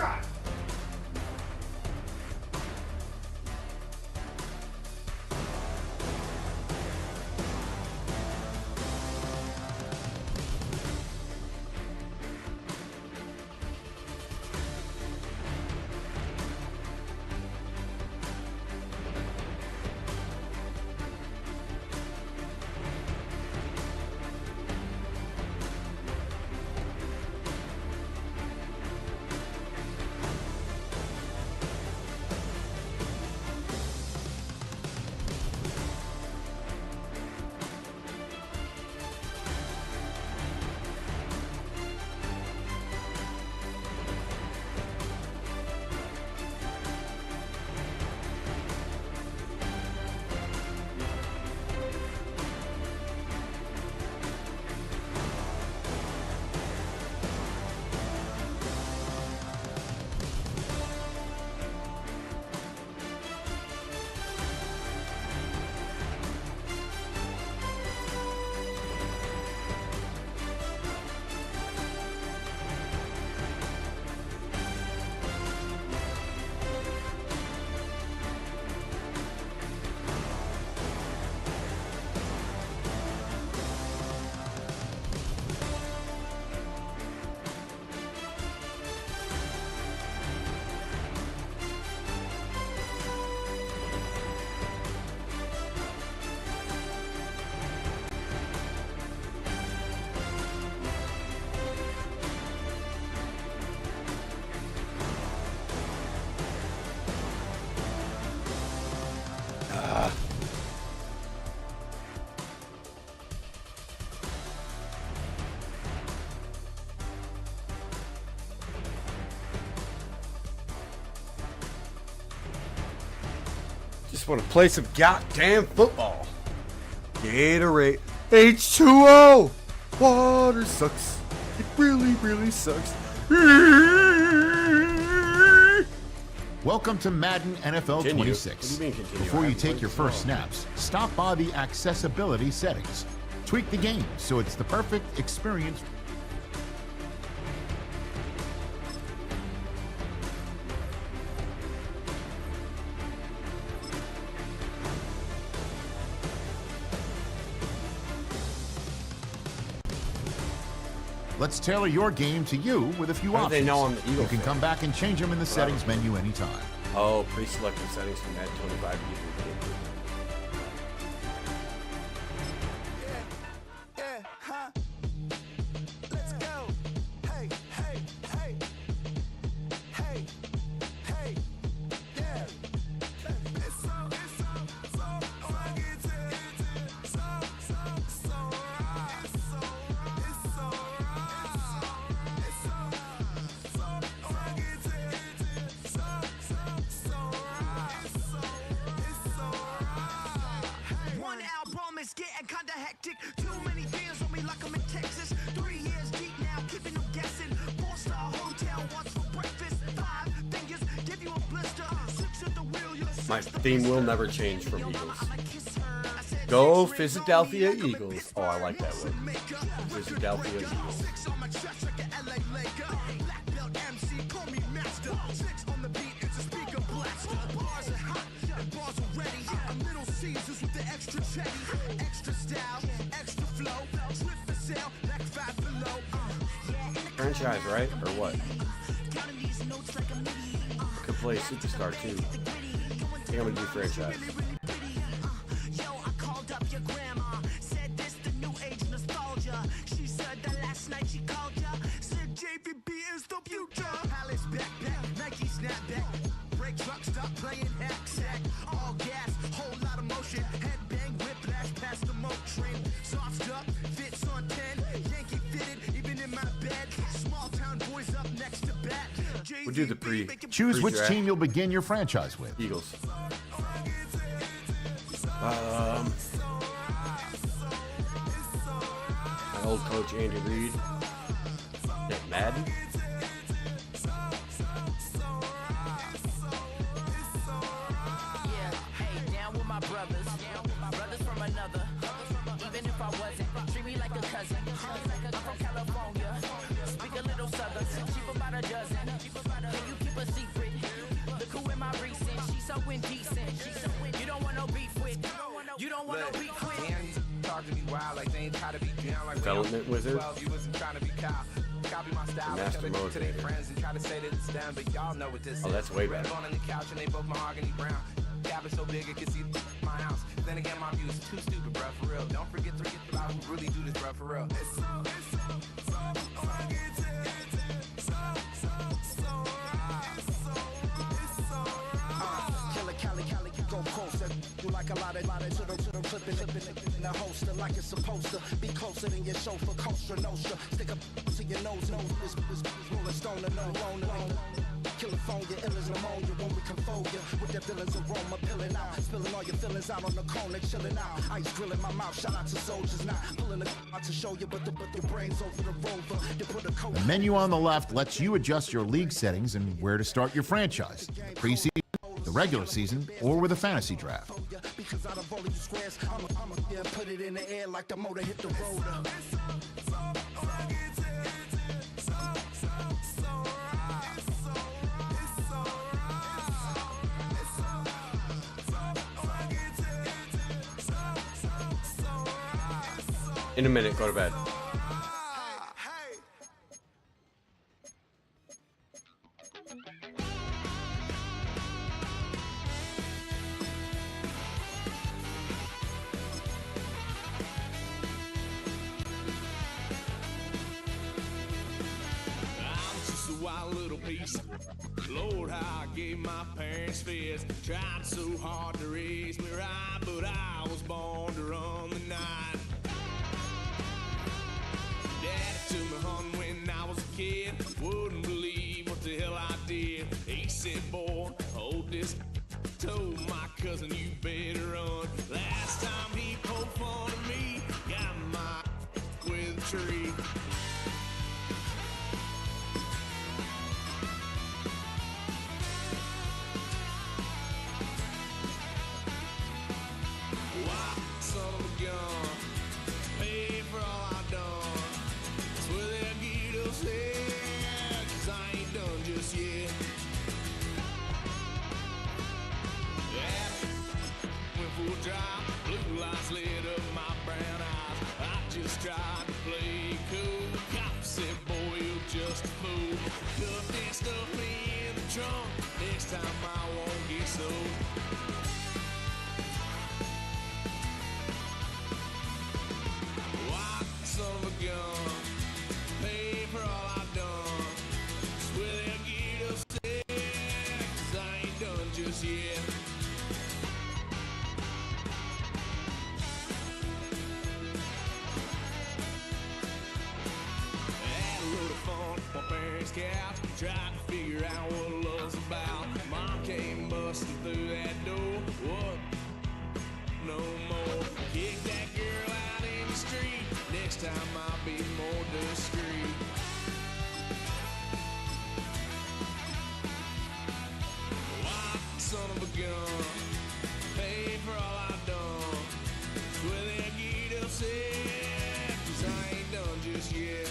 God. Just want to play some goddamn football. Gatorade. H2O. Water sucks. It really, really sucks. Welcome to Madden NFL 26. Before you take your first snaps, stop by the accessibility settings. Tweak the game so it's the perfect experience. Let's tailor your game to you with a few options. They know I'm the Eagle You can fan. come back and change them in the settings menu anytime. Oh, pre-selected settings from Madden 25. It's getting kinda hectic. Too many fans on me like I'm in Texas. 3 years deep now, keeping them guessing. 4-star hotel, what's for breakfast? 5 fingers, give you a blister. 6 at the wheel, you're My theme will never change from Eagles. Go Philadelphia Eagles. Oh, I like that one. Philadelphia Eagles. Franchise, right? Or what? Could play Superstar too. I think I'm gonna do franchise. We'll do the pre. Choose which team you'll begin your franchise with. Eagles. My old coach Andy Reid. Yeah, Madden. Yeah, hey, down with my brothers from another. Even if I wasn't, treat me like a cousin. I'm from California, speak a little southern, cheap about a dozen. Can you so indecent. You don't want no beef with. You don't want no beef with. Talk to me wild like they ain't try to be down like Development wizard. You wasn't trying to be cow. Copy my style. Master mode to their friends and try to say that it's them, but y'all know what this is. Oh, that's way Red better. bone on the couch and they both mahogany brown. Gap is so big it can see my house. Then again, my view is too stupid, bruh, for real. Don't forget to get about who really do this, bruh, for real. Go closer, you like a lot of to the flipping in the holster like it's supposed to be closer than your chauffeur, Costa Nostra. Stick up to your nose, this rolling stone and no Killer phone, your ill as pneumonia when we confold you with the villain's aroma, pilling out, spilling all your feelings out on the corner, chilling out. Ice grilling my mouth, shout out to soldiers, not pulling the out to show you, but your brains over the rover. You put a coat. The menu on the left lets you adjust your league settings and where to start your franchise. Preseason, the regular season, or with a fantasy draft. Because out of all of you squares, I'ma put it in the air like the motor hit the rotor. In a minute, go to bed. Wild little piece. Lord, how I gave my parents fist. Tried so hard to raise me right, but I was born to run the night. Daddy took me home when I was a kid. Wouldn't believe what the hell I did. He said, boy, hold this. Told my cousin, you better run. Last time he poked fun of me, got my with a tree. Blue lights lit up my brown eyes. I just tried to play cool. Cop said, boy, you're just a fool. Duck that stuff in the trunk. Next time I won't get sold. White son of a gun. Pay for all I've done. Swear they'll get upset, 'cause I ain't done just yet. Couch, tried to figure out what love's about. Mom came busting through that door. What? No more. Kick that girl out in the street. Next time I'll be more discreet. White son of a gun. Pay for all I've done. Swear they'll get upset, 'cause I ain't done just yet.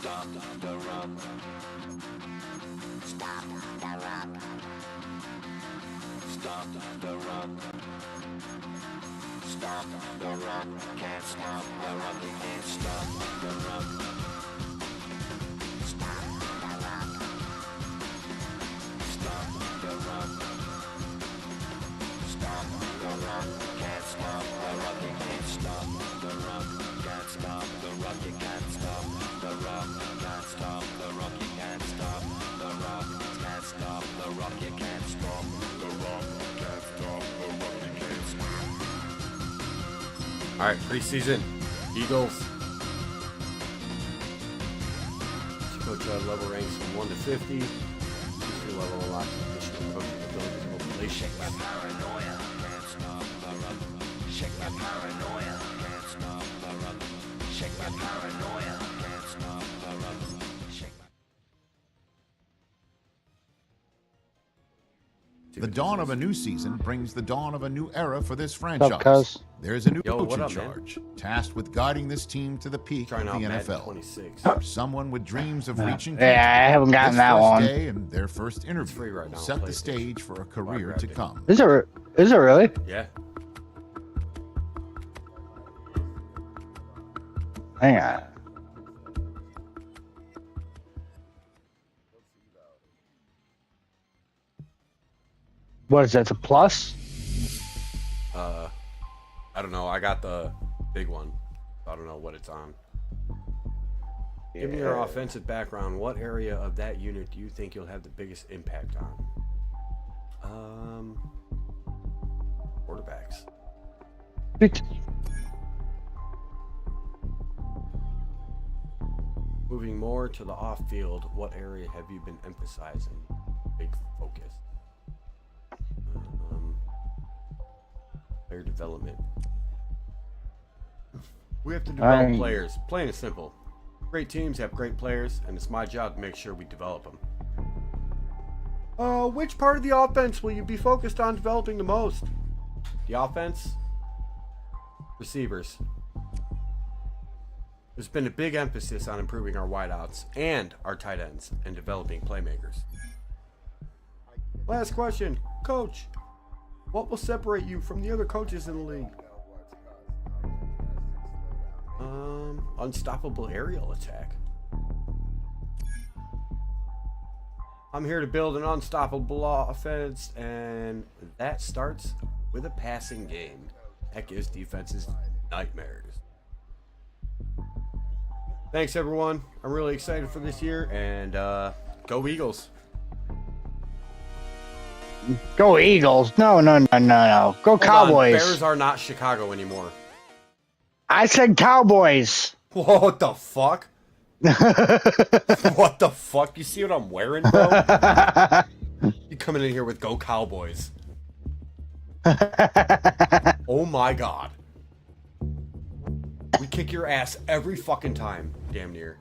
Stop the rock. Stop the rock. Stop the rock. stop the rock, can't stop the rock, you can't stop the rock. Stop the rock. Stop the rock. Stop the rock, can't stop the rock, you can't stop the rock. Can't stop the rock, you can't stop the rock. Can't stop the rock, you can't stop the rock. Can't stop the rock, you can't stop the rock. Can't stop the rock, you can't stop. All right, preseason, Eagles. Coach level ranks from 1 to 50. History level unlocks additional coaching abilities and play. Shake my paranoia, can't stop the rock. Shake my paranoia, can't stop the rock. Shake my paranoia, can't stop the rock. Shake my... The dawn of a new season brings the dawn of a new era for this franchise. There's a new coach in charge, tasked with guiding this team to the peak of the NFL. 26. Someone with dreams of reaching. Yeah, I haven't gotten that one. Day and their first interview right now, set the stage for a career to come. Is it really? Yeah. Hang on. What is that? The plus? I don't know. I got the big one. I don't know what it's on. Give me your offensive background. What area of that unit do you think you'll have the biggest impact on? Quarterbacks. Moving more to the off field, what area have you been emphasizing? Big focus. Player development. We have to develop players. Plain and simple. Great teams have great players, and it's my job to make sure we develop them. Which part of the offense will you be focused on developing the most? The offense? Receivers. There's been a big emphasis on improving our wideouts and our tight ends and developing playmakers. Last question. Coach, what will separate you from the other coaches in the league? Unstoppable aerial attack. I'm here to build an unstoppable offense, and that starts with a passing game. That gives defenses nightmares. Thanks, everyone. I'm really excited for this year, and go Eagles. Go Eagles. No. Go Cowboys. Bears are not Chicago anymore. I said Cowboys. What the fuck? What the fuck? You see what I'm wearing, bro? You coming in here with Go Cowboys. Oh my god. We kick your ass every fucking time, damn near.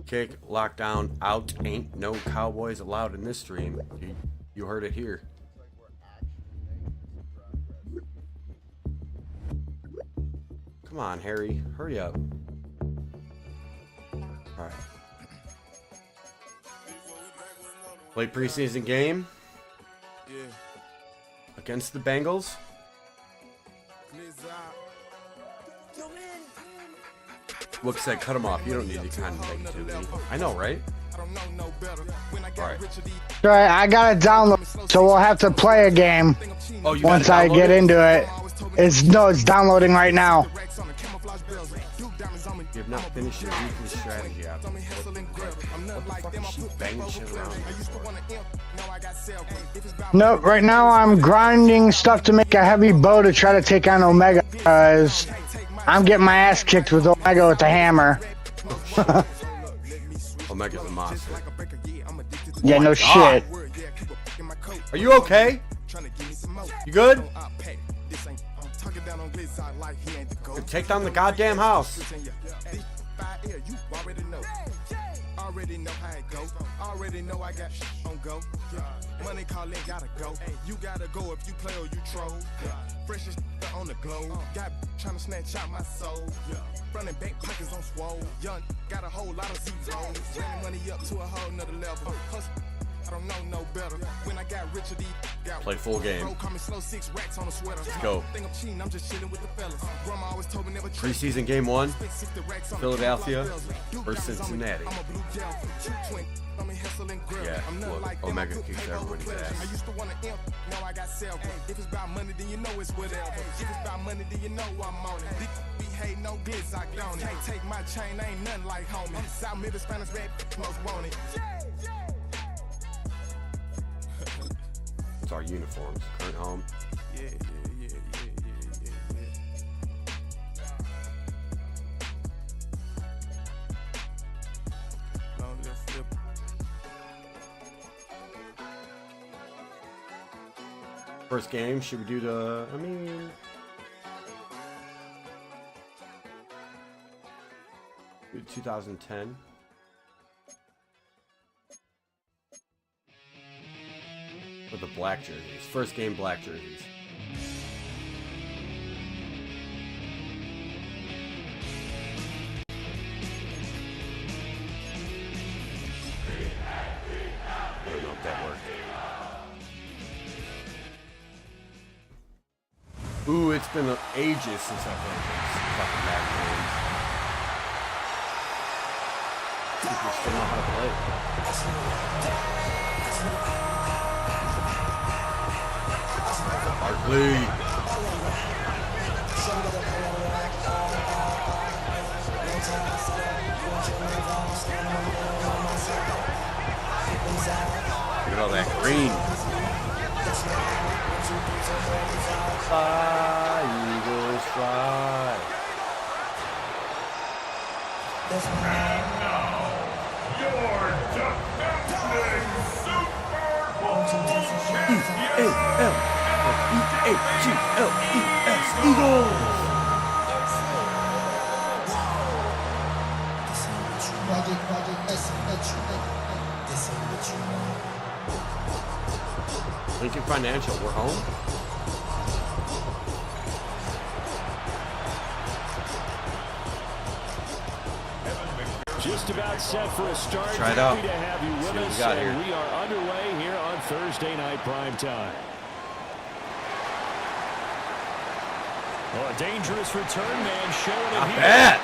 Kick, lockdown, out, ain't no Cowboys allowed in this stream. You heard it here. Come on, Harry, hurry up. Alright. Play preseason game. Yeah. Against the Bengals. Look said, cut him off. You don't need the kind of negativity. I know, right? Alright. Right, I got it downloaded, so we'll have to play a game once I get into it. It's downloading right now. You have not finished your weekly strategy out. What the fuck is she banging shit around? No, right now I'm grinding stuff to make a heavy bow to try to take on Omega, because I'm getting my ass kicked with Omega with the hammer. Omega's a monster. Yeah, no shit. Are you okay? You good? Take down the goddamn house. Already know how it go. Already know I got on go. Money calling, gotta go. You gotta go if you play or you troll. Freshest on the globe. Got trying to snatch out my soul. Running back pockets on swole. Young got a whole lot of zeros. Running money up to a whole nother level. Hustle Play full game. Let's go. Preseason game 1. Philadelphia versus Cincinnati. Yeah, look, Omega kicks everybody's ass. I used to want to imp, now I got self. If it's about money, then you know it's whatever. If it's about money, then you know I'm on it. We hate no glitz, I don't. Can't take my chain, ain't nothing like homie. South Middle Spanish red, most want it. It's our uniforms. Current home. Yeah. Long little flip. First game, should we do the, I mean, do 2010. For the black jerseys. First game, black jerseys. I don't know if that worked. Ooh, it's been ages since I've played this fucking Madden games. People still know how to play. Barkley. Look at all that green. Fly, Eagles, fly. And now, your defending Super Bowl champion, E-A-L-E-A-G-L-E-S, Eagles. Lincoln Financial, we're home. Just about set for a start. Try it out. Happy to have you with us. We are underway here on Thursday night prime time. Well, a dangerous return man showing it here. Bad.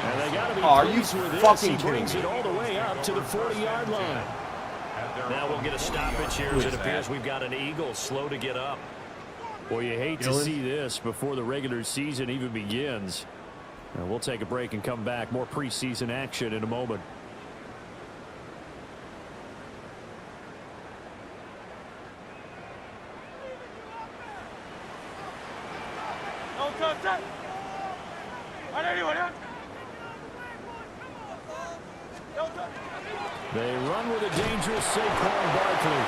And they got to be Are you pleased with this. fucking He brings kidding it all the way up to the 40-yard line. Now we'll get a stoppage here as it appears we've got an Eagle slow to get up. Well, you hate to see this before the regular season even begins. Now we'll take a break and come back. More preseason action in a moment. They run with a dangerous Saquon Barkley.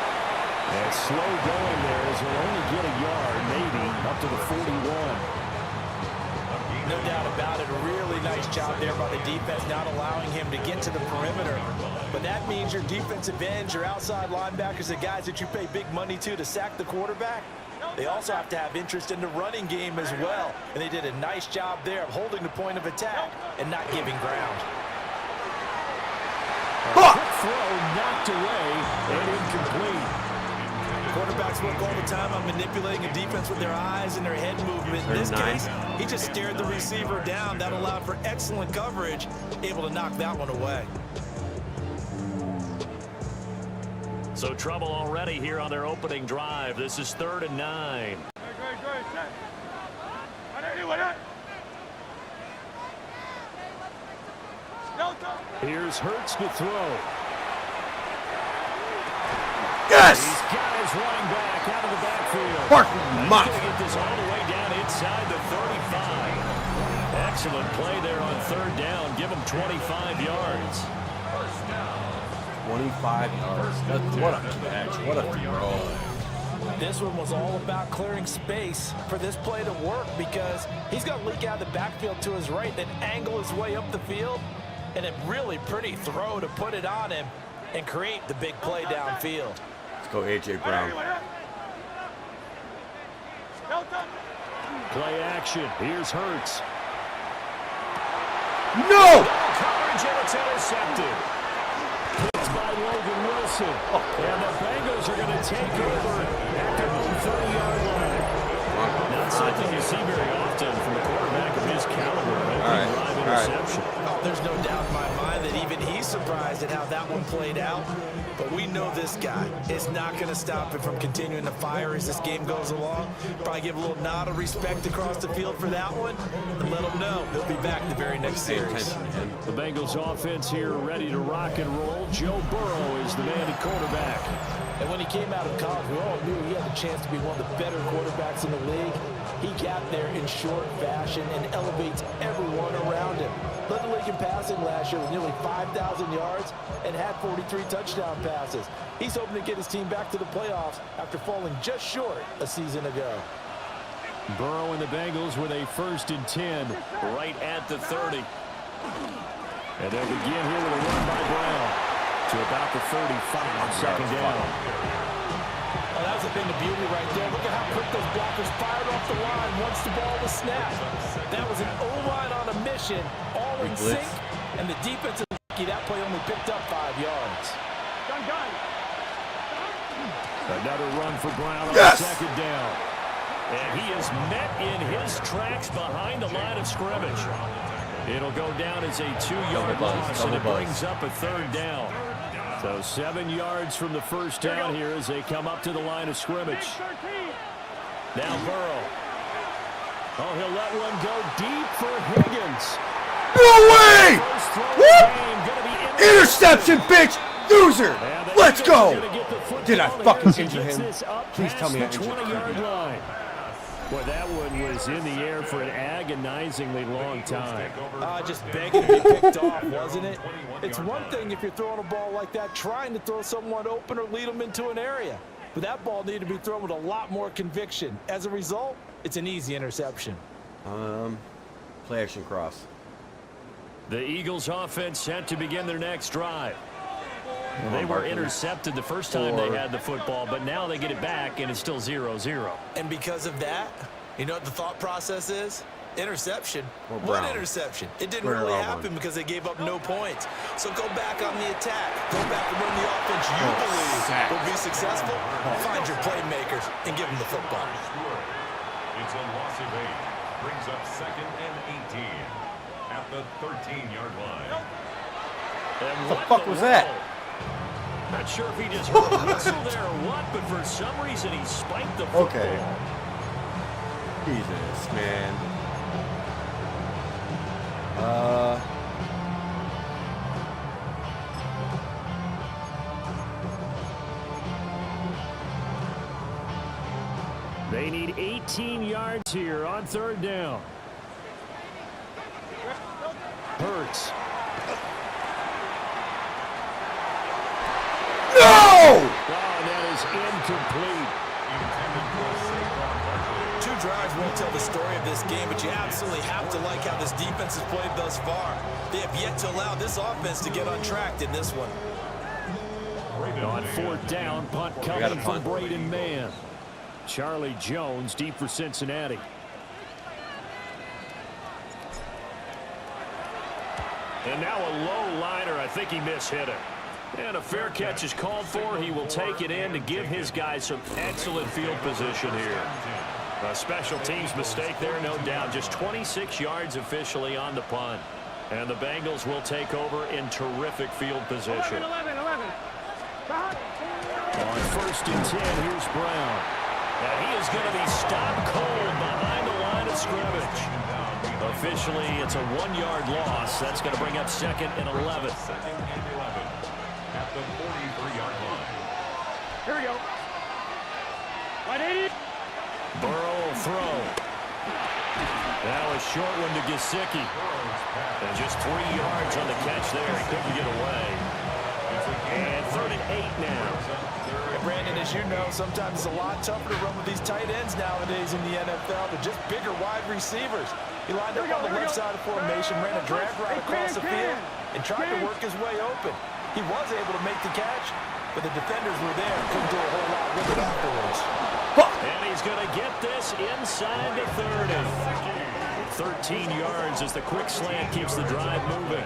And slow going there as he'll only get a yard, maybe up to the 41. No doubt about it. A really nice job there by the defense, not allowing him to get to the perimeter. But that means your defensive ends, your outside linebackers, the guys that you pay big money to sack the quarterback, they also have to have interest in the running game as well. And they did a nice job there of holding the point of attack and not giving ground. A quick throw knocked away and incomplete. Quarterbacks work all the time on manipulating a defense with their eyes and their head movement. In this case, he just stared the receiver down. That allowed for excellent coverage, able to knock that one away. So trouble already here on their opening drive. This is 3rd and 9. Here's Hurts to throw. Yes! These guys running back out of the backfield. Barkley, Going to get this all the way down inside the 35. Excellent play there on 3rd down. Give them 25 yards. 25 yards. What a catch. What a throw. This one was all about clearing space for this play to work because he's going to leak out of the backfield to his right, then angle his way up the field, and a really pretty throw to put it on him and create the big play downfield. Let's go A.J. Brown. Play action. Here's Hurts. No! Coverage, and it's intercepted. Picked by Logan Wilson. And the Bengals are going to take over at their own 30-yard line. Not something you see very often from a quarterback of his caliber. Drive interception. Oh, there's no doubt in my mind that even he's surprised at how that one played out. But we know this guy is not going to stop him from continuing to fire as this game goes along. Probably give a little nod of respect across the field for that one and let him know he'll be back the very next series. The Bengals offense here ready to rock and roll. Joe Burrow is the man at quarterback. And when he came out of college, we all knew he had the chance to be one of the better quarterbacks in the league. He got there in short fashion and elevates everyone around him. Led the league in passing last year with nearly 5,000 yards and had 43 touchdown passes. He's hoping to get his team back to the playoffs after falling just short a season ago. Burrow and the Bengals with a 1st and 10 right at the 30. And they'll begin here with a run by Brown to about the 35, second down. Oh, that was a thing of beauty right there. Look at how quick those blockers fired off the line once the ball was snapped. That was an O-line on a mission, all in sync, and the defensive that play only picked up 5 yards. Another run for Brown on second down. And he is met in his tracks behind the line of scrimmage. It'll go down as a 2-yard loss, and it brings up a 3rd down. So 7 yards from the first down here as they come up to the line of scrimmage. Now Burrow. Oh, he'll let one go deep for Higgins. No way! Interception, bitch! Loser! Let's go! Did I fucking injure him? Please tell me I injured him. Boy, that one was in the air for an agonizingly long time. Just begging to be picked off, wasn't it? It's one thing if you're throwing a ball like that, trying to throw someone open or lead them into an area. But that ball needed to be thrown with a lot more conviction. As a result, it's an easy interception. Play action cross. The Eagles offense set to begin their next drive. They were intercepted the first time they had the football, but now they get it back, and it's still 0-0. And because of that, you know what the thought process is? Interception. What interception? It didn't really happen because they gave up no points. So go back on the attack. Go back and run the offense you believe will be successful. Find your playmakers and give them the football. It's a loss of 8. Brings up 2nd and 18 at the 13-yard line. And what the fuck was that? Not sure if he just heard a whistle there or what, but for some reason he spiked the football. Okay. Jesus, man. They need 18 yards here on 3rd down. Hurts. No! Oh, that is incomplete. Two drives won't tell the story of this game, but you absolutely have to like how this defense has played thus far. They have yet to allow this offense to get untracked in this one. On 4th down, punt coming from Braden Mann. Charlie Jones deep for Cincinnati. And now a low liner. I think he mishit it. And a fair catch is called for. He will take it in to give his guys some excellent field position here. A special teams mistake there, no doubt. Just 26 yards officially on the punt. And the Bengals will take over in terrific field position. 11. On 1st and 10, here's Brown. And he is going to be stopped cold behind the line of scrimmage. Officially, it's a 1-yard loss. That's going to bring up 2nd and 11. At the 43-yard line. Here we go. 180. Burrow will throw. Now a short one to Gesicki. And just 3 yards on the catch there. He couldn't get away. And 3rd and 8 now. Brandon, as you know, sometimes it's a lot tougher to run with these tight ends nowadays in the NFL. They're just bigger wide receivers. He lined up on the left side of formation, ran a drag route across the field, and tried to work his way open. He was able to make the catch, but the defenders were there and couldn't do a whole lot with it afterwards. And he's going to get this inside the 30. 13 yards as the quick slant keeps the drive moving.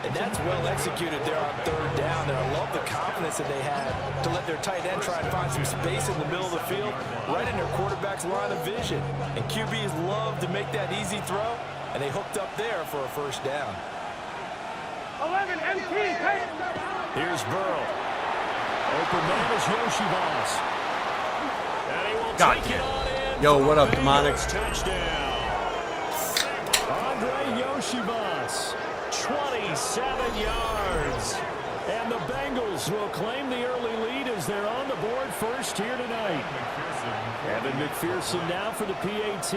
And that's well executed there on third down. And I love the confidence that they had to let their tight end try and find some space in the middle of the field, right in their quarterback's line of vision. And QBs love to make that easy throw, and they hooked up there for a first down. 11 MT. Here's Burrow. Open man is Yoshivas. And he will God, take it on in. Yo, what up, Demonics? Touchdown. Andre Yoshivas, 27 yards. And the Bengals will claim the early lead as they're on the board first here tonight. Evan McPherson now for the PAT.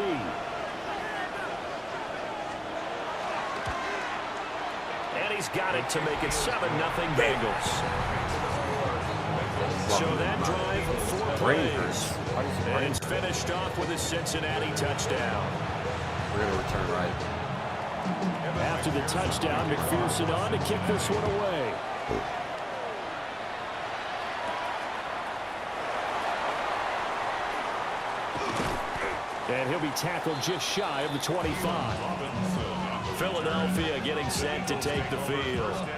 And he's got it to make it 7-0 Bengals. So that drive, 4 plays. And it's finished off with a Cincinnati touchdown. We're going to return right. After the touchdown, McPherson on to kick this one away. And he'll be tackled just shy of the 25. Philadelphia getting set to take the field.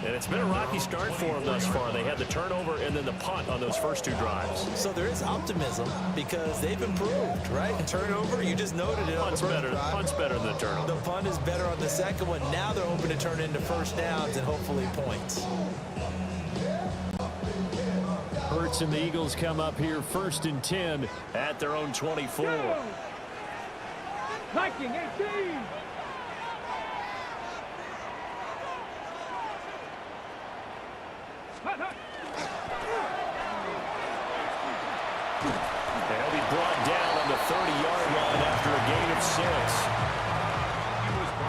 And it's been a rocky start for them thus far. They had the turnover and then the punt on those first 2 drives. So there is optimism because they've improved, right? And turnover, you just noted it. Punt's better than the turnover. The punt is better on the second one. Now they're hoping to turn into first downs and hopefully points. Hurts and the Eagles come up here 1st and 10 at their own 24. Viking 18. They'll be brought down on the 30-yard line after a gain of 6.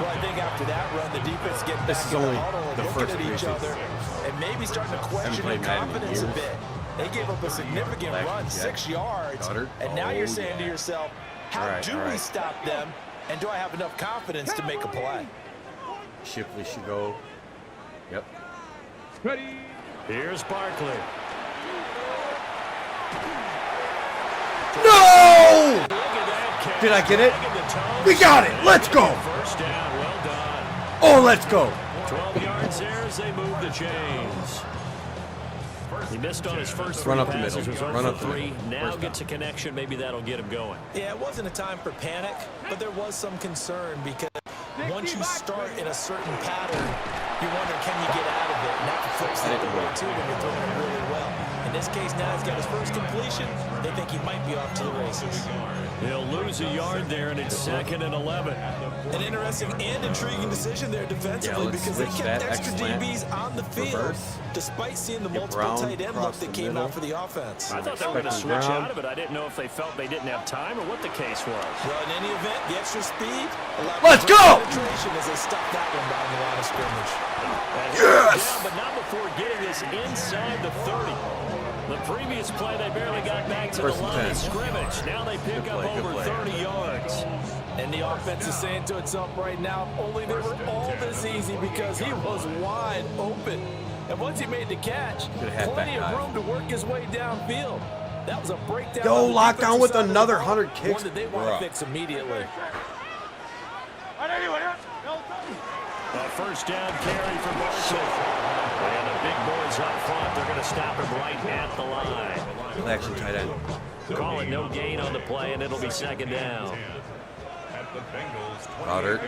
Well, I think after that run, the defense getting back in the huddle and looking at each other and maybe starting to question their confidence a bit. They gave up a significant run, 6 yards, and now you're saying to yourself, how do we stop them, and do I have enough confidence to make a play? Shipley should go. Yep. Ready. Here's Barkley. No! Did I get it? We got it. Let's go. First down. Well done. Oh, let's go. 12 yards there as they move the chains. He missed on his first 3 passes. Was Run up for the 3. middle. Now gets a connection. Maybe that'll get him going. Yeah, it wasn't a time for panic, but there was some concern because once you start in a certain pattern, you wonder, can you get out of it? And that flips the other way, too, when you're throwing it really well. In this case, now he's got his first completion. They think he might be off to the races. He'll lose a yard there, and it's 2nd and 11. An interesting and intriguing decision there defensively because they kept extra DBs on the field despite seeing the multiple tight end look that came out for the offense. I thought they were going to switch out of it. I didn't know if they felt they didn't have time or what the case was. Well, in any event, the extra speed allowed Let's go! penetration as they stuck that one down the line of scrimmage. Yes! Down, but not before getting this inside the 30. The previous play, they barely got back to the line of scrimmage. Now they pick up over 30 yards. And the offense is saying to itself right now, only they were all this easy because he was wide open. And once he made the catch, plenty of room to work his way downfield. That was a breakdown. Yo, locked down with another 100 kicks. One that they want to fix immediately. A first down carry for Marshall. And the big boys up front, they're going to stop him right at the line. Action tight end. Call it no gain on the play, and it'll be 2nd down. Goddard.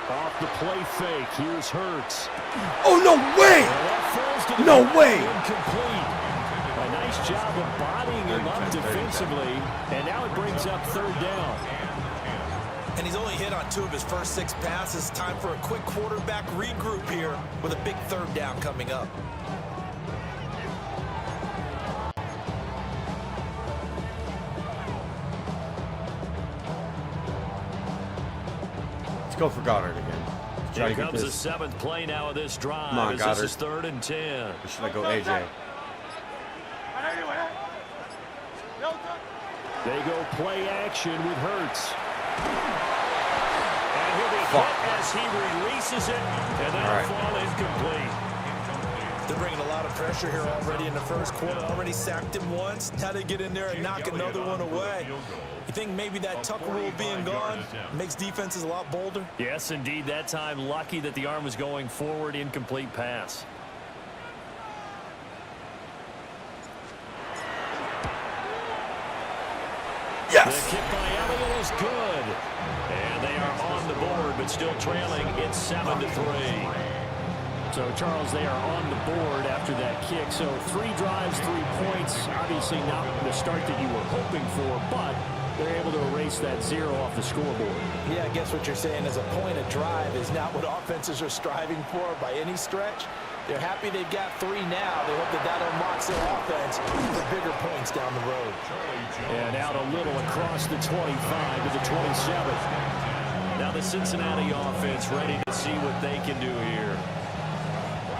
Off the play fake, here's Hurts. Oh, no way! No way! Incomplete. A nice job of bodying him up defensively, and now it brings up 3rd down. And he's only hit on 2 of his first 6 passes. Time for a quick quarterback regroup here with a big 3rd down coming up. Let's go for Goddard again. Here comes the 7th play now of this drive. Come on, Goddard. This is 3rd and 10. Or should I go AJ? They go play action with Hurts. And he'll be hit as he releases it, and that'll fall incomplete. They're bringing a lot of pressure here already in the first quarter. Already sacked him once. Now they get in there and knock another one away. You think maybe that tuck rule being gone makes defenses a lot bolder? Yes, indeed. That time, lucky that the arm was going forward. Incomplete pass. Yes! The kick by Elliott is good. And they are on the board, but still trailing. It's 7-3. So, Charles, they are on the board after that kick. So, 3 drives, 3 points. Obviously not the start that you were hoping for, but they're able to erase that 0 off the scoreboard. Yeah, I guess what you're saying is a point of drive is not what offenses are striving for by any stretch. They're happy they've got 3 now. They hope that unlocks their offense for bigger points down the road. And out a little across the 25 to the 27. Now the Cincinnati offense ready to see what they can do here.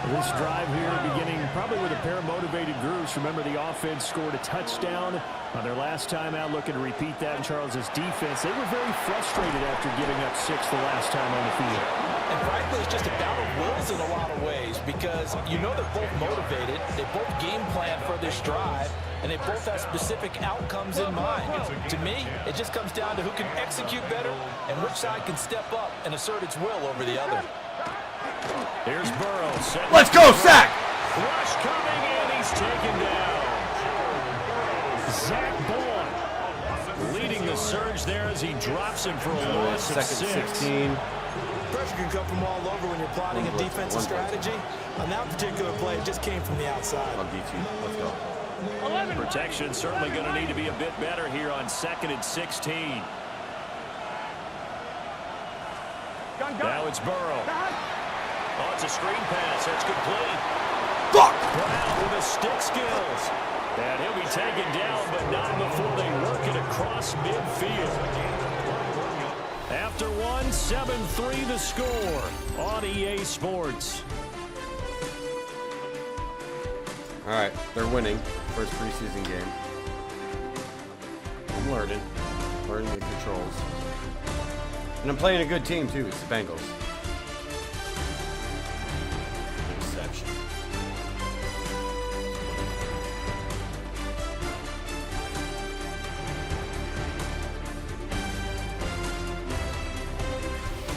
This drive here beginning probably with a pair of motivated groups. Remember, the offense scored a touchdown on their last time out. Looking to repeat that in Charles's defense. They were very frustrated after giving up 6 the last time on the field. And frankly, it's just a battle of wills in a lot of ways because you know they're both motivated. They both game plan for this drive, and they both have specific outcomes in mind. To me, it just comes down to who can execute better and which side can step up and assert its will over the other. Here's Burrow. Let's go, sack! Rush coming in. He's taken down. Zach Boyd leading the surge there as he drops him for a loss of 6. 16. Pressure can come from all over when you're plotting a defensive strategy. On that particular play, it just came from the outside. On DT. Let's go. Protection certainly going to need to be a bit better here on 2nd and 16. Now it's Burrow. Oh, it's a screen pass. That's complete. Fuck! Brown with the stick skills. And he'll be taken down, but not before they work it across midfield. After 1, 7-3 the score on EA Sports. All right, they're winning. First preseason game. I'm learning the controls. And I'm playing a good team, too. It's the Bengals. Exception.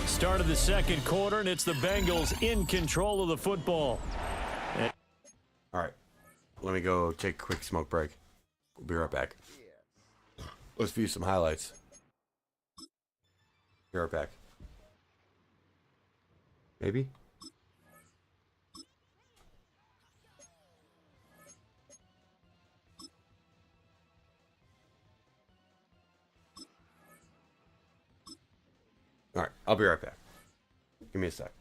Start of the second quarter, and it's the Bengals in control of the football. All right. Let me go take a quick smoke break. We'll be right back. Let's view some highlights. Be right back. Maybe? All right, I'll be right back. Give me a sec.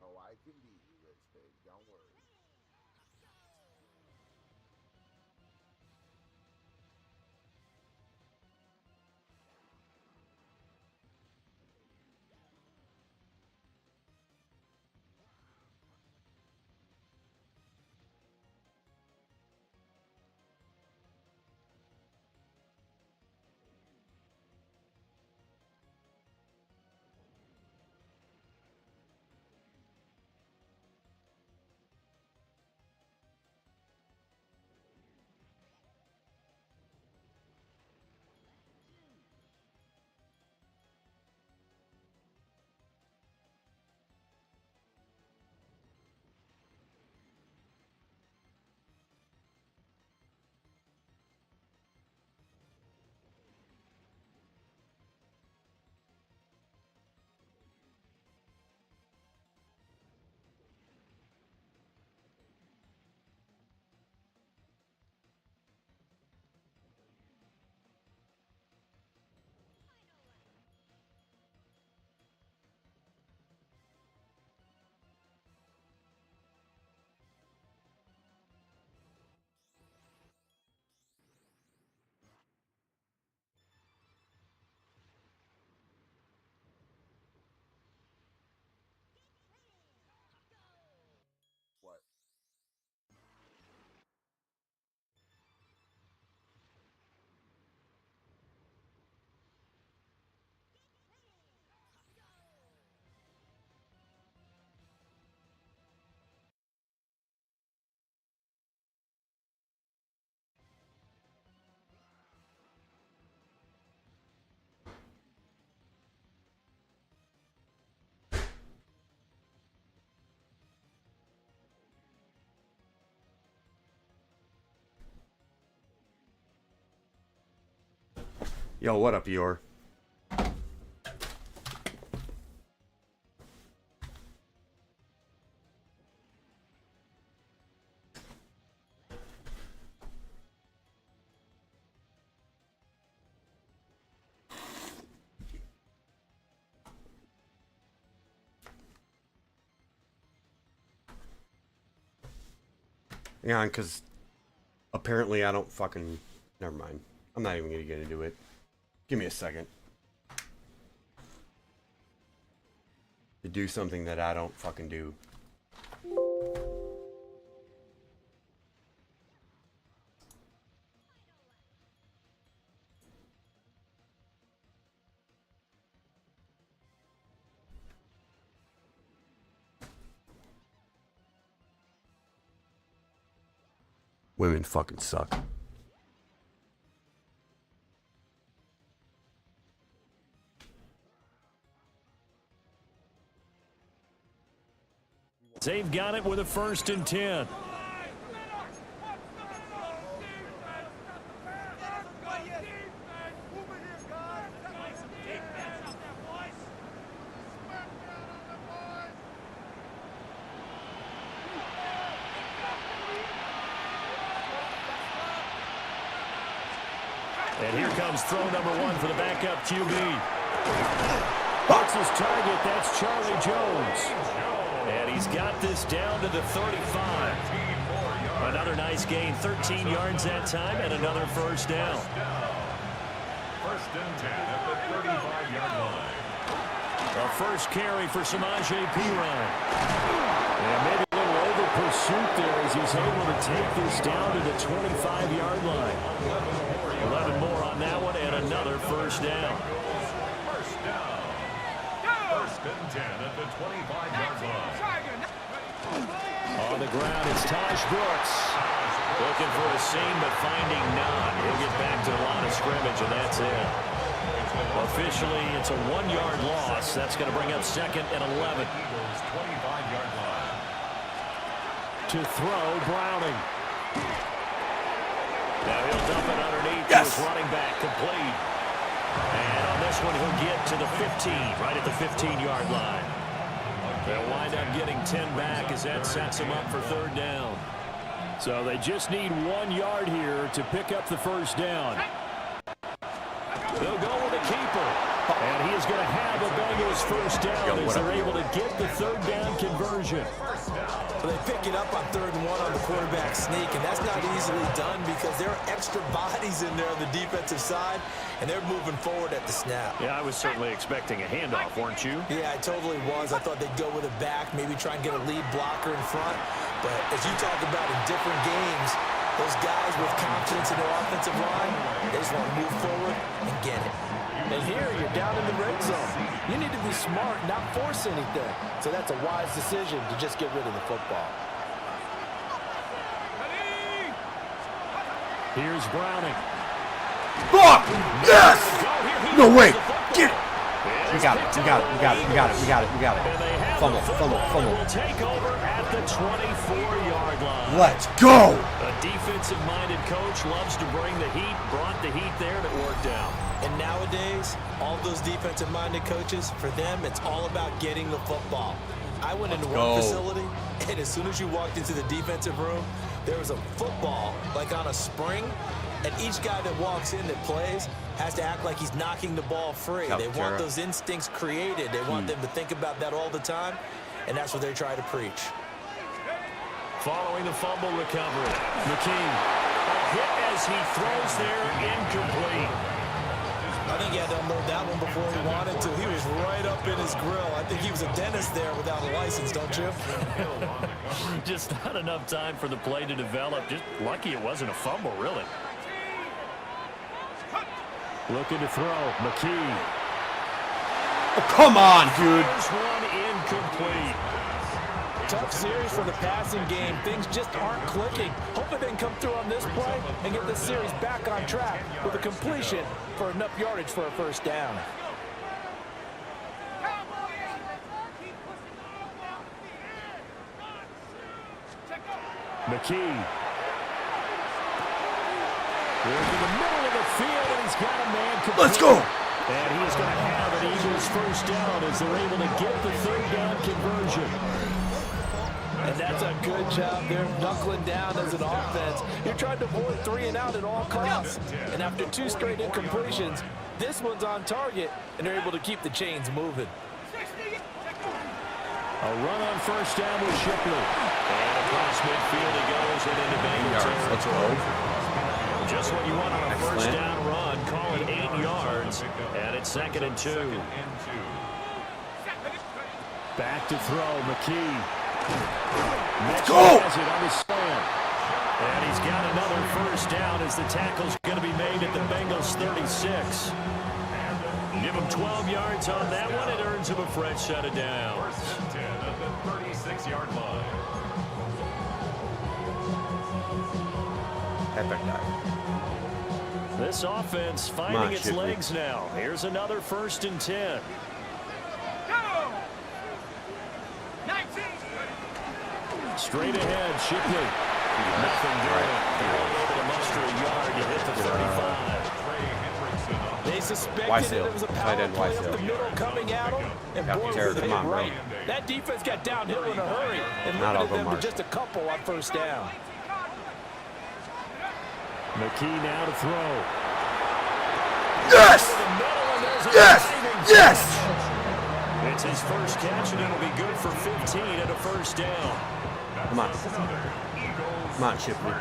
Oh, I can beat you, Rich Pig. Don't worry. Yo, what up, Eeyore? Yeah, because apparently I don't fucking... Never mind. I'm not even going to get into it. Give me a second. To do something that I don't fucking do. Women fucking suck. They've got it with a 1st and 10. And here comes throw number 1 for the backup QB. That's his target. That's Charlie Jones. And he's got this down to the 35. Another nice gain, 13 yards that time, and another 1st down. 1st and 10 at the 35-yard line. A first carry for Samaje Perine. And maybe a little over pursuit there as he's able to take this down to the 25-yard line. 11 more on that one, and another 1st down. 1st down. 1st and 10 at the 25-yard line. On the ground, it's Taj Brooks. Looking for a seam, but finding none. He'll get back to the line of scrimmage, and that's it. Officially, it's a 1-yard loss. That's going to bring up 2nd and 11. Eagles 25-yard line. To throw, Browning. Now he'll dump it underneath to his running back, complete. And on this one, he'll get to the 15, right at the 15-yard line. They'll wind up getting 10 back as that sets them up for 3rd down. So they just need 1 yard here to pick up the 1st down. They'll go with a keeper. And he is going to have a Bengals 1st down as they're able to get the 3rd down conversion. Well, they pick it up on 3rd and 1 on the quarterback sneak, and that's not easily done because there are extra bodies in there on the defensive side, and they're moving forward at the snap. Yeah, I was certainly expecting a handoff, weren't you? Yeah, I totally was. I thought they'd go with a back, maybe try and get a lead blocker in front. But as you talk about in different games, those guys with confidence in their offensive line, they just want to move forward and get it. And here you're down in the red zone. You need to be smart, not force anything. So that's a wise decision to just get rid of the football. Here's Browning. Fuck! Yes! No way! Get it! We got it. We got it. We got it. We got it. We got it. We got it. Fumble. Fumble. Fumble. Will take over at the 24-yard line. Let's go! A defensive-minded coach loves to bring the heat. Brought the heat there, and it worked out. And nowadays, all those defensive-minded coaches, for them, it's all about getting the football. I went into one facility, and as soon as you walked into the defensive room, there was a football, like on a spring, and each guy that walks in that plays has to act like he's knocking the ball free. They want those instincts created. They want them to think about that all the time, and that's what they try to preach. Following the fumble recovery, McKee, a hit as he throws there, incomplete. I think he had to unload that one before he wanted to. He was right up in his grill. I think he was a dentist there without a license, don't you? Just not enough time for the play to develop. Just lucky it wasn't a fumble, really. Looking to throw, McKee. Oh, come on, dude. There's one incomplete. Tough series for the passing game. Things just aren't clicking. Hoping they can come through on this play and get this series back on track with a completion for enough yardage for a 1st down. McKee. Into the middle of the field, and he's He's got a man complete. Let's go. And he's going to have an Eagles first down as they're able to get the third down conversion. And that's a good job there, knuckling down as an offense. You're trying to avoid 3 and out at all costs. And after 2 straight incompletions, this one's on target, and they're able to keep the chains moving. A run on first down with Shipley. And across midfield he goes and into Bengals territory. Let's go. Just what you want on a first down run. Call it 8 yards. And it's 2nd and 2. Back to throw, McKee. Let's go! Has it on the slant. And he's got another first down as the tackle's going to be made at the Bengals 36. Give him 12 yards on that one. It earns him a fresh set of downs. 10 at the 36-yard line. Epic dive. This offense finding its legs now. Here's another 1st and 10. Straight ahead, Shipley. Nothing doing. They're able to muster a yard to hit the 35. They suspected it was a power play up the middle coming at them, and boy, was it right. That defense got downhill in a hurry and limited them to just a couple on first down. McKee now to throw. Yes! Yes! Yes! It's his first catch, and it'll be good for 15 and a first down. Come on. Come on, Shipley.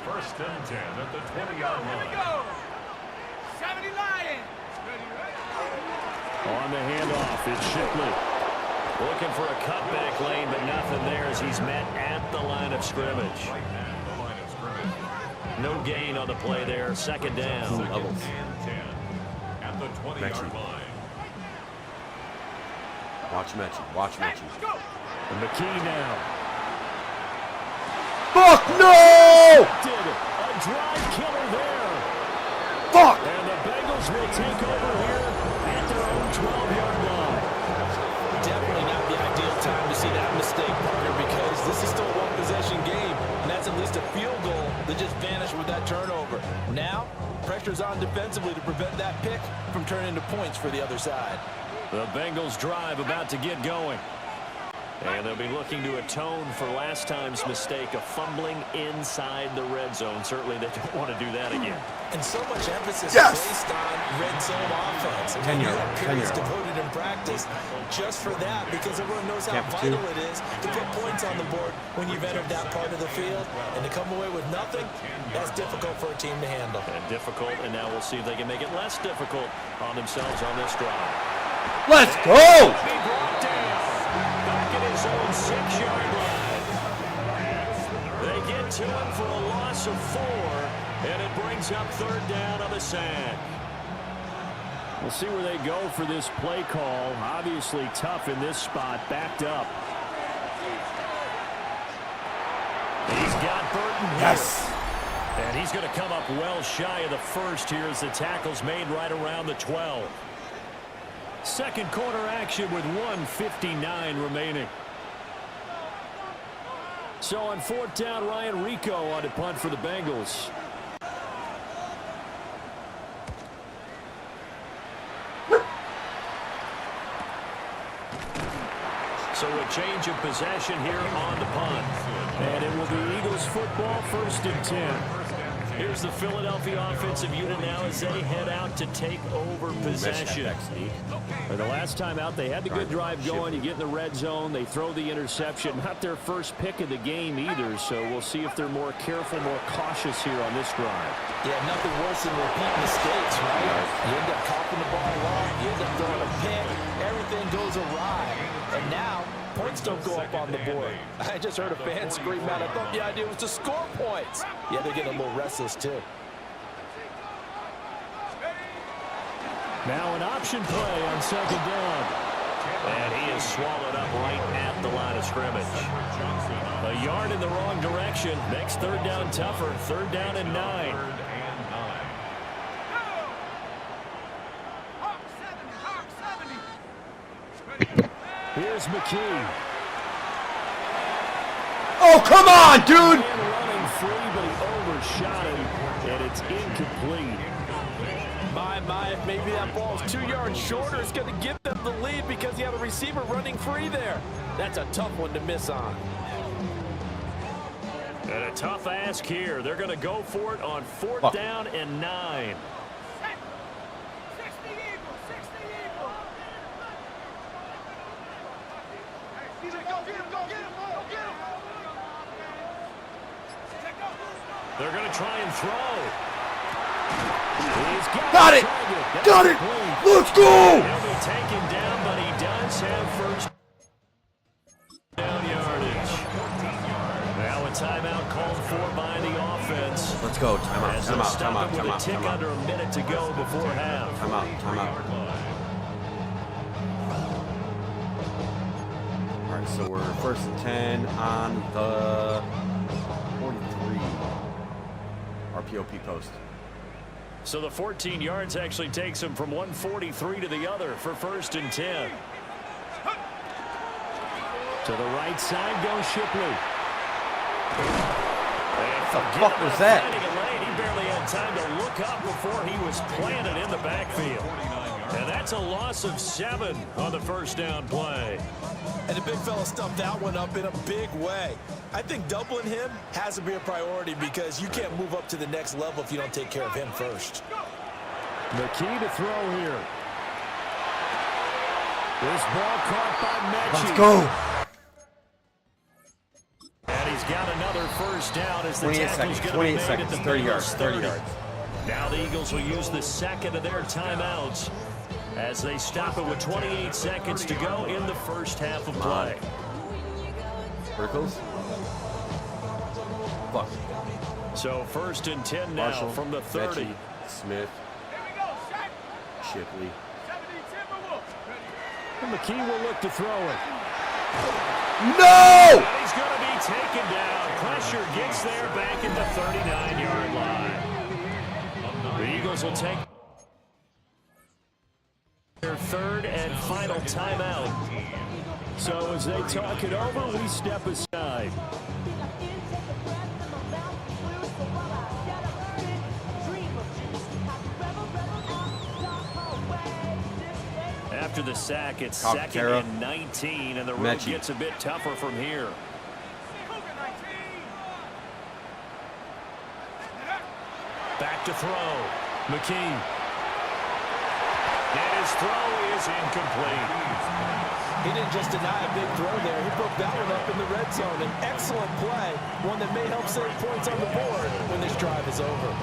1st and 10 at the 20-yard line. 70 Lions. On the handoff, it's Shipley. Looking for a cutback lane, but nothing there as he's met at the line of scrimmage. No gain on the play there. 2nd down. At the 20-yard line. Watch Mechie. Watch Mechie. McKee now. Fuck no! A drive killer there. Fuck! And the Bengals will take over here at their own 12-yard line. Definitely not the ideal time to see that mistake, partner, because this is still a one-possession game, and that's at least a field goal that just vanished with that turnover. Now, pressure's on defensively to prevent that pick from turning into points for the other side. The Bengals drive about to get going. And they'll be looking to atone for last time's mistake of fumbling inside the red zone. Certainly they don't want to do that again. And so much emphasis placed on red zone offense. And you have periods devoted in practice just for that, because everyone knows how vital it is to put points on the board when you've entered that part of the field. And to come away with nothing, that's difficult for a team to handle. And difficult, and now we'll see if they can make it less difficult on themselves on this drive. Let's go! Back at his own 6-yard line. They get to him for a loss of 4, and it brings up 3rd down on the sack. We'll see where they go for this play call. Obviously tough in this spot, backed up. He's got Burton here. Yes! And he's going to come up well shy of the first here as the tackle's made right around the 12. Second quarter action with 1:59 remaining. So on 4th down, Ryan Rico on to punt for the Bengals. So a change of possession here on the punt. And it will be Eagles football, 1st and 10. Here's the Philadelphia offensive unit now as they head out to take over possession. For the last time out, they had the good drive going. You get in the red zone, they throw the interception. Not their first pick of the game either, so we'll see if they're more careful, more cautious here on this drive. Yeah, nothing worse than repeat mistakes, right? You end up coughing the ball off, you end up throwing a pick, everything goes awry. And now, points don't go up on the board. I just heard a fan scream out. I thought the idea was to score points. Yeah, they're getting a little restless, too. Now an option play on 2nd down. And he is swallowed up right at the line of scrimmage. A yard in the wrong direction. Makes 3rd down tougher. 3rd down and 9. Here's McKee. Oh, come on, dude! Running free, but he overshot him. And it That's incomplete. My, if maybe that ball's 2 yards shorter, it's going to give them the lead because you have a receiver running free there. That's a tough one to miss on. And a tough ask here. They're going to go for it on 4th down and 9. They're going to try and throw. Got it! Got it! Let's go! He'll be taken down, but he does have first down yardage. Now a timeout called for by the offense. Let's go. Timeout. Tick under a minute to go before half. Timeout. All right, so we're 1st and 10 on the 43 RPOP post. So the 14 yards actually takes him from 143 to the other for 1st and 10. To the right side goes Shipley. What the fuck was that? He barely had time to look up before he was planted in the backfield. And that's a loss of 7 on the 1st down play. And the big fella stuffed that one up in a big way. I think doubling him has to be a priority because you can't move up to the next level if you don't take care of him first. The key to throw here. This ball caught by Mechie. Let's go. And he's got another 1st down as the 28 seconds, 30 yards. Now the Eagles will use the 2nd of their timeouts as they stop it with 28 seconds to go in the 1st half of play. Rickles. Fuck. So 1st and 10 now Marshall, from the 30. Mechie, Smith. Shipley. And McKee will look to throw it. No! And he's going to be taken down. Pressure gets there back at the 39-yard line. The Eagles will take their 3rd and final timeout. So as they talk it over, we step aside. After the sack, it's 2nd and 19, and the road gets a bit tougher from here. Back to throw. McKee. And his throw is incomplete. He didn't just deny a big throw there. He broke that one up in the red zone. An excellent play, one that may help save points on the board when this drive is over.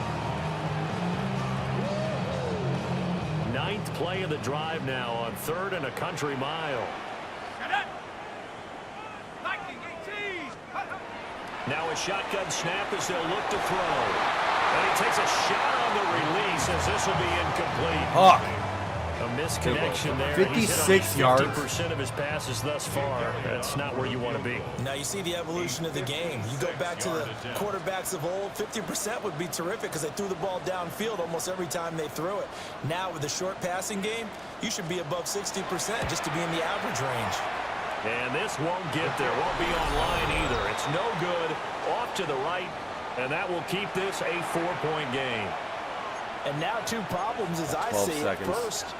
9th play of the drive now on 3rd and a country mile. Now a shotgun snap as they'll look to throw. And he takes a shot on the release as this will be incomplete. Fuck. A misconnection there. 56 yards. 50% of his passes thus far. That's not where you want to be. Now you see the evolution of the game. You go back to the quarterbacks of old, 50% would be terrific because they threw the ball downfield almost every time they threw it. Now with the short passing game, you should be above 60% just to be in the average range. And this won't get there. Won't be online either. It's no good. Off to the right. And that will keep this a 4-point game. And now 2 problems as I see it. First,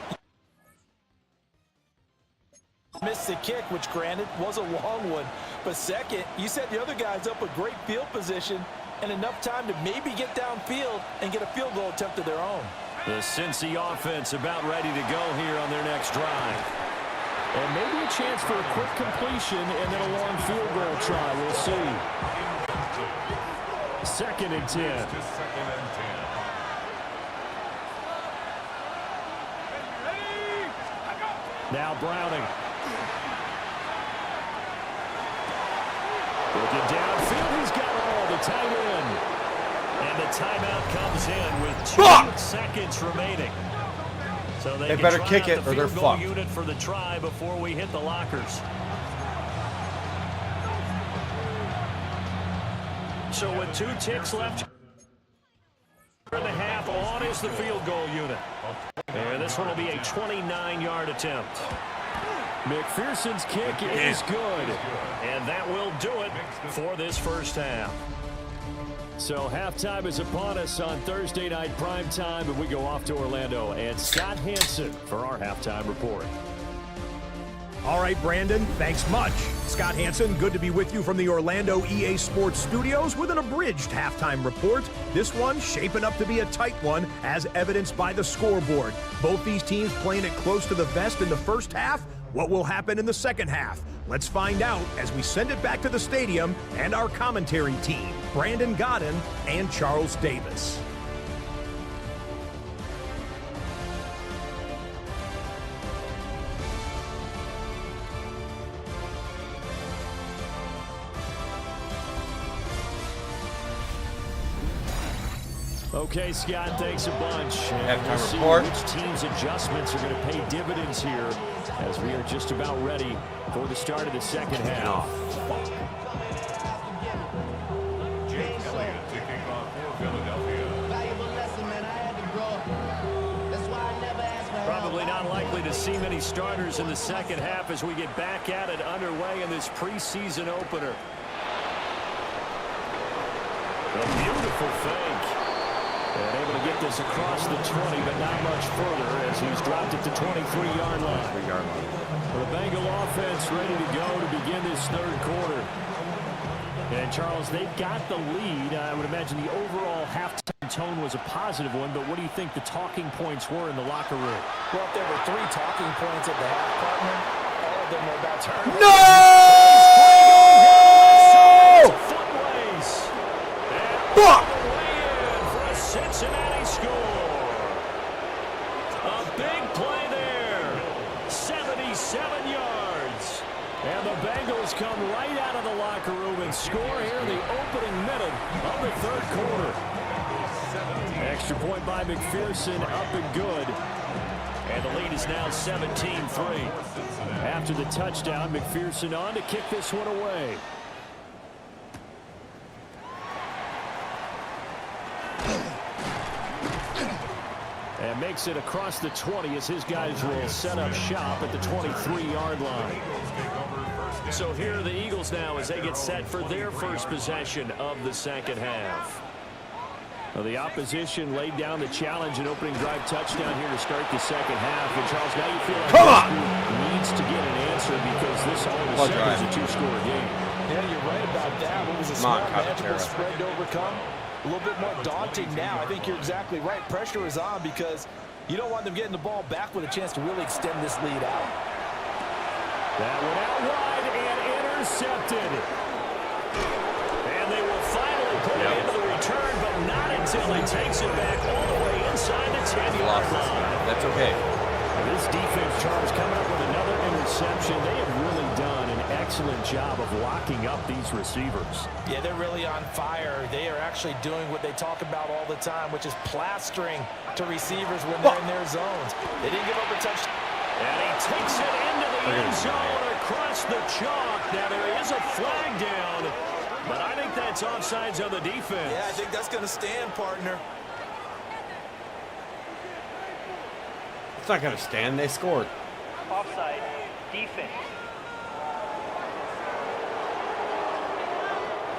missed the kick, which granted was a long one. But second, you set the other guys up with great field position and enough time to maybe get downfield and get a field goal attempt of their own. The Cincy offense about ready to go here on their next drive. And maybe a chance for a quick completion and then a long field goal try. We'll see. 2nd and 10. Now Browning. Looking downfield, he's got all the tight end. And the timeout comes in with 2 seconds remaining. So they better kick it or they're fucked. Unit for the try before we hit the lockers. So with 2 ticks left in the half, on is the field goal unit. And this one will be a 29-yard attempt. McPherson's kick is good. And that will do it for this 1st half. So halftime is upon us on Thursday night prime time, and we go off to Orlando. And Scott Hansen for our halftime report. All right, Brandon, thanks much. Scott Hansen, good to be with you from the Orlando EA Sports Studios with an abridged halftime report. This one shaping up to be a tight one, as evidenced by the scoreboard. Both these teams playing it close to the vest in the first half. What will happen in the second half? Let's find out as we send it back to the stadium and our commentary team, Brandon Godden and Charles Davis. Okay, Scott, thanks a bunch. Halftime we'll see report. which team's adjustments are going to pay dividends here as we are just about ready for the start of the second half. Jake Elliott kicking off for Philadelphia. Probably not likely to see many starters in the second half as we get back at it underway in this preseason opener. A beautiful fake. And able to get this across the 20, but not much further as he's dropped it to 23-yard line. 3-yard line. The Bengal offense ready to go to begin this third quarter. And, Charles, they've got the lead. I would imagine the overall halftime tone was a positive one, but what do you think the talking points were in the locker room? Well, if there were 3 talking points at the half, partner, all of them were about turnovers. No! Fuck! Cincinnati score. A big play there. 77 yards. And the Bengals come right out of the locker room and score here in the opening minute of the third quarter. Extra point by McPherson, up and good. And the lead is now 17-3. After the touchdown, McPherson on to kick this one away. And makes it across the 20 as his guys will set up shop at the 23-yard line. So here are the Eagles now as they get set for their first possession of the second half. Well, the opposition laid down the challenge and opening drive touchdown here to start the second half. And Charles, now you feel like this group needs to get an answer because this all of a sudden is a 2-score game. Yeah, you're right about that. What was a smart manageable spread to overcome? A little bit more daunting now. I think you're exactly right. Pressure is on because you don't want them getting the ball back with a chance to really extend this lead out. That went out wide and intercepted. And they will finally put it into the return, but not until he takes it back all the way inside the 10-yard line. That's okay. This defense, Charles, coming up with another interception. They have really done an excellent job of locking up these receivers. Yeah, they're really on fire. They are actually doing what they talk about all the time, which is plastering to receivers when they're in their zones. They didn't give up a touchdown. And he takes it into the end zone across the chalk. Now there is a flag down, but I think that's offsides on the defense. Yeah, I think that's going to stand, partner. It's not going to stand. They scored. Offside. Defense.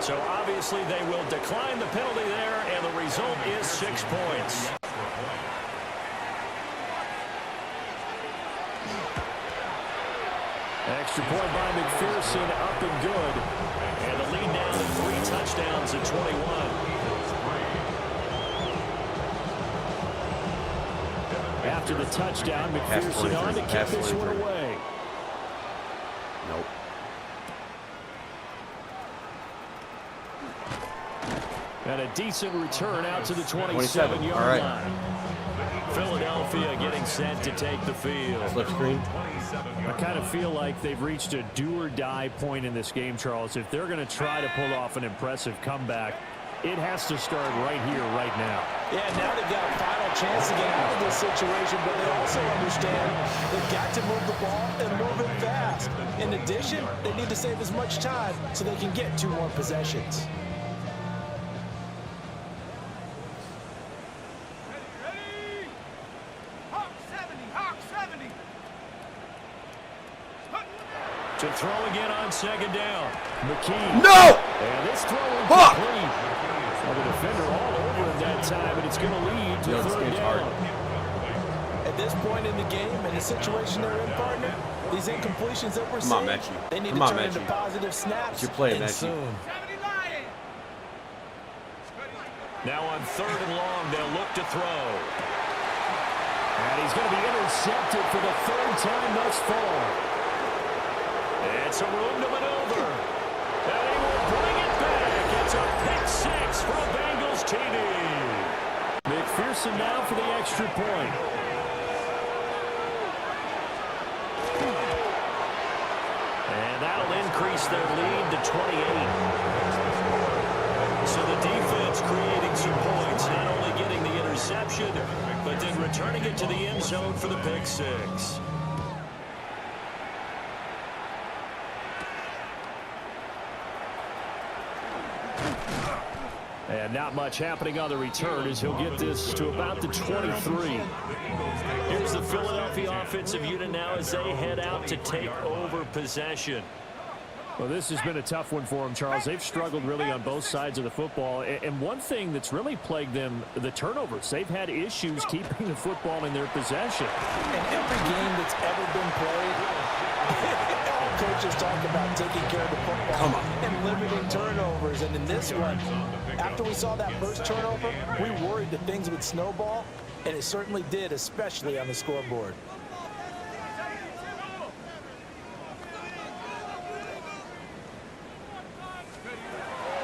So obviously they will decline the penalty there, and the result is 6 points. Extra point by McPherson, up and good. And the lead now to 3 touchdowns at 21. After the touchdown, McPherson on to kick this one away. Nope. And a decent return out to the 27-yard line. Philadelphia getting set to take the field. Flip screen. I kind of feel like they've reached a do-or-die point in this game, Charles. If they're going to try to pull off an impressive comeback, it has to start right here, right now. Yeah, now they've got a final chance to get out of this situation, but they also understand they've got to move the ball and move it fast. In addition, they need to save as much time so they can get 2 more possessions. To throw again on second down. McKee. No! And this throw incomplete. Well, the defender all over him that time, and it's going to lead to third down. At this point in the game, in the situation they're in, partner, these incompletions that we're seeing, they need to turn into positive snaps and soon. Now on 3rd and long, they'll look to throw. And he's going to be intercepted for the 3rd time thus far. It's a room to maneuver. And he will bring it back. It's a pick 6 for a Bengals TD. McPherson now for the extra point. And that'll increase their lead to 28. So the defense creating some points, not only getting the interception, but then returning it to the end zone for the pick 6. And not much happening on the return as he'll get this to about the 23. Here's the Philadelphia offensive unit now as they head out to take over possession. Well, this has been a tough one for them, Charles. They've struggled really on both sides of the football. And one thing that's really plagued them, the turnovers. They've had issues keeping the football in their possession. In every game that's ever been played, all coaches talk about taking care of the football and limiting turnovers. And in this one, after we saw that first turnover, we worried that things would snowball, and it certainly did, especially on the scoreboard.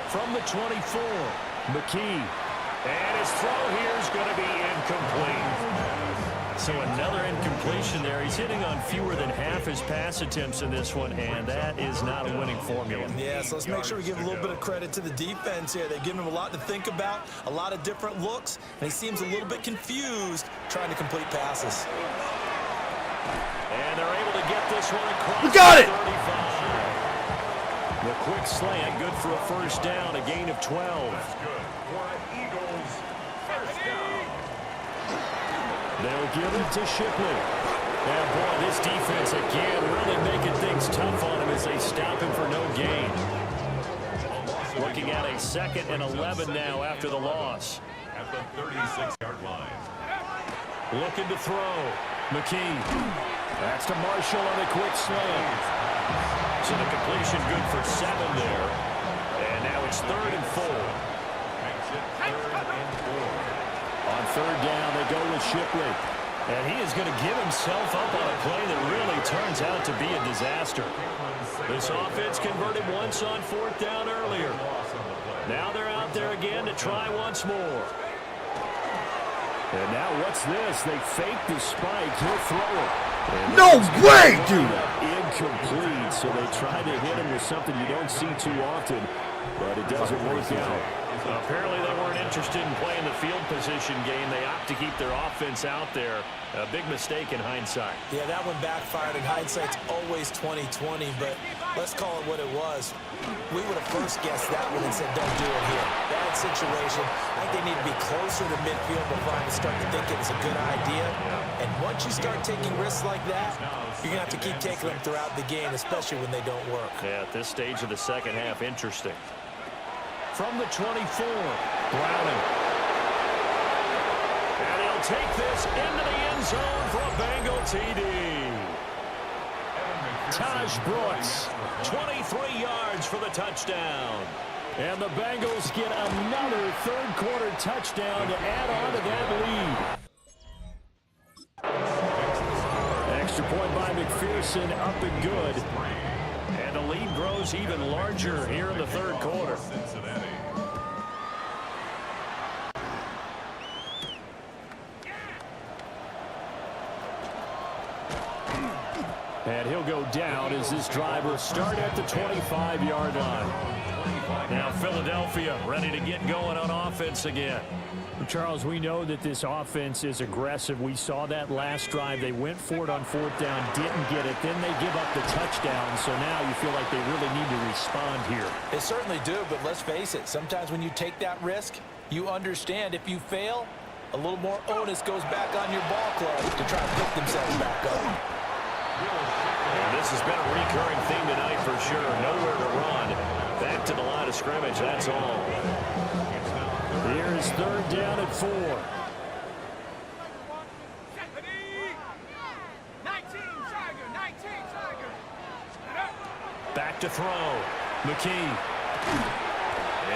From the 24, McKee. And his throw here is going to be incomplete. So another incompletion there. He's hitting on fewer than half his pass attempts in this one, and that is not a winning formula. Yeah, so let's make sure we give a little bit of credit to the defense here. They've given him a lot to think about, a lot of different looks, and he seems a little bit confused trying to complete passes. And they're able to get this one across. We got it! 35. The quick slant, good for a first down, a gain of 12. That's good for an Eagles first down. They'll give it to Shipley. And boy, this defense again really making things tough on him as they stop him for no gain. Looking at a 2nd and 11 now after the loss. At the 36-yard line. Looking to throw. McKee. That's to Marshall on a quick slant. So the completion good for 7 there. And now it's 3rd and 4. Makes it 3rd and 4. On 3rd down, they go with Shipley. And he is going to give himself up on a play that really turns out to be a disaster. This offense converted once on 4th down earlier. Now they're out there again to try once more. And now what's this? They fake the spike. He'll throw it. No way, dude! Incomplete. So they try to hit him with something you don't see too often, but it doesn't work out. Apparently they weren't interested in playing the field position game. They opt to keep their offense out there. A big mistake in hindsight. Yeah, that one backfired. In hindsight's always 20/20, but let's call it what it was. We would have first guessed that one and said, don't do it here. Bad situation. I think they need to be closer to midfield before I start to think it was a good idea. And once you start taking risks like that, you're going to have to keep taking them throughout the game, especially when they don't work. Yeah, at this stage of the second half, interesting. From the 24, Browning. And he'll take this into the end zone for a Bengal TD. Taj Brooks, 23 yards for the touchdown. And the Bengals get another third-quarter touchdown to add on to that lead. Extra point by McPherson, up and good. And the lead grows even larger here in the third quarter. And he'll go down as this drive will start at the 25-yard line. Now Philadelphia ready to get going on offense again. Charles, we know that this offense is aggressive. We saw that last drive. They went for it on 4th down, didn't get it. Then they give up the touchdown. So now you feel like they really need to respond here. They certainly do, but let's face it. Sometimes when you take that risk, you understand if you fail, a little more onus goes back on your ball club to try to pick themselves back up. And this has been a recurring theme tonight for sure. Nowhere to run. Back to the line of scrimmage, that's all. Here is third down at 4. Back to throw. McKee.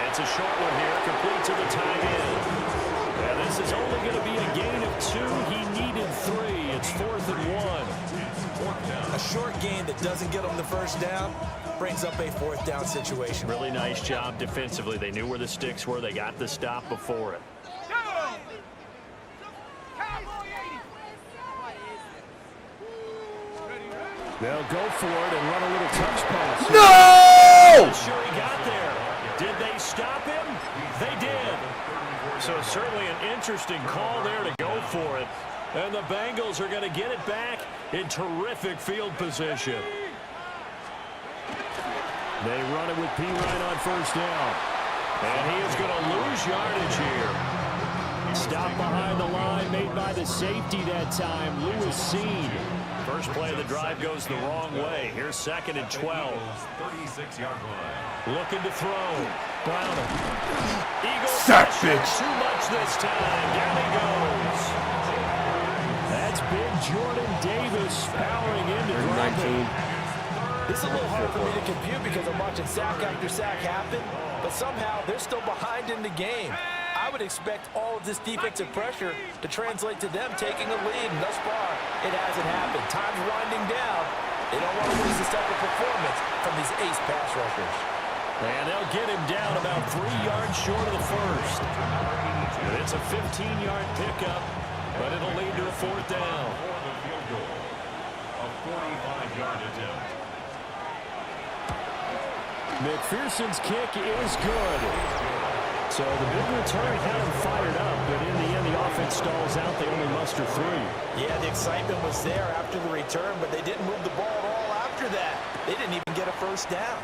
It's a short one here, complete to the tight end. And this is only going to be a gain of 2. He needed 3. It's 4th and 1. A short gain that doesn't get him the first down brings up a 4th down situation. Really nice job defensively. They knew where the sticks were. They got the stop before it. They'll go for it and run a little touch pass. No! I'm sure he got there. Did they stop him? They did. So certainly an interesting call there to go for it. And the Bengals are going to get it back in terrific field position. They run it with P. Ryan on first down. And he is going to lose yardage here. Stop behind the line made by the safety that time, Lewis Seen. First play of the drive goes the wrong way. Here's 2nd and 12. 36-yard line. Looking to throw. Browner. Eagles Sack, bitch. Too much this time. Down he goes. That's big Jordan Davis powering into 19. This is a little hard for me to compute because I'm watching sack after sack happen, but somehow they're still behind in the game. I would expect all of this defensive pressure to translate to them taking a lead, and thus far, it hasn't happened. Time's winding down. They don't want to lose this type of performance from these ace pass rushers. And they'll get him down about 3 yards short of the first. It's a 15-yard pickup, but it'll lead to a 4th down. A 45-yard attempt. McPherson's kick is good. So the big return had him fired up, but in the end, the offense stalls out. They only muster 3. Yeah, the excitement was there after the return, but they didn't move the ball at all after that. They didn't even get a first down.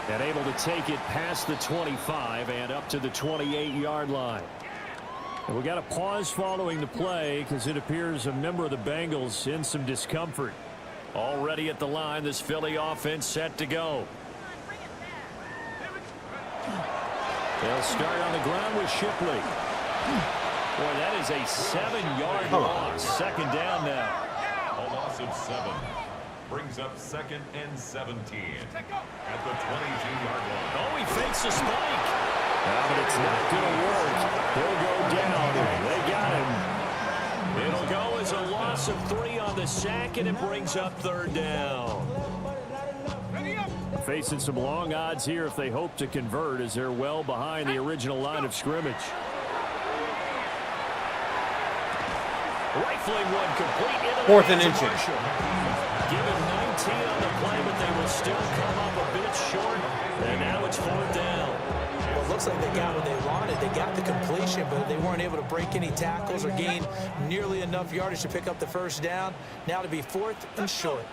And able to take it past the 25 and up to the 28-yard line. And we got a pause following the play because it appears a member of the Bengals in some discomfort. Already at the line, this Philly offense set to go. They'll start on the ground with Shipley. Boy, that is a 7-yard loss. 2nd down now. A loss of 7. Brings up 2nd and 17. At the 22-yard line. Oh, he fakes a spike. But it's not going to work. He'll go down. They got him. It'll go as a loss of 3 on the sack, and it brings up 3rd down. Facing some long odds here if they hope to convert, as they're well behind the original line of scrimmage. Rifling one complete into the 4th and inches. Given 19 on the play, but they will still come up a bit short. And now it's 4th down. Well, it looks like they got what they wanted. They got the completion, but they weren't able to break any tackles or gain nearly enough yardage to pick up the first down. Now to be 4th and short.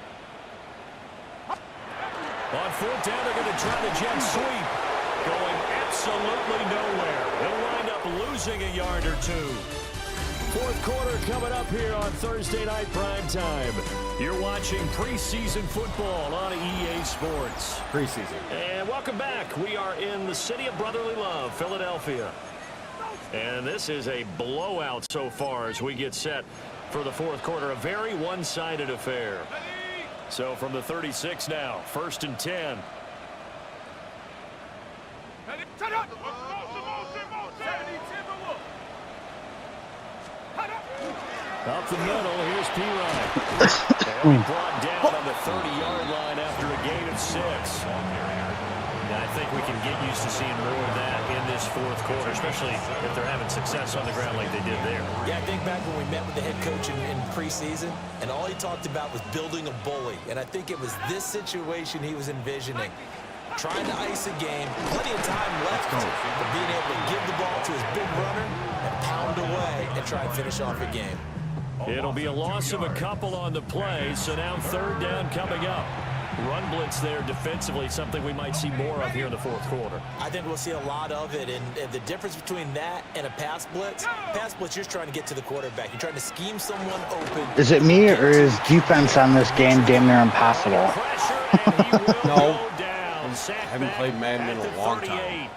On 4th down, they're going to try the jet sweep. Going absolutely nowhere. They'll wind up losing a yard or 2. 4th quarter coming up here on Thursday Night Primetime. You're watching preseason football on EA Sports. Preseason. And welcome back. We are in the city of brotherly love, Philadelphia. And this is a blowout so far as we get set for the 4th quarter. A very one-sided affair. So from the 36 now, 1st and 10. Up the middle, here's P. Ryan. Brought down on the 30-yard line after a gain of 6. And I think we can get used to seeing more of that in this 4th quarter, especially if they're having success on the ground like they did there. Yeah, I think back when we met with the head coach in preseason, and all he talked about was building a bully. And I think it was this situation he was envisioning. Trying to ice a game, plenty of time left, but being able to give the ball to his big runner and pound away and try and finish off a game. It'll be a loss of a couple on the play, so now 3rd down coming up. Run blitz there defensively, something we might see more of here in the 4th quarter. I think we'll see a lot of it, and the difference between that and a pass blitz, you're just trying to get to the quarterback. You're trying to scheme someone open. Is it me, or is defense on this game damn near impossible? No. sacked. I haven't played Madden in a long time.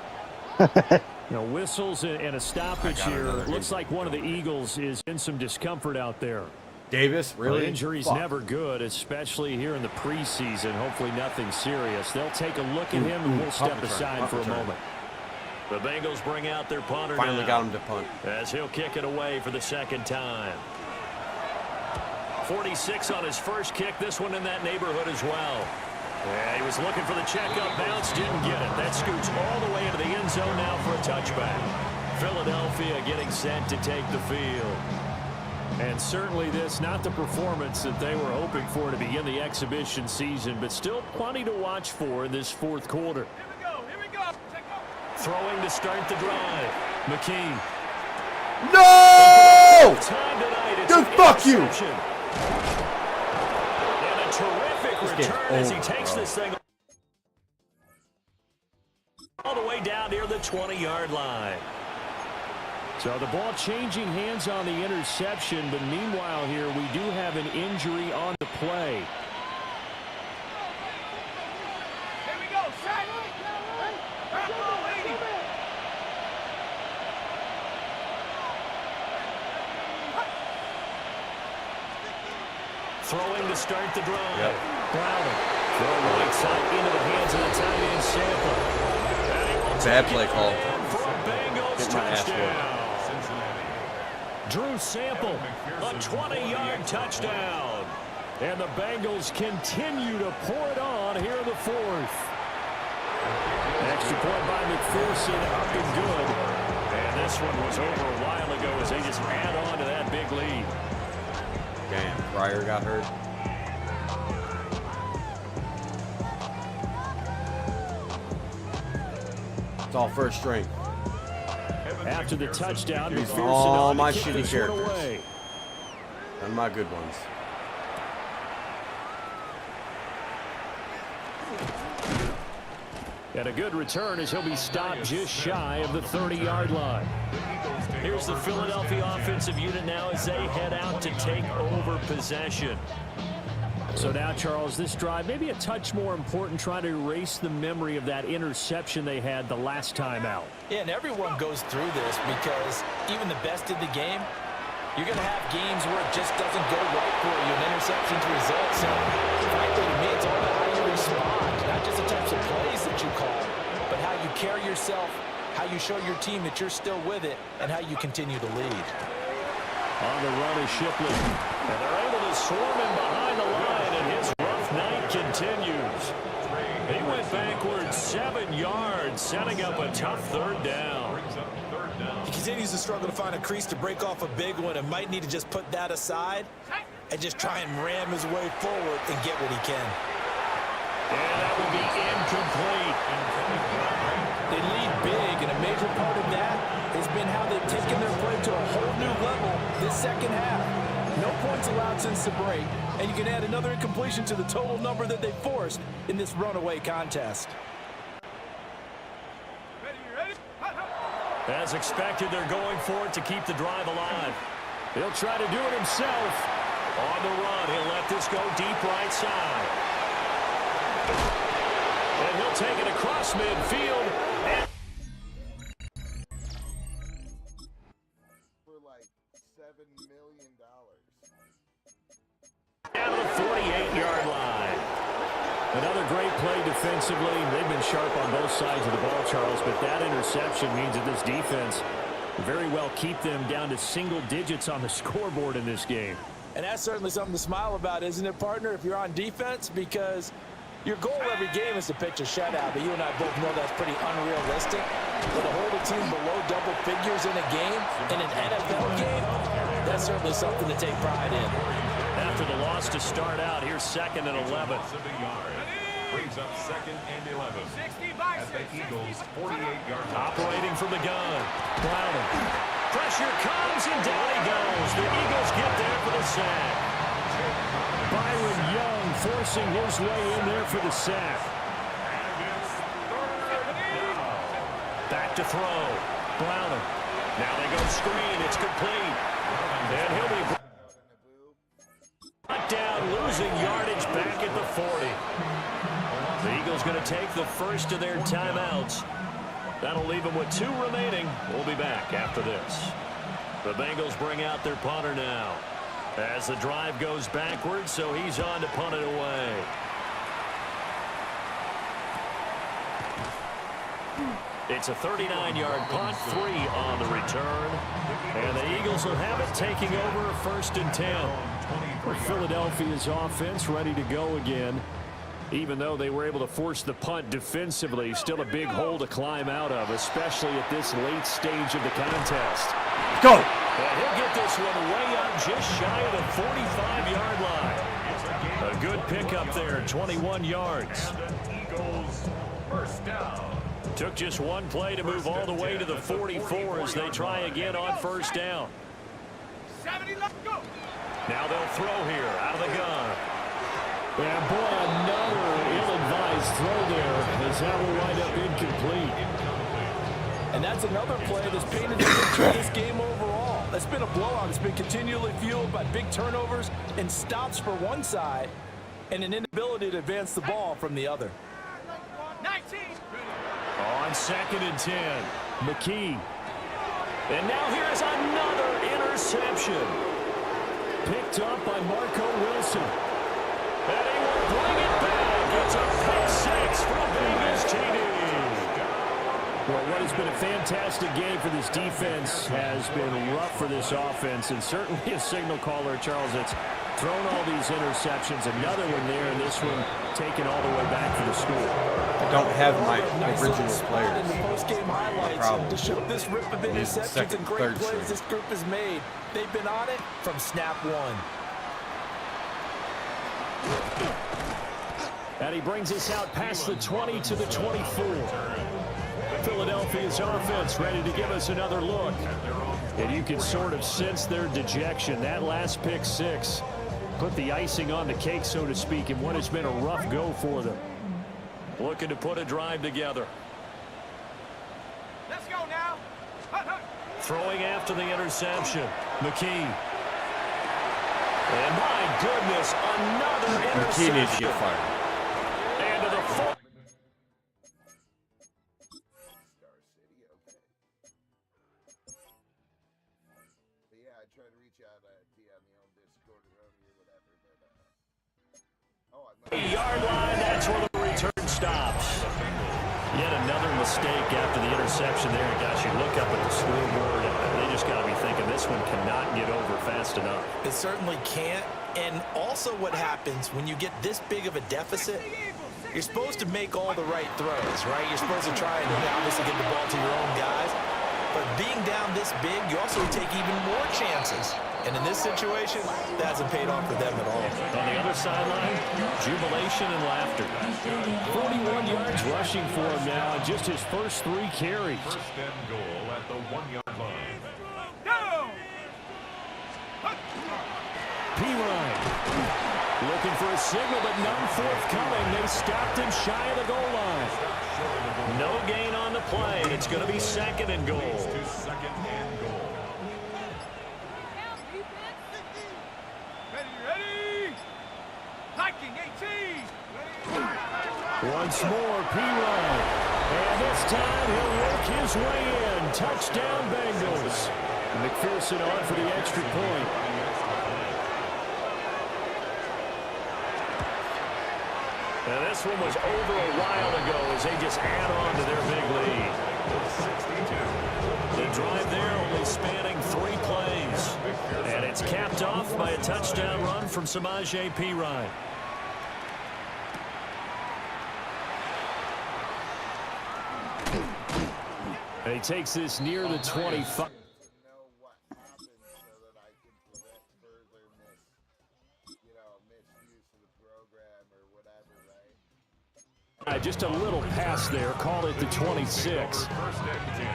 Whistles and a stoppage here. Looks like one of the Eagles is in some discomfort out there. Davis, really? Injury's never good, especially here in the preseason. Hopefully nothing serious. They'll take a look at him, and we'll step aside for a moment. The Bengals bring out their punter now. Finally got him to punt. As he'll kick it away for the second time. 46 on his first kick. This one in that neighborhood as well. Yeah, he was looking for the checkup bounce, didn't get it. That scoots all the way into the end zone now for a touchback. Philadelphia getting set to take the field. And certainly this, not the performance that they were hoping for to begin the exhibition season, but still plenty to watch for in this fourth quarter. Here we go. Throwing to start the drive. McKee. No! Time tonight. Dude, fuck you! And a terrific return as he takes this thing all the way down near the 20-yard line. So the ball changing hands on the interception, but meanwhile here we do have an injury on the play. Here we go, set. Throwing to start the drive. Browning. Throwing right side into the hands of the tight end Sample. Bad play call. For a Bengals touchdown. Drew Sample, a 20-yard touchdown. And the Bengals continue to pour it on here in the fourth. Extra point by McPherson, up and good. And this one was over a while ago as they just add on to that big lead. Damn, Pryor got hurt. It's all first string. After the touchdown, McPherson all my kick shitty this one characters. away. None of my good ones. And a good return as he'll be stopped just shy of the 30-yard line. Here's the Philadelphia offensive unit now as they head out to take over possession. So now, Charles, this drive maybe a touch more important, trying to erase the memory of that interception they had the last time out. Yeah, and everyone goes through this because even the best in the game, you're going to have games where it just doesn't go right for you, and interceptions result. So, frankly, to me, it's all about how you respond, not just the types of plays that you call, but how you carry yourself, how you show your team that you're still with it, and how you continue to lead. On the run is Shipley, and they're able to swarm him behind the line, and his rough night continues. He went backwards 7 yards, setting up a tough third down. He continues to struggle to find a crease to break off a big one and might need to just put that aside and just try and ram his way forward and get what he can. And that will be incomplete. They lead big, and a major part of that has been how they've taken their play to a whole new level this second half. No points allowed since the break, and you can add another incompletion to the total number that they forced in this runaway contest. As expected, they're going for it to keep the drive alive. He'll try to do it himself. On the run, he'll let this go deep right side. And he'll take it across midfield. For like $7 million. Down to the 48-yard line. Another great play defensively. They've been sharp on both sides of the ball, Charles, but that interception means that this defense very well keep them down to single digits on the scoreboard in this game. And that's certainly something to smile about, isn't it, partner, if you're on defense? Because your goal every game is to pitch a shutout, but you and I both know that's pretty unrealistic. But to hold a team below double figures in a game, in an NFL game, that's certainly something to take pride in. After the loss to start out, here's 2nd and 11. Brings up 2nd and 11 at the Eagles' 48-yard line. Operating from the gun. Browning. Pressure comes, and down he goes. The Eagles get there for the sack. Byron Young forcing his way in there for the sack. Back to throw. Browning. Now they go screen. It's complete. And he'll be brought down, losing yardage back at the 40. The Eagles going to take the first of their timeouts. That'll leave them with 2 remaining. We'll be back after this. The Bengals bring out their punter now as the drive goes backwards, so he's on to punt it away. It's a 39-yard punt, 3 on the return. And the Eagles will have it, taking over 1st and 10. Philadelphia's offense ready to go again. Even though they were able to force the punt defensively, still a big hole to climb out of, especially at this late stage of the contest. Go! And he'll get this one way up just shy of the 45-yard line. A good pickup there, 21 yards. Eagles first down. Took just one play to move all the way to the 44 as they try again on 1st down. 70, let's go. Now they'll throw here out of the gun. And boy, another ill-advised throw there as that will wind up incomplete. And that's another play that's painted the picture of this game overall. It's been a blowout. It's been continually fueled by big turnovers and stops for one side and an inability to advance the ball from the other. 19. On 2nd and 10, McKee. And now here's another interception. Picked up by Marco Wilson. And he will bring it back. It's a pick 6 from Vegas TD. Well, what has been a fantastic game for this defense has been rough for this offense, and certainly a signal caller, Charles, that's thrown all these interceptions. Another one there, and this one taken all the way back for the score. I don't have my original players. In the post-game highlights to show this rip of interceptions and great plays this group has made. They've been on it from snap 1. And he brings us out past the 20 to the 24. Philadelphia's offense ready to give us another look. And you can sort of sense their dejection. That last pick 6 put the icing on the cake, so to speak, in what has been a rough go for them. Looking to put a drive together. Let's go now. Throwing after the interception. McKee. And my goodness, another interception. McKee needs to get fired. And to the fourth. Yeah, I tried to reach out to you on the old Discord or whatever, but 8-yard line, that's where the return stops. Yet another mistake after the interception there. Gosh, you look up at the scoreboard, and they just got to be thinking this one cannot get over fast enough. It certainly can't. And also what happens when you get this big of a deficit, you're supposed to make all the right throws, right? You're supposed to try and obviously get the ball to your own guys. But being down this big, you also take even more chances. And in this situation, that hasn't paid off for them at all. On the other sideline, jubilation and laughter. 41 yards rushing for him now on just his first 3 carries. First and goal at the 1-yard line. P-Ryan looking for a signal, but none forthcoming. They stopped him shy of the goal line. No gain on the play. It's going to be 2nd and goal. Second and goal. Ready. Hiking 18. Once more, P-Ryan. And this time he'll work his way in. Touchdown, Bengals. McPherson on for the extra point. Now this one was over a while ago as they just add on to their big lead. 62. The drive there only spanning 3 plays. And it's capped off by a touchdown run from Samaje Perine. And he takes this near the 25. Just a little pass there, call it the 26.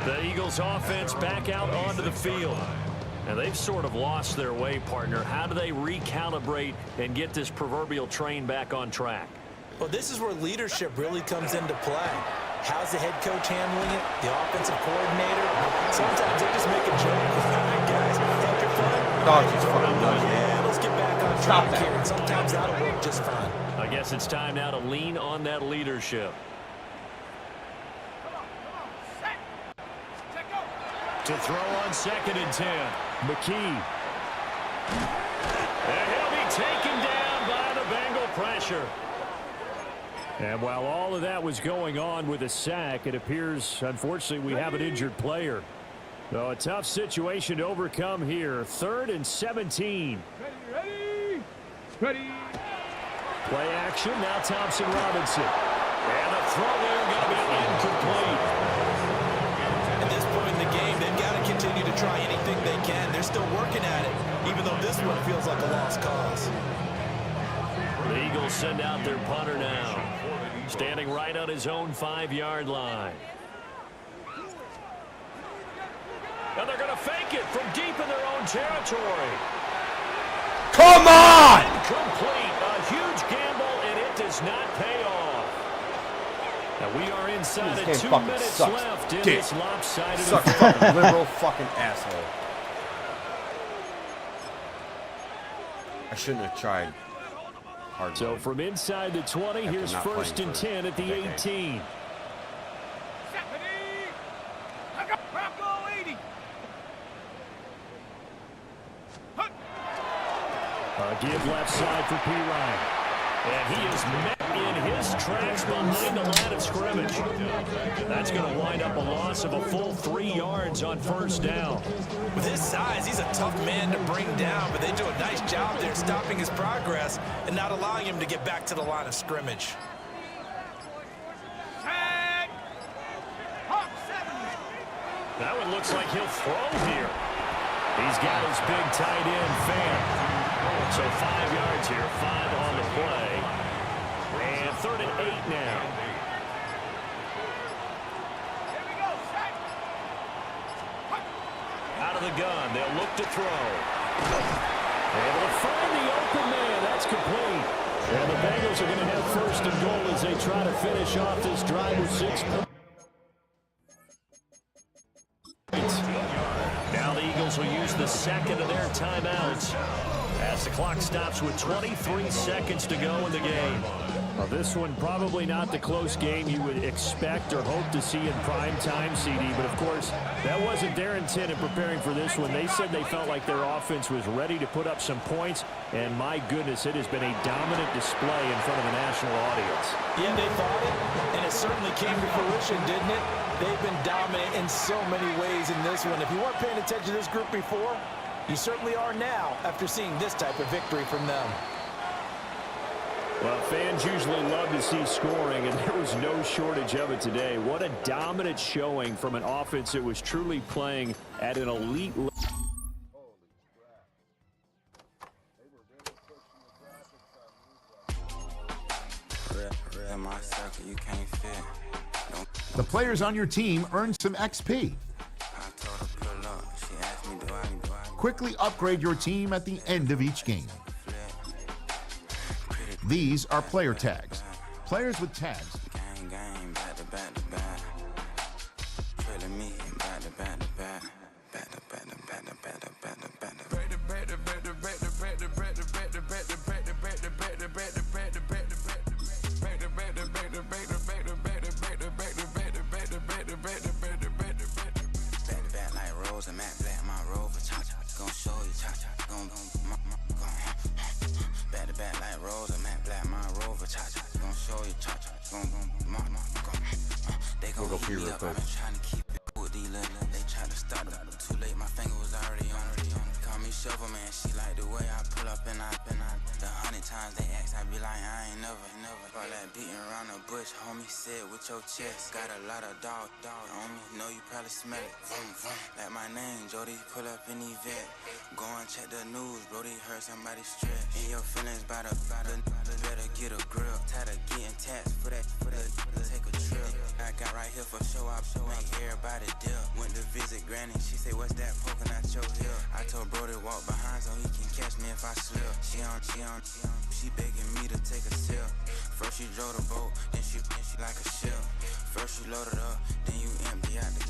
The Eagles offense back out onto the field. And they've sort of lost their way, partner. How do they recalibrate and get this proverbial train back on track? Well, this is where leadership really comes into play. How's the head coach handling it? The offensive coordinator? Sometimes they just make a joke. All right, guys, take your fun. Dog is fucking done. Yeah, let's get back on track here, and sometimes that'll work just fine. I guess it's time now to lean on that leadership. To throw on 2nd and 10. McKee. And he'll be taken down by the Bengal pressure. And while all of that was going on with a sack, it appears, unfortunately, we have an injured player. So a tough situation to overcome here. 3rd and 17. Ready. Play action. Now Thompson Robinson. And the throw there going to be incomplete. At this point in the game, they've got to continue to try anything they can. They're still working at it, even though this one feels like a lost cause. The Eagles send out their punter now. Standing right on his own 5-yard line. And they're going to fake it from deep in their own territory. Come on! Incomplete. A huge gamble, and it does not pay off. And we are inside of 2 minutes left in this lopsided affair. Liberal fucking asshole. I shouldn't have tried. Hard so from inside the 20, here's 1st and 10 at the 18. Give left side for P. Ryan. And he is met in his tracks behind the line of scrimmage. That's going to wind up a loss of a full 3 yards on 1st down. With his size, he's a tough man to bring down, but they do a nice job there stopping his progress and not allowing him to get back to the line of scrimmage. That one looks like he'll throw here. He's got his big tight end fan. So 5 yards here, 5 on the play. And 3rd and 8 now. Out of the gun, they'll look to throw. Able to find the open man, that's complete. And the Bengals are going to have 1st and goal as they try to finish off this drive with 6 points. Now the Eagles will use the 2nd of their timeouts as the clock stops with 23 seconds to go in the game. Well, this one probably not the close game you would expect or hope to see in prime time, CD, but of course that wasn't their intent in preparing for this one. They said they felt like their offense was ready to put up some points, and my goodness, it has been a dominant display in front of a national audience. Yeah, they thought it, and it certainly came to fruition, didn't it? They've been dominant in so many ways in this one. If you weren't paying attention to this group before, you certainly are now after seeing this type of victory from them. Well, fans usually love to see scoring, and there was no shortage of it today. What a dominant showing from an offense that was truly playing at an elite level. The players on your team earn some XP. Quickly upgrade your team at the end of each game. These are player tags. Players with tags We'll go pee real quick. They try to stop it. Too late, my finger was already on it. Call me shovel man, she like the way I pull up and I the 100 times they ask, I be like, I ain't never. All that beating around the bush, homie said with your chest. Got a lot of dog on me, know you probably smell it. Vroom, vroom. Like my name, Jody, pull up in the vet. Go and check the news, Brody, heard somebody stress. In your feelings by the better get a grill. Tired of getting taxed for that, take a trip. I got right here for show up, make everybody deal. Went to visit Granny, she say, what's that poking out your heel? I told Brody walk behind so he can catch me if I slip. She begging me to take a sip. First you drove the boat, then she like a ship. First you loaded up, then you empty out the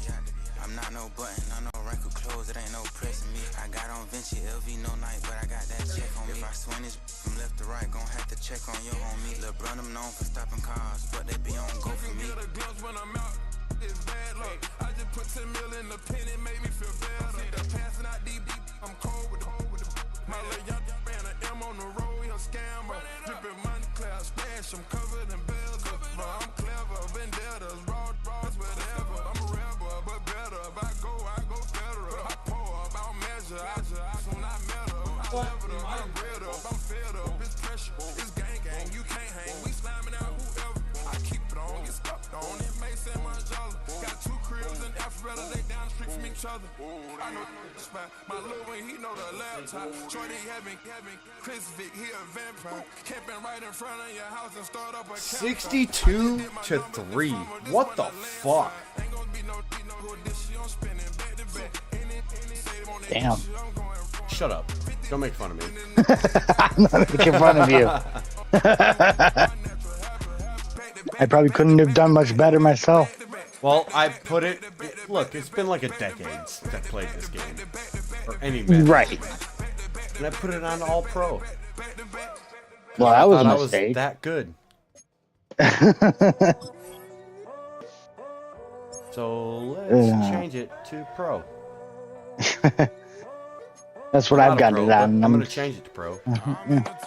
I'm not no button, I'm no wrinkled clothes, it ain't no pressing me. I I got on Vinci, LV no night, but I got that check on me. If I swing this from left to right, gon' have to check on your homie. Lil' bro, I'm known for stopping cars, but they be on go for me. When I'm out, it's bad luck. I just put 10 mil in the pen, it made me feel better. See the passing out deep, I'm cold with the my little young ran an M on the road, he a scammer. Drippin' money, clear stash, I'm covered in bells. But I'm clever, vendettas, raws, whatever. I'm a rebel, but better. If I go federal. I pour up, I'll measure. I soon I met her. I leveled up, I'm bred up, I'm fed up. It's pressure, it's gang, you can't hang. We slamming out whoever. I keep it on, get stuck on. It may say much other. Got 2 cribs in Alpharetta, they down the street from each other. I know the spot. My little one, he know the laptop. Shorty having Chris Vic, he a vampire. Camping right in front of your house and start up a 62-3. What the fuck? Damn. Shut up. Don't make fun of me. I'm not making fun of you. I probably couldn't have done much better myself. Well, I put it... Look, it's been like a decade since I played this game. Or any Madden. Right. And I put it on All Pro. Well, that was a I mistake. was that good. So let's change it to Pro. That's what I've got it on. I'm going to change it to Pro.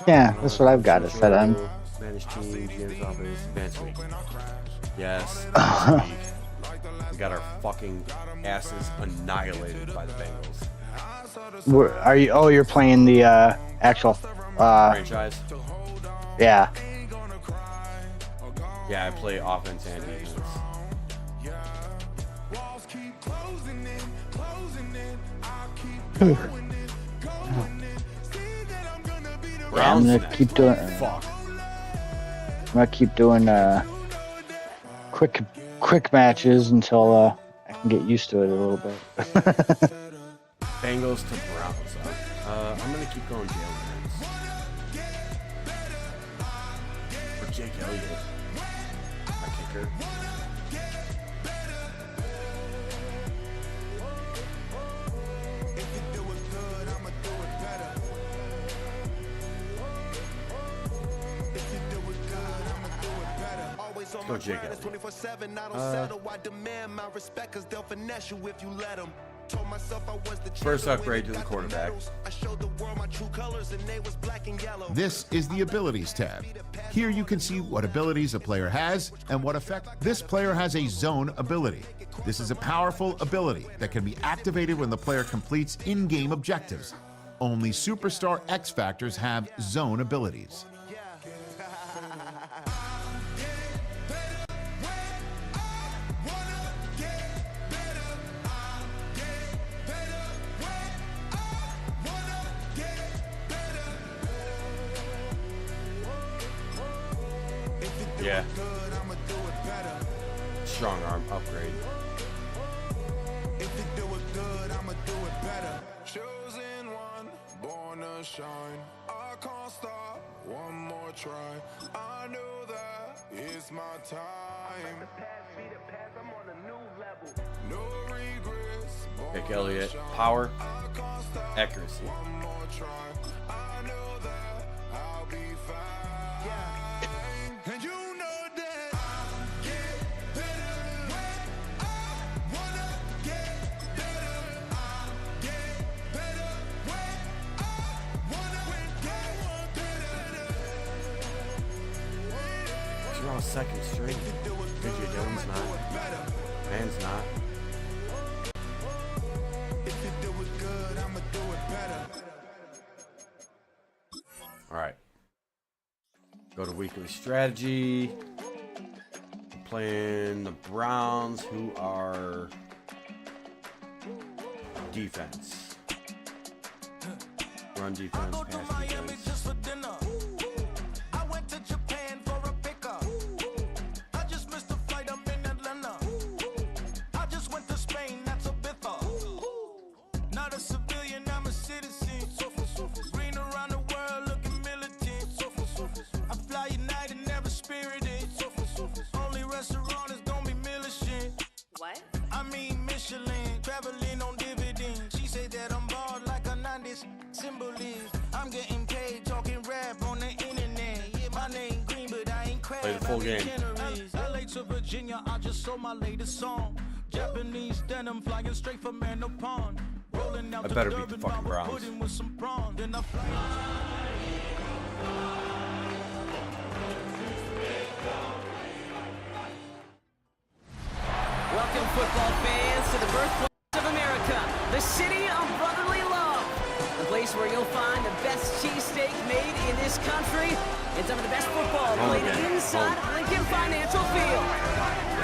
Yeah, that's what I've got it set on. Manage team, GM's office, advanced week. Yes. We got our fucking asses annihilated by the Bengals. Are you? Oh, you're playing the actual franchise. Yeah. Yeah, I play offense and defense. Yeah, I'm gonna keep doing. Fuck. I'm gonna keep doing quick matches until I can get used to it a little bit. Bengals to Browns. I'm gonna keep going Jalen Hurts. Or Jake Elliott. My kicker. Let's go Jake Elliott. First upgrade to the quarterback. This is the Abilities tab. Here you can see what abilities a player has and what effect. This player has a zone ability. This is a powerful ability that can be activated when the player completes in-game objectives. Only Superstar X Factors have zone abilities. Yeah. Strong arm upgrade. If you do it good, I'ma do it better. Chosen one, born to shine. I can't stop, one more try. I know that it's my time. No regrets. Jake Elliott, power, accuracy. One more try. I know that I'll be fine. And you know that I'll get better. I wanna get better. I'll get better. I wanna get better. You're on second string. DJ Dillon's not. Man's not. If you do it good, I'ma do it better. All right. Go to weekly strategy. Playing the Browns, who are defense. Run defense, pass defense. What? I mean Michelin, traveling on dividends. She said that I'm bald like a Play the full game. LA to Virginia, I just sold my latest song. Japanese denim flying straight from Manapon. Rolling out I better beat the fucking Browns. with some prawn. Then I fly. Welcome, football fans, to the birthplace of America, the city of brotherly love. The place where you'll find the best cheesesteak made in this country and some of the best football played inside Lincoln Financial Field.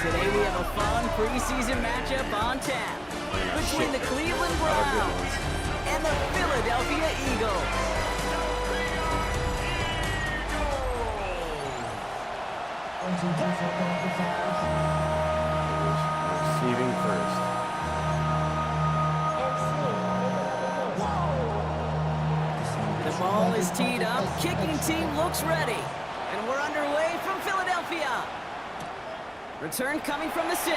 Today we have a fun preseason matchup on tap between the Cleveland Browns and the Philadelphia Eagles. Receiving first. The ball is teed up, kicking team looks ready, and we're underway from Philadelphia. Return coming from the 6.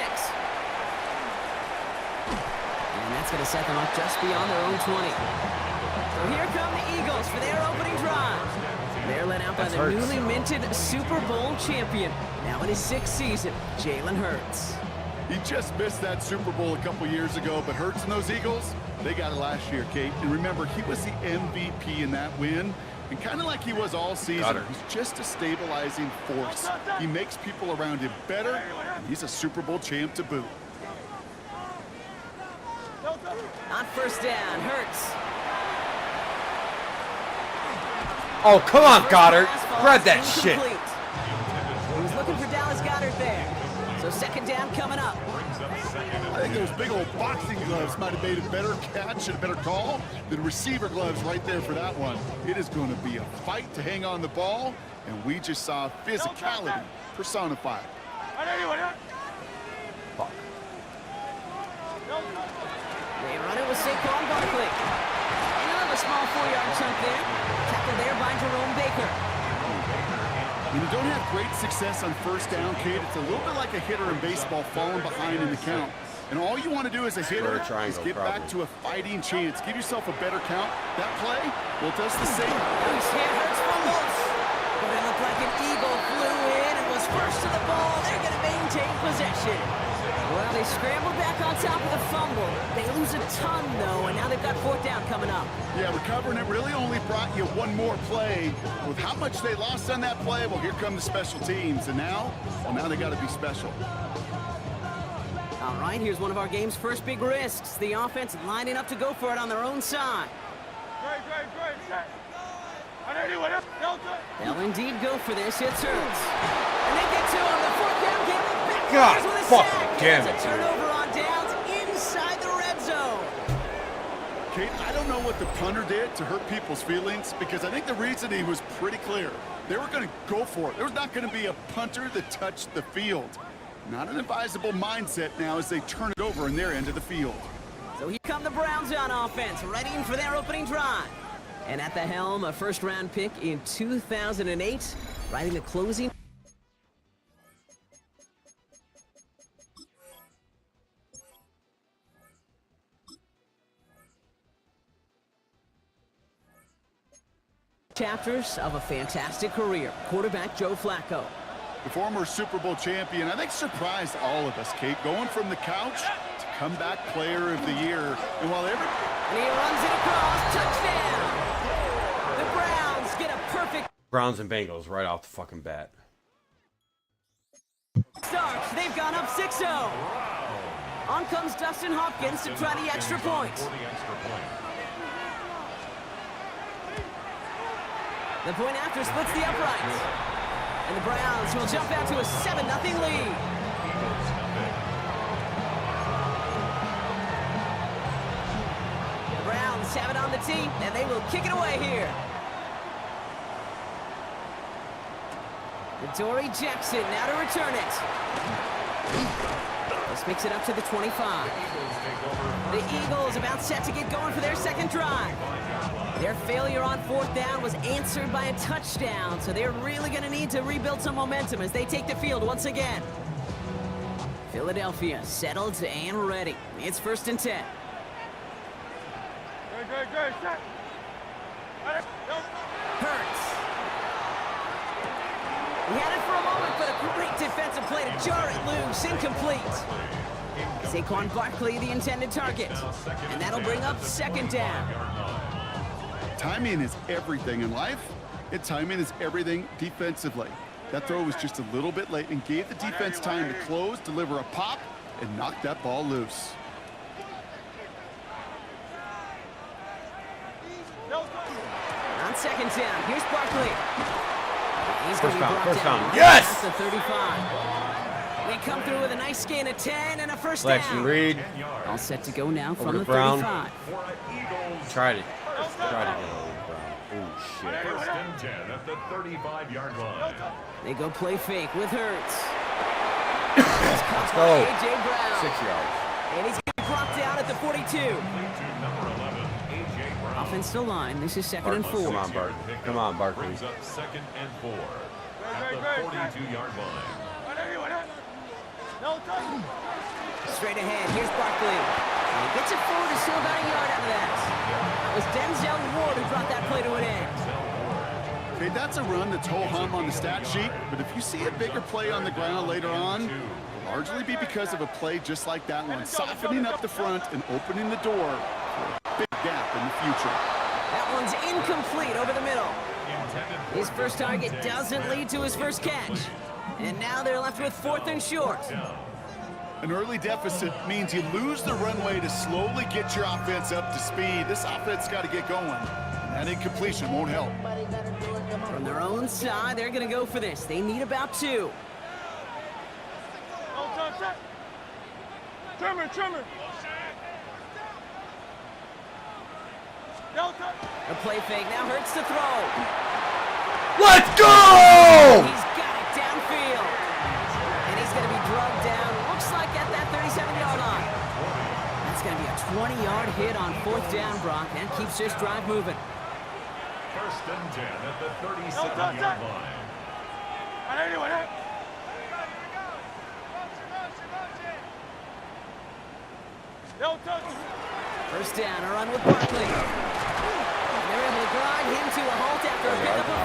And that's going to set them up just beyond their own 20. So here come the Eagles for their opening drive. They're led out by the newly minted Super Bowl champion, now in his 6th season, Jalen Hurts. He just missed that Super Bowl a couple years ago, but Hurts and those Eagles, they got it last year, Kate. And remember, he was the MVP in that win. And kind of like he was all season, he's just a stabilizing force. He makes people around him better, and he's a Super Bowl champ to boot. On first down, Hurts. Oh, come on, Goddard. Read that shit. He was looking for Dallas Goedert there. So second down coming up. I think those big old boxing gloves might have made a better catch and a better call than receiver gloves right there for that one. It is going to be a fight to hang on the ball, and we just saw physicality personified. Fuck. They run it with Saquon Barkley. Another small 4-yard chunk there. Tackled there by Jerome Baker. When you don't have great success on first down, Kate, it's a little bit like a hitter in baseball falling behind in the count. And all you want to do as a hitter is get back to a fighting chance. Give yourself a better count. That play, well, it does the same. Hurts fumbles. But it looked like an Eagle flew in and was first to the ball. They're going to maintain possession. Well, they scrambled back on top of the fumble. They lose a ton, though, and now they've got 4th down coming up. Yeah, recovering it really only brought you one more play. With how much they lost on that play, well, here come the special teams. And now, well, now they got to be special. All right, here's one of our game's first big risks. The offense lining up to go for it on their own side. They'll indeed go for this. It's Hurts. And they get to him. The 4th down game. God fucking damn it, It's a turnover on downs inside the red zone. Kate, I don't know what the punter did to hurt people's feelings, because I think the reasoning was pretty clear. They were going to go for it. There was not going to be a punter that touched the field. Not an advisable mindset now as they turn it over in their end of the field. So here come the Browns on offense, ready for their opening drive. And at the helm, a first-round pick in 2008, riding the closing. Chapters of a fantastic career. Quarterback Joe Flacco. The former Super Bowl champion, I think, surprised all of us, Kate, going from the couch to comeback player of the year. And while And he runs it across, touchdown! The Browns get a perfect Browns and Bengals right off the fucking bat. start. They've gone up 6-0. On comes Dustin Hopkins to try the extra point. The point after splits the uprights. And the Browns will jump out to a 7-0 lead. The Browns have it on the tee, and they will kick it away here. Dory Jackson now to return it. This makes it up to the 25. The Eagles about set to get going for their second drive. Their failure on 4th down was answered by a touchdown, so they're really going to need to rebuild some momentum as they take the field once again. Philadelphia settled and ready. It's 1st and 10. Hurts. He had it for a moment, but Great defensive play to jar it loose. Incomplete. Saquon Barkley, the intended target. And that'll bring up second down. Timing is everything in life, and timing is everything defensively. That throw was just a little bit late and gave the defense time to close, deliver a pop, and knock that ball loose. On second down, here's Barkley. He's going to be brought down. Yes! That's the 35. They come through with a nice gain of 10 and a first Selection down. read. All set to go now from the Brown. 35. Tried it. Tried to get over Brown. Oh, shit. First and 10 at the 35-yard line. They go play fake with Hurts. Let's go. A.J. Brown. 6 yards. And he's going to be brought down at the 42. Offensive line, this is second and 4. Come on, Bart. Come on, Barkley. Brings up second and 4 at the 42-yard line. Straight ahead, here's Barkley. And he gets it forward to steal about a yard out of that. It was Denzel Ward who brought that play to an end. Okay, that's a run that's ho-hum on the stat sheet, but if you see a bigger play on the ground later on, it'll largely be because of a play just like that one, softening up the front and opening the door for a big gap in the future. That one's incomplete over the middle. His first target doesn't lead to his first catch. And now they're left with 4th and short. An early deficit means you lose the runway to slowly get your offense up to speed. This offense got to get going, and that incompletion won't help. From their own side, they're going to go for this. They need about 2. Trimmer. A play fake now hurts to throw. Let's go! He's got it downfield. And he's going to be drugged down. Looks like at that 37-yard line. That's going to be a 20-yard hit on 4th down, Brock. That keeps this drive moving. First and 10 at the 37-yard line. First down, a run with Barkley. They're able to grind him to a halt after a pickup of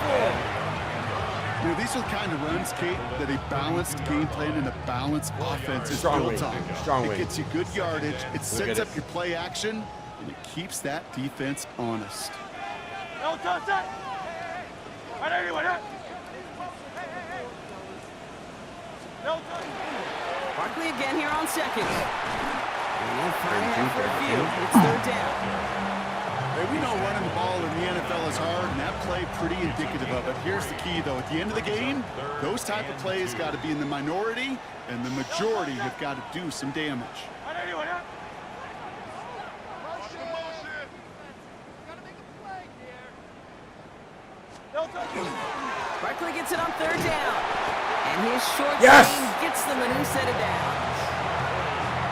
4. You know, these are the kind of runs, Kate, that a balanced game plan and a balanced offense is built on. It gets you good yardage, it sets up your play action, and it keeps that defense honest. Barkley again here on second. And he'll fire for a few. It's 3rd down. Hey, we know running the ball in the NFL is hard, and that play pretty indicative of it. Here's the key, though. At the end of the game, those type of plays got to be in the minority, and the majority have got to do some damage. Barkley gets it on 3rd down. And his short game gets them a new set of downs.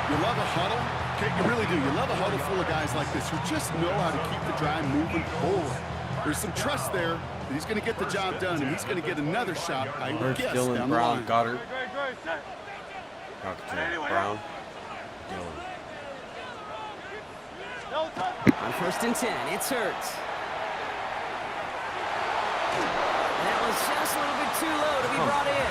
You love a huddle? Okay, you really do. You love a huddle full of guys like this who just know how to keep the drive moving forward. There's some trust there that he's going to get the job done, and he's going to get another shot, I would guess, Dylan, down the Brown, line. Goddard. Brown. Dylan. On 1st and 10, it's Hurts. And that was just a little bit too low to be brought in.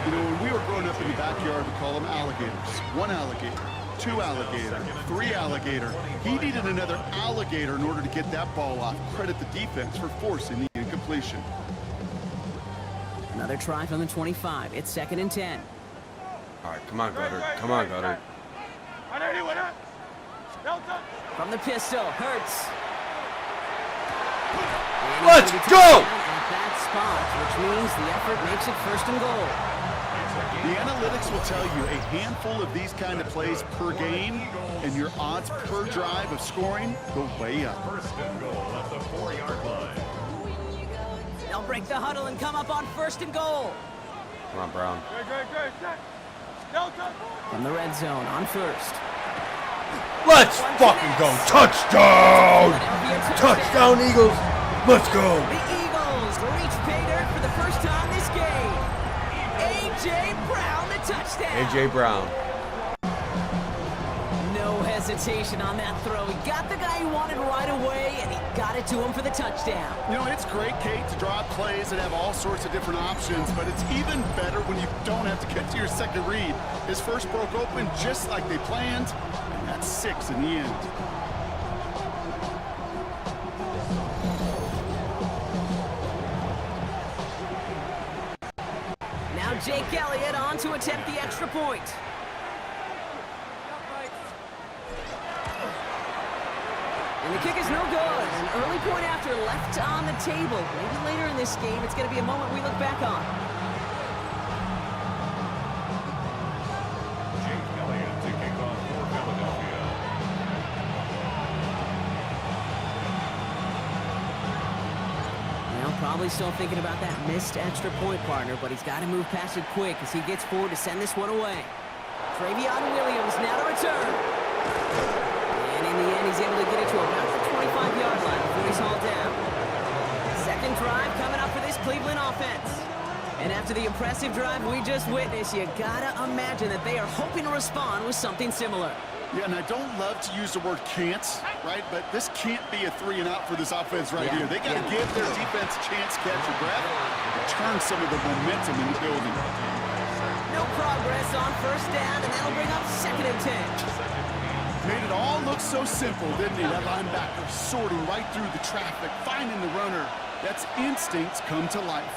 You know, when we were growing up in the backyard, we call them alligators. 1 alligator, 2 alligator, 3 alligator. He needed another alligator in order to get that ball off. Credit the defense for forcing the incompletion. Another try from the 25. It's 2nd and 10. All right, come on, Goddard. Come on, Goddard. From the pistol, Hurts. Let's go! At that spot, which means the effort makes it 1st and goal. The analytics will tell you a handful of these kind of plays per game, and your odds per drive of scoring go way up. First and goal at the 4-yard line. They'll break the huddle and come up on 1st and goal. Come on, Brown. From the red zone on 1st. Let's fucking go. Touchdown! Touchdown, Eagles. Let's go. The Eagles reach pay dirt for the first time this game. A.J. Brown, the touchdown. A.J. Brown. No hesitation on that throw. He got the guy he wanted right away, and he got it it to him for the touchdown. You know, it's great, Kate, to draw plays and have all sorts of different options, but it's even better when you don't have to get to your second read. His first broke open just like they planned, and that's 6 in the end. Now Jake Elliott on to attempt the extra point. And the kick is no good. An early point after left on the table. Maybe later in this game, it's going to be a moment we look back on. Jake Elliott to kick off for Philadelphia. Well, probably still thinking about that missed extra point, partner, but he's got to move past it quick as he gets forward to send this one away. Travion Williams now to return. And in the end, he's able to get it to about the 25-yard line before he's hauled down. Second drive coming up for this Cleveland offense. And after the impressive drive we just witnessed, you gotta imagine that they are hoping to respond with something similar. Yeah, and I don't love to use the word can't, right? But this can't be a 3 and out for this offense right here. They got to give their defense a chance to catch your breath and turn some of the momentum in the building. No progress on first down, and that'll bring up 2nd and 10. Made it all look so simple, didn't he? That linebacker sorting right through the traffic, finding the runner. That's instincts come to life.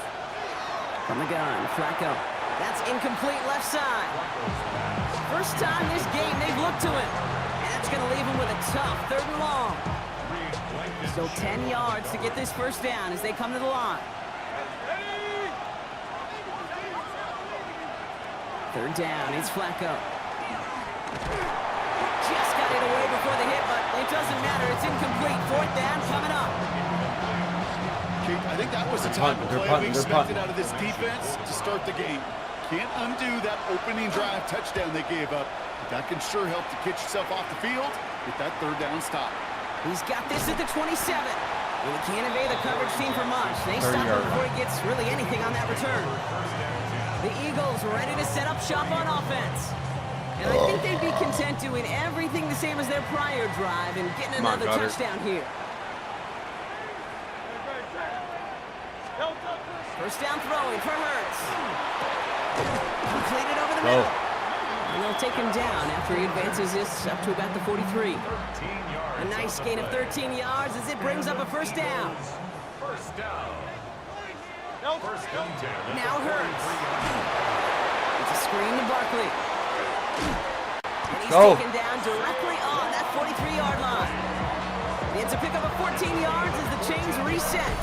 From the gun, Flacco. That's incomplete left side. First time this game they've looked to him. And that's going to leave him with a tough 3rd and long. Still 10 yards to get this first down as they come to the line. 3rd down, it's Flacco. Just got it away before the hit, but it doesn't matter. It's incomplete. 4th down coming up. Kate, I think that was the type of play we expected out of this defense to start the game. Can't undo that opening drive touchdown they gave up, but that can sure help to get yourself off the field with that 3rd down stop. He's got this at the 27. And he can't evade the coverage team for much. They stop him before he gets really anything on that return. The Eagles ready to set up shop on offense. And I think they'd be content doing everything the same as their prior drive and getting another touchdown here. First down throwing for Hurts. Completed over the middle. And they'll take him down after he advances this up to about the 43. A nice gain of 13 yards as it brings up a first down. First down. First down 10. Now Hurts. It's a screen to Barkley. And he's taken down directly on that 43-yard line. It's a pickup of 14 yards as the chains reset.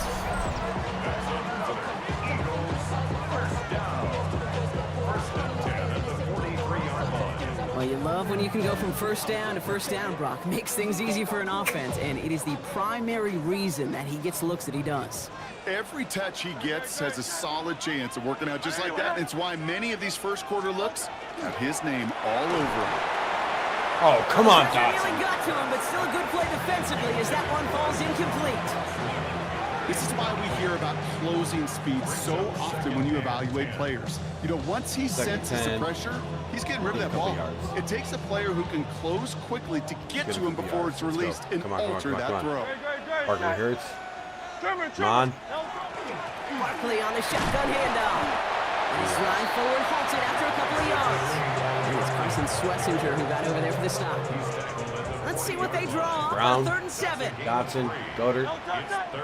Well, you love when you can go from first down to first down, Brock. Makes things easy for an offense, and it is the primary reason that he gets looks that he does. Every touch he gets has a solid chance of working out just like that. And it's why many of these first quarter looks have his name all over them. Oh, come on, Dotson. Really got to him, but still a good play defensively as that one falls incomplete. This is why we hear about closing speed so often when you evaluate players. You know, once he senses the pressure, he's getting rid of that ball. It takes a player who can close quickly to get to him before it's released and alter that throw. Barkley Hurts. Come on. Barkley on the shotgun handoff. And he's running forward, halted after a couple of yards. And it's Carson Swessinger who got over there for the stop. Let's see what they draw on 3rd and 7. Dotson, Goddard,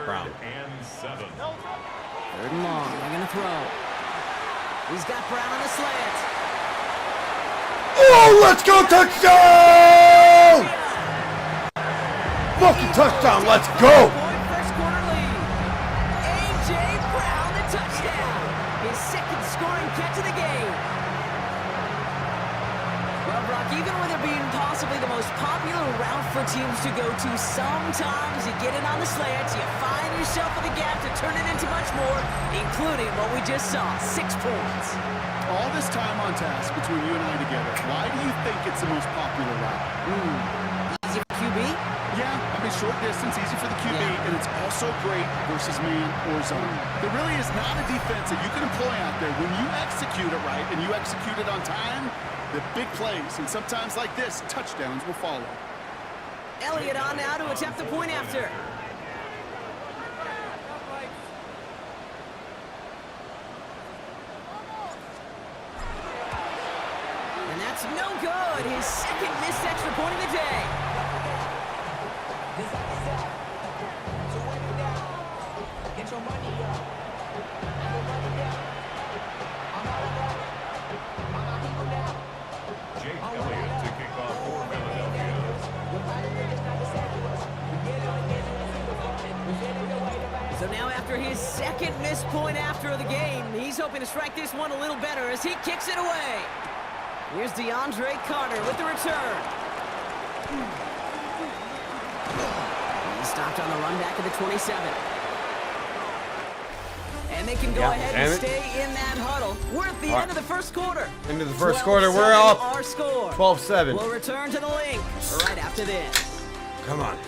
Brown. 3rd and long. They're going to throw. He's got Brown on the slant. Oh, let's go touchdown! Fucking touchdown, let's go! First quarter lead. A.J. Brown, the touchdown. His 2nd scoring catch of the game. Well, Brock, even with it being possibly the most popular route for teams to go to, sometimes you get it on the slants, you find yourself with a gap to turn it into much more, including what we just saw, 6 points. All this time on task between you and I together, why do you think it's the most popular route? Easy for QB? Yeah, I mean, short distance, easy for the QB, and it's also great versus man or zone. There really is not a defense that you can employ out there. When you execute it right and you execute it on time, the big plays, and sometimes like this, touchdowns will follow. Elliott on now to attempt the point after. no good. His second missed extra point of the day. Get your money up. Jake Elliott to kick off for Philadelphia. So now after his second missed point after the game, he's hoping to strike this one a little better as he kicks it away. Here's DeAndre Carter with the return. He's stopped on the run back of the 27. And they can go ahead and stay in that huddle. We're at the end of the first quarter. Into the first quarter, we're up. Our score. 12-7. We'll return to the link right after this. Come on.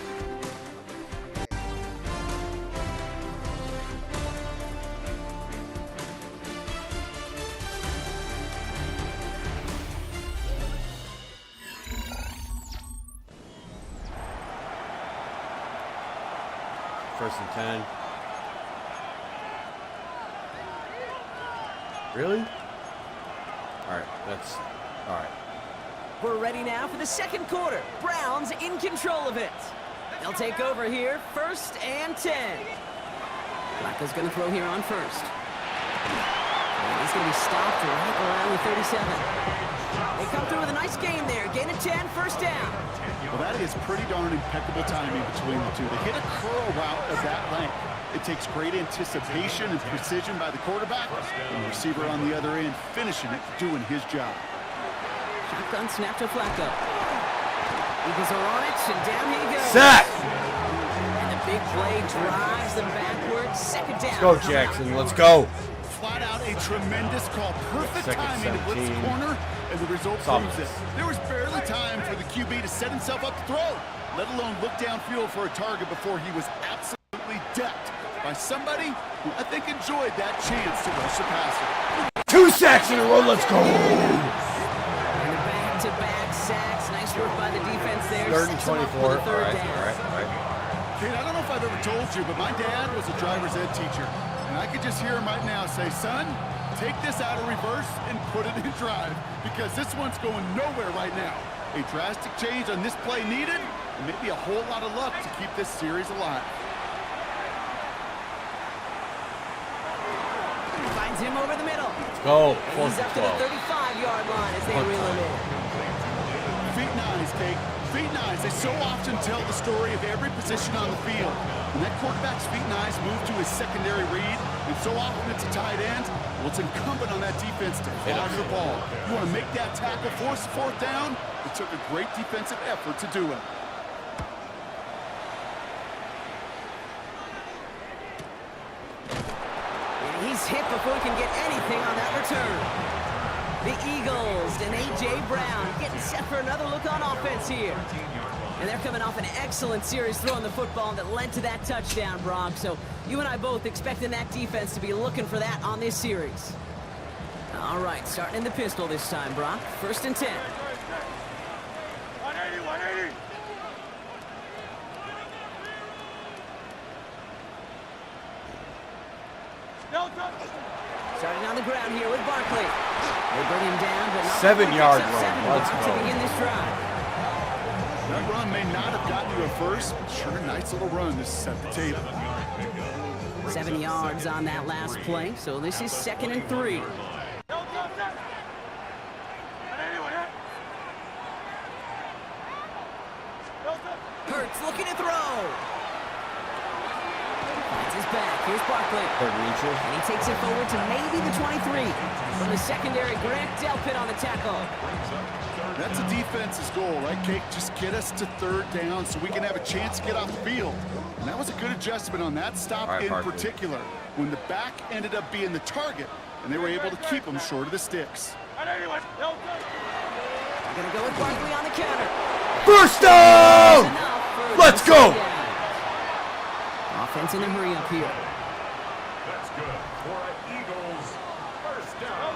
First and 10. Really? Alright, that's... Alright. We're ready now for the second quarter. Browns in control of it. They'll take over here, 1st and 10. Flacco's going to throw here on first. And he's going to be stopped right around the 37. They come through with a nice game there. Gain of 10, 1st down. Well, that is pretty darn impeccable timing between the two. They hit a curl route of that length. It takes great anticipation and precision by the quarterback, and the receiver on the other end finishing it, doing his job. Shotgun snap to Flacco. Eagles are on it, and down he goes. Sack! And the big play drives them backwards. 2nd down. Let's go, Jackson. Let's go. Flat out a tremendous call. Perfect timing to blitz the corner, and the result proves it. There was barely time for the QB to set himself up to throw, let alone look downfield for a target before he was absolutely decked by somebody who I think enjoyed that chance to rush the passer. 2 sacks in a row. Let's go. Back-to-back sacks. Nice work by the defense there. 30-24. All right. Kate, I don't know if I've ever told you, but my dad was a driver's ed teacher. And I could just hear him right now say, son, take this out of reverse and put it in drive, because this one's going nowhere right now. A drastic change on this play needed, and maybe a whole lot of luck to keep this series alive. Finds him over the middle. Let's go. He's up to the 35-yard line as they reel him in. Feet nines, Kate. Feet nines. They so often tell the story of every position on the field. When that quarterback's feet nines move to his secondary read, and so often it's a tight end, well, it's incumbent on that defense to follow the ball. You want to make that tackle, force the 4th down? It took a great defensive effort to do it. He's hit before he can get anything on that return. The Eagles and A.J. Brown getting set for another look on offense here. And they're coming off an excellent series throwing the football that led to that touchdown, Brock. So you and I both expecting that defense to be looking for that on this series. All right, starting in the pistol this time, Brock. 1st and 10. 180, 180. Starting on the ground here with Barkley. They bring him down, but not 7-yard run. Let's go. To begin this drive. That run may not have gotten you a first, but sure, a nice little run to set the table. 7 yards on that last play, so this is 2nd and 3. Hurts looking to throw. Finds his back. Here's Barkley. And he takes it forward to maybe the 23. From the secondary, Grant Delpit on the tackle. That's a defense's goal, right, Kate? Just get us to 3rd down so we can have a chance to get off the field. And that was a good adjustment on that stop in particular, when the back ended up being the target, and they were able to keep him short of the sticks. They're going to go with Barkley on the counter. 1st down! Let's go! Offense in a hurry up here. That's good for an Eagles 1st down.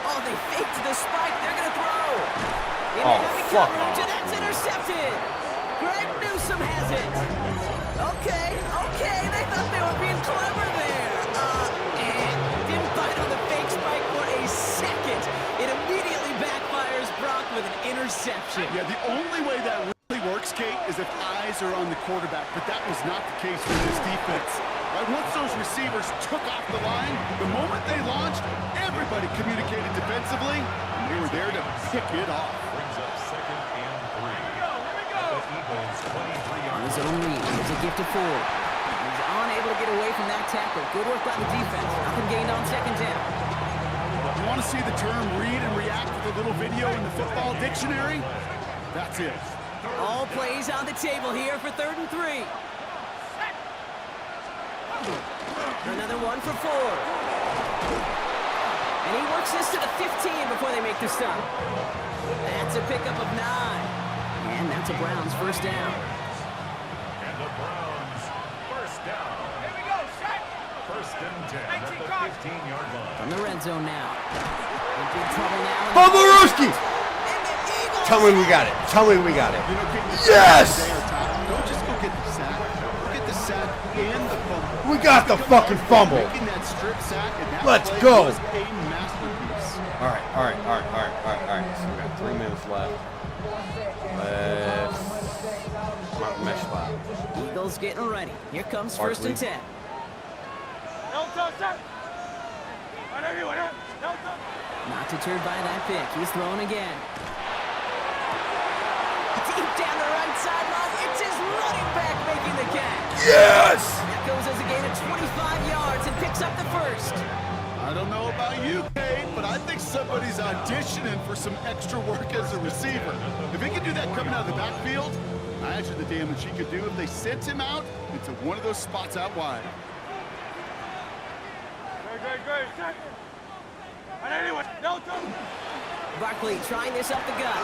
Oh, they faked the spike. They're going to throw. Oh, fuck off. That's intercepted. Greg Newsome has it. Okay. They thought they were being clever there. And didn't bite on the fake spike for a second. It immediately interception. Yeah, the only way that really works, Kate, is if eyes are on the quarterback, but that was not the case with this defense. Right, once those receivers took off the line, the moment they launched, everybody communicated defensively, and they were there to pick it off. Brings up 2nd and 3. At the Eagles' 23-yard His own lead. Here's a gift to Ford. He's unable to get away from that tackle. Good work by the defense. Nothing gained on 2nd down. You want to see the term read and react with a little video in the football dictionary? That's it. All plays on the table here for 3rd and 3. Another one for Ford. And he works this to the 15 before they make the stop. That's a pickup of 9. And that's a Browns first down. And the Browns first down. Here we go, set. 1st and 10 at the 15-yard line. From the red zone now. In big trouble now. Bubble Rooski! Tell me we got it. Tell me we got it. Yes! Don't just go get the sack. Go get the sack and the fumble. We got the fucking fumble. Making that strip sack and that Let's play go. was a masterpiece. All right. So we got 3 minutes left. Let's mesh spot. Eagles getting ready. Here comes 1st and 10. Not deterred by that pick. He's throwing again. Deep down the right sideline. It's his running back making the catch. Yes! That goes as a gain of 25 yards and picks up the first. I don't know about you, Kate, but I think somebody's auditioning for some extra work as a receiver. If he can do that coming out of the backfield, imagine the damage he could do if they sent him out into one of those spots out wide. Great. And anyway, no trouble. Barkley trying this up the gut.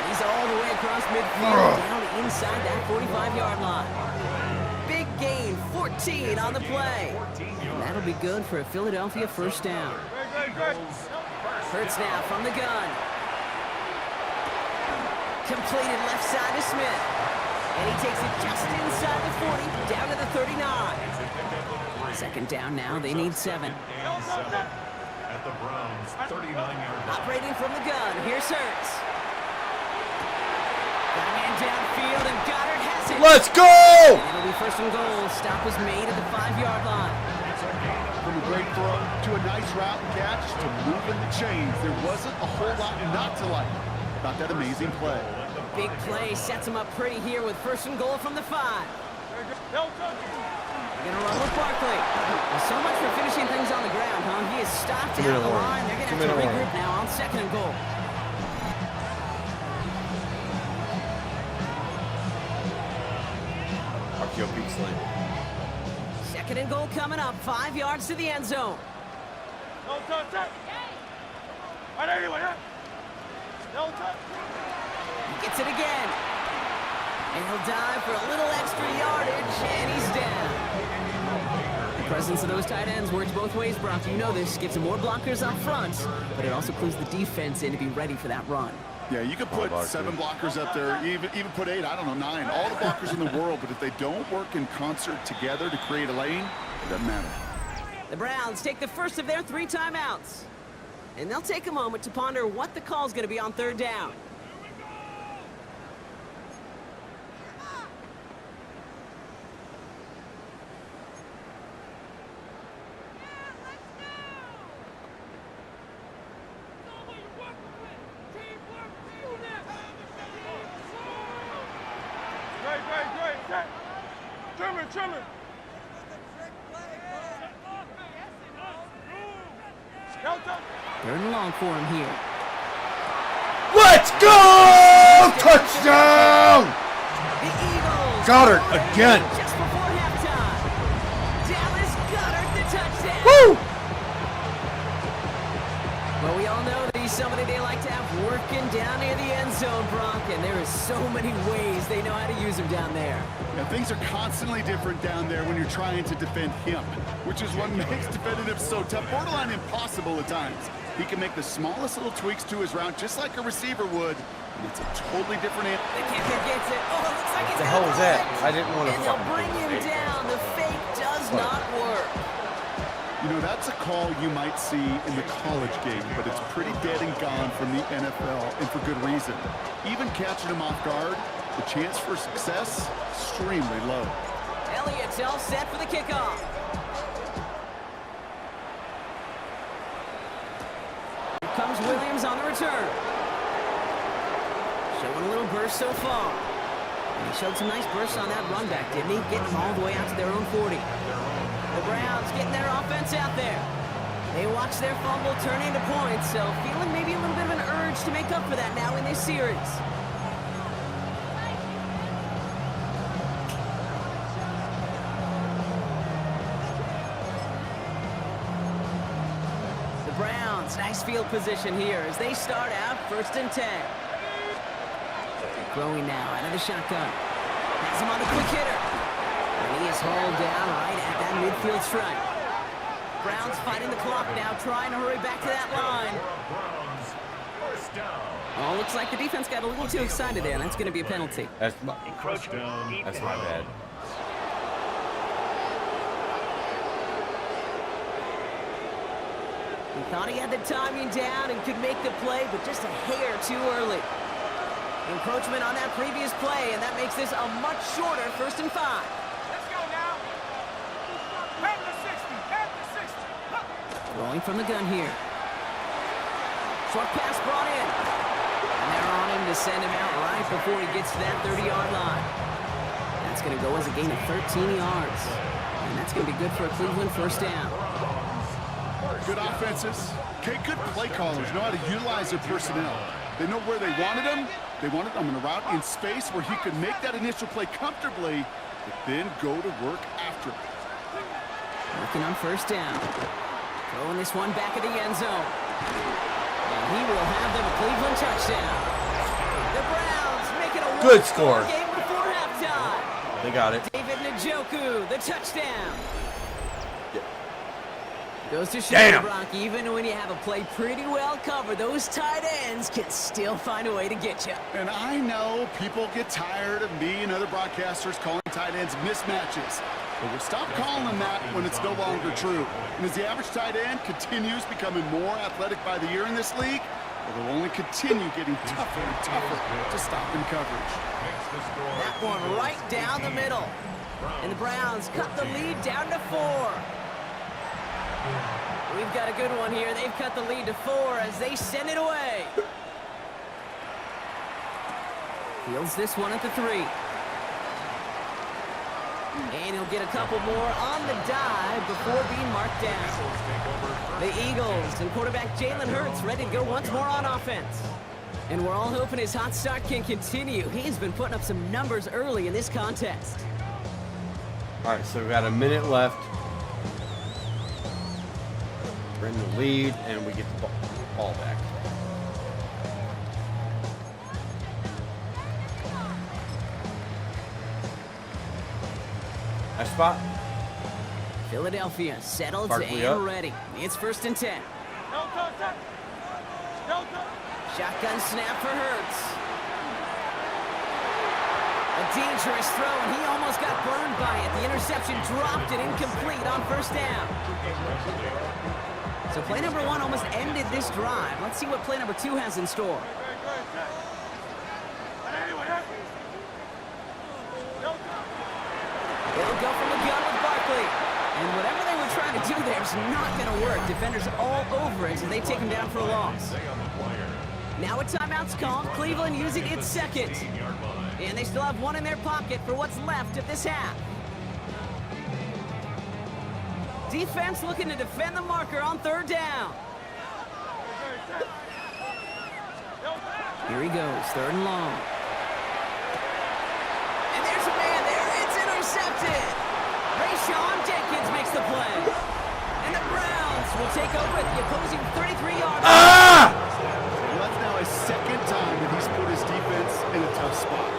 He's all the way across midfield, down inside that 45-yard line. Big gain, 14 on the play. And that'll be good for a Philadelphia first down. Hurts now from the gun. Completed left side to Smith. And he takes it just inside the 40, down to the 39. 2nd down now, they need 7. At the Browns' 39-yard line. Operating from the gun, here's Hurts. Got a man downfield, and Goddard has it. Let's go! It'll be 1st and goal. Stop was made at the 5-yard line. From a great throw to a nice route and catch to moving the chains. There wasn't a whole lot not to like about that amazing play. Big play sets him up pretty here with 1st and goal from the 5. They're going to run with Barkley. Well, so much for finishing things on the ground, huh? He is stopped down the line. They're going to have to regroup now on 2nd and goal. RPO beats lane. 2nd and goal coming up. 5 yards to the end zone. No touch. He gets it again. And he'll dive for a little extra yardage, and he's down. The presence of those tight ends works both ways, Brock. You know this. Gives them more blockers up front, but it also clues the defense in to be ready for that run. Yeah, you could put 7 blockers up there, even put 8, I don't know, 9. All the blockers in the world, but if they don't work in concert together to create a lane, it doesn't matter. The Browns take the first of their 3 timeouts. And they'll take a moment to ponder what the call's going to be on 3rd down. Great. Trimmer. 3rd and long for him here. Let's go! Touchdown! The Eagles. Goddard again. Just before halftime. Dallas Goddard the touchdown. Woo! Well, we all know that he's somebody they like to have working down near the end zone, Brock, and there is so many ways they know how to use him down there. Yeah, things are constantly different down there when you're trying to defend him, which is what makes defending him so tough, borderline impossible at times. He can make the smallest little tweaks to his route just like a receiver would, and it's a totally different answer. The kicker gets it. Oh, it looks like What the hell was that? I didn't want to and they'll bring him down. The fake does not work. You know, that's a call you might see in the college game, but it's pretty dead and gone from the NFL, and for good reason. Even catching him off guard, the chance for success, extremely low. Elliott's all set for the kickoff. Here comes Williams on the return. Showing a little burst so far. And he showed some nice bursts on that run back, didn't he? Getting them all the way out to their own 40. The Browns getting their offense out there. They watch their fumble turn into points, so feeling maybe a little bit of an urge to make up for that now in this series. The Browns, nice field position here as they start out 1st and 10. Throwing now out of the shotgun. Has him on the quick hitter. And he is hauled down right at that midfield stripe. Browns fighting the clock now, trying to hurry back to that line. Oh, looks like the defense got a little too excited there. That's going to be a penalty. That's my bad. He thought he had the timing down and could make the play, but just a hair too early. Encroachment on that previous play, and that makes this a much shorter 1st and 5. Let's go now. Back to 60. Back to 60. Throwing from the gun here. Short pass brought in. And they're on him to send him out right before he gets to that 30-yard line. That's going to go as a gain of 13 yards. And that's going to be good for a Cleveland 1st down. Good offenses. Okay, good play callers know how to utilize their personnel. They know where they wanted him. They wanted him in a route in space where he could make that initial play comfortably, but then go to work after it. Working on 1st down. Throwing this one back at the end zone. And he will have them a Cleveland touchdown. The Browns making a good score game before halftime. They got it. David Njoku, the touchdown. Goes to show Damn. Brock, even when you have a play pretty well covered, those tight ends can still find a way to get you. And I know people get tired of me and other broadcasters calling tight ends mismatches. But we'll stop calling them that when it's no longer true. And as the average tight end continues becoming more athletic by the year in this league, it will only continue getting tougher and tougher to stop in coverage. That one right down the middle. And the Browns cut the lead down to 4. We've got a good one here. They've cut the lead to 4 as they send it away. Fields this one at the 3. And he'll get a couple more on the dive before being marked down. The Eagles and quarterback Jalen Hurts ready to go once more on offense. And we're all hoping his hot start can continue. He's been putting up some numbers early in this contest. All right, so we've got a minute left. We're in the lead, and we get the ball back. Nice spot. Philadelphia settled Barkley and up. ready. It's 1st and 10. No touch. No touch. Shotgun snap for Hurts. A dangerous throw, and he almost got burned by it. The interception dropped it incomplete on 1st down. So play number 1 almost ended this drive. Let's see what play number 2 has in store. They'll go from the gun with Barkley. And whatever they were trying to do there is not going to work. Defenders all over it, and they take him down for a loss. Now a timeout's called. Cleveland using its 2nd. And they still have 1 in their pocket for what's left of this half. Defense looking to defend the marker on 3rd down. Here he goes, 3rd and long. And there's a man there. It's intercepted. Rayshawn Jenkins makes the play. And the Browns will take over at the opposing 33-yard line. Well, that's now a 2nd time that he's put his defense in a tough spot.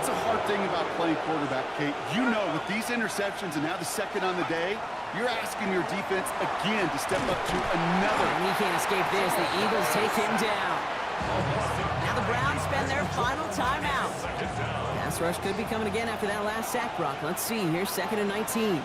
That's a hard thing about playing quarterback, Kate. You know, with these interceptions and now the 2nd on the day, you're asking your defense again to step up to another. And he can't escape this. The Eagles take him down. Now the Browns spend their final timeout. Pass rush could be coming again after that last sack, Brock. Let's see. Here's 2nd and 19.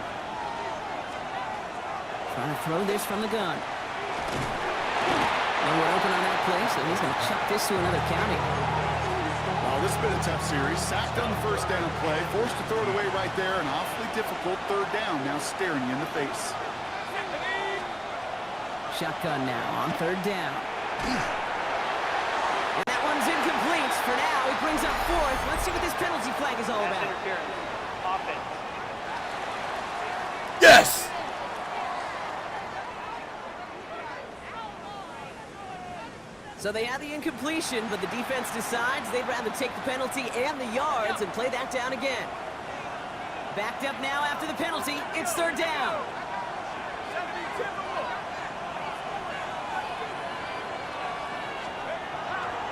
Trying to throw this from the gun. And we're open on that play, so he's going to chuck this to another county. Oh, this has been a tough series. Sacked on the first down play, forced to throw it away right there. An awfully difficult third down, now staring you in the face. Shotgun now on third down. And that one's incomplete for now. He brings up fourth. Let's see what this penalty flag is all about. Yes! So they had the incompletion, but the defense decides they'd rather take the penalty and the yards and play that down again. Backed up now after the penalty. It's third down.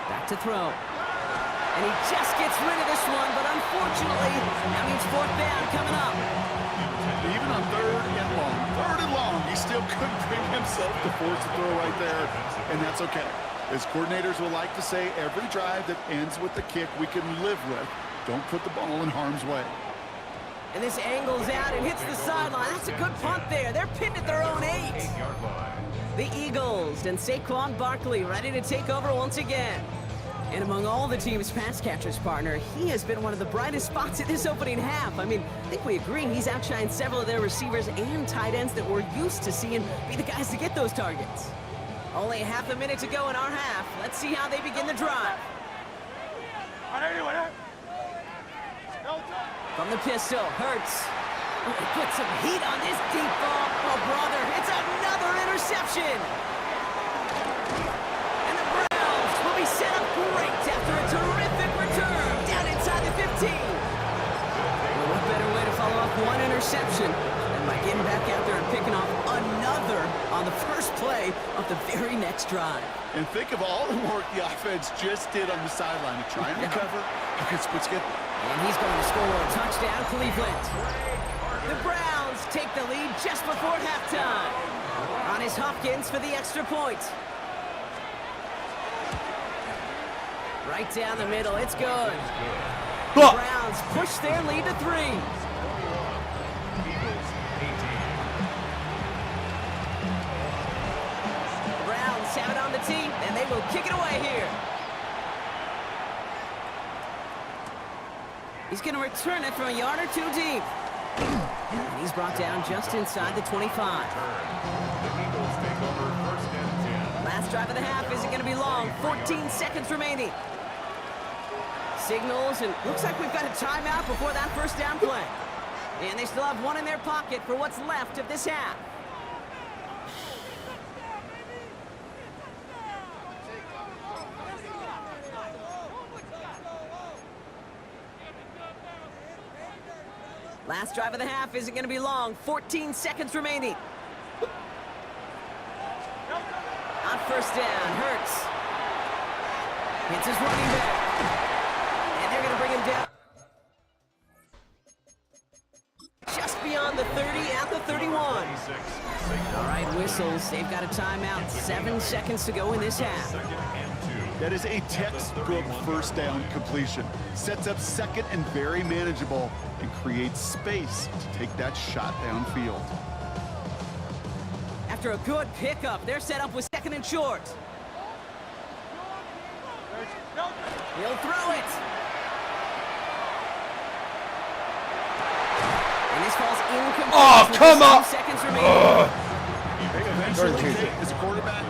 Back to throw. And he just gets rid of this one, but unfortunately, that means fourth down coming up. Even on third and long, he still couldn't bring himself to force a throw right there, and that's okay. As coordinators will like to say, every drive that ends with a kick we can live with. Don't put the ball in harm's way. And this angles out and hits the sideline. That's a good punt there. They're pinned at their own 8. The Eagles and Saquon Barkley ready to take over once again. And among all the team's pass catchers, partner, he has been one of the brightest spots in this opening half. I mean, I think we agree he's outshined several of their receivers and tight ends that we're used to seeing be the guys to get those targets. Only half a minute to go in our half. Let's see how they begin the drive. From the pistol, Hurts. Oh, he put some heat on this deep ball. Oh, brother, it's another interception. And the Browns will be set up great after a terrific return down inside the 15. Well, what better way to follow up one interception than by getting back out there and picking off another on the first play of the very next drive. And think of all the work the offense just did on the sideline to try and recover. It's what's good. And he's going to score a touchdown, Cleveland. The Browns take the lead just before halftime. On is Hopkins for the extra point. Right down the middle, it's good. The Browns push their lead to 3. The Browns have it on the tee, and they will kick it away here. He's going to return it from a yard or 2 deep. And he's brought down just inside the 25. Last drive of the half isn't going to be long. 14 seconds remaining. Signals, and looks like we've got a timeout before that first down play. And they still have one in their pocket for what's left of this half. Last drive of the half isn't going to be long. 14 seconds remaining. On first down, Hurts. Hits his running back. And they're going to bring him down. Just beyond the 30 at the 31. All right, whistles. They've got a timeout. 7 seconds to go in this half. That is a textbook first down completion. Sets up second and very manageable and creates space to take that shot downfield. After a good pickup, they're set up with second and short. He'll throw it. And this falls incomplete. Oh, come on! 2 seconds remaining. Eventually, as a quarterback,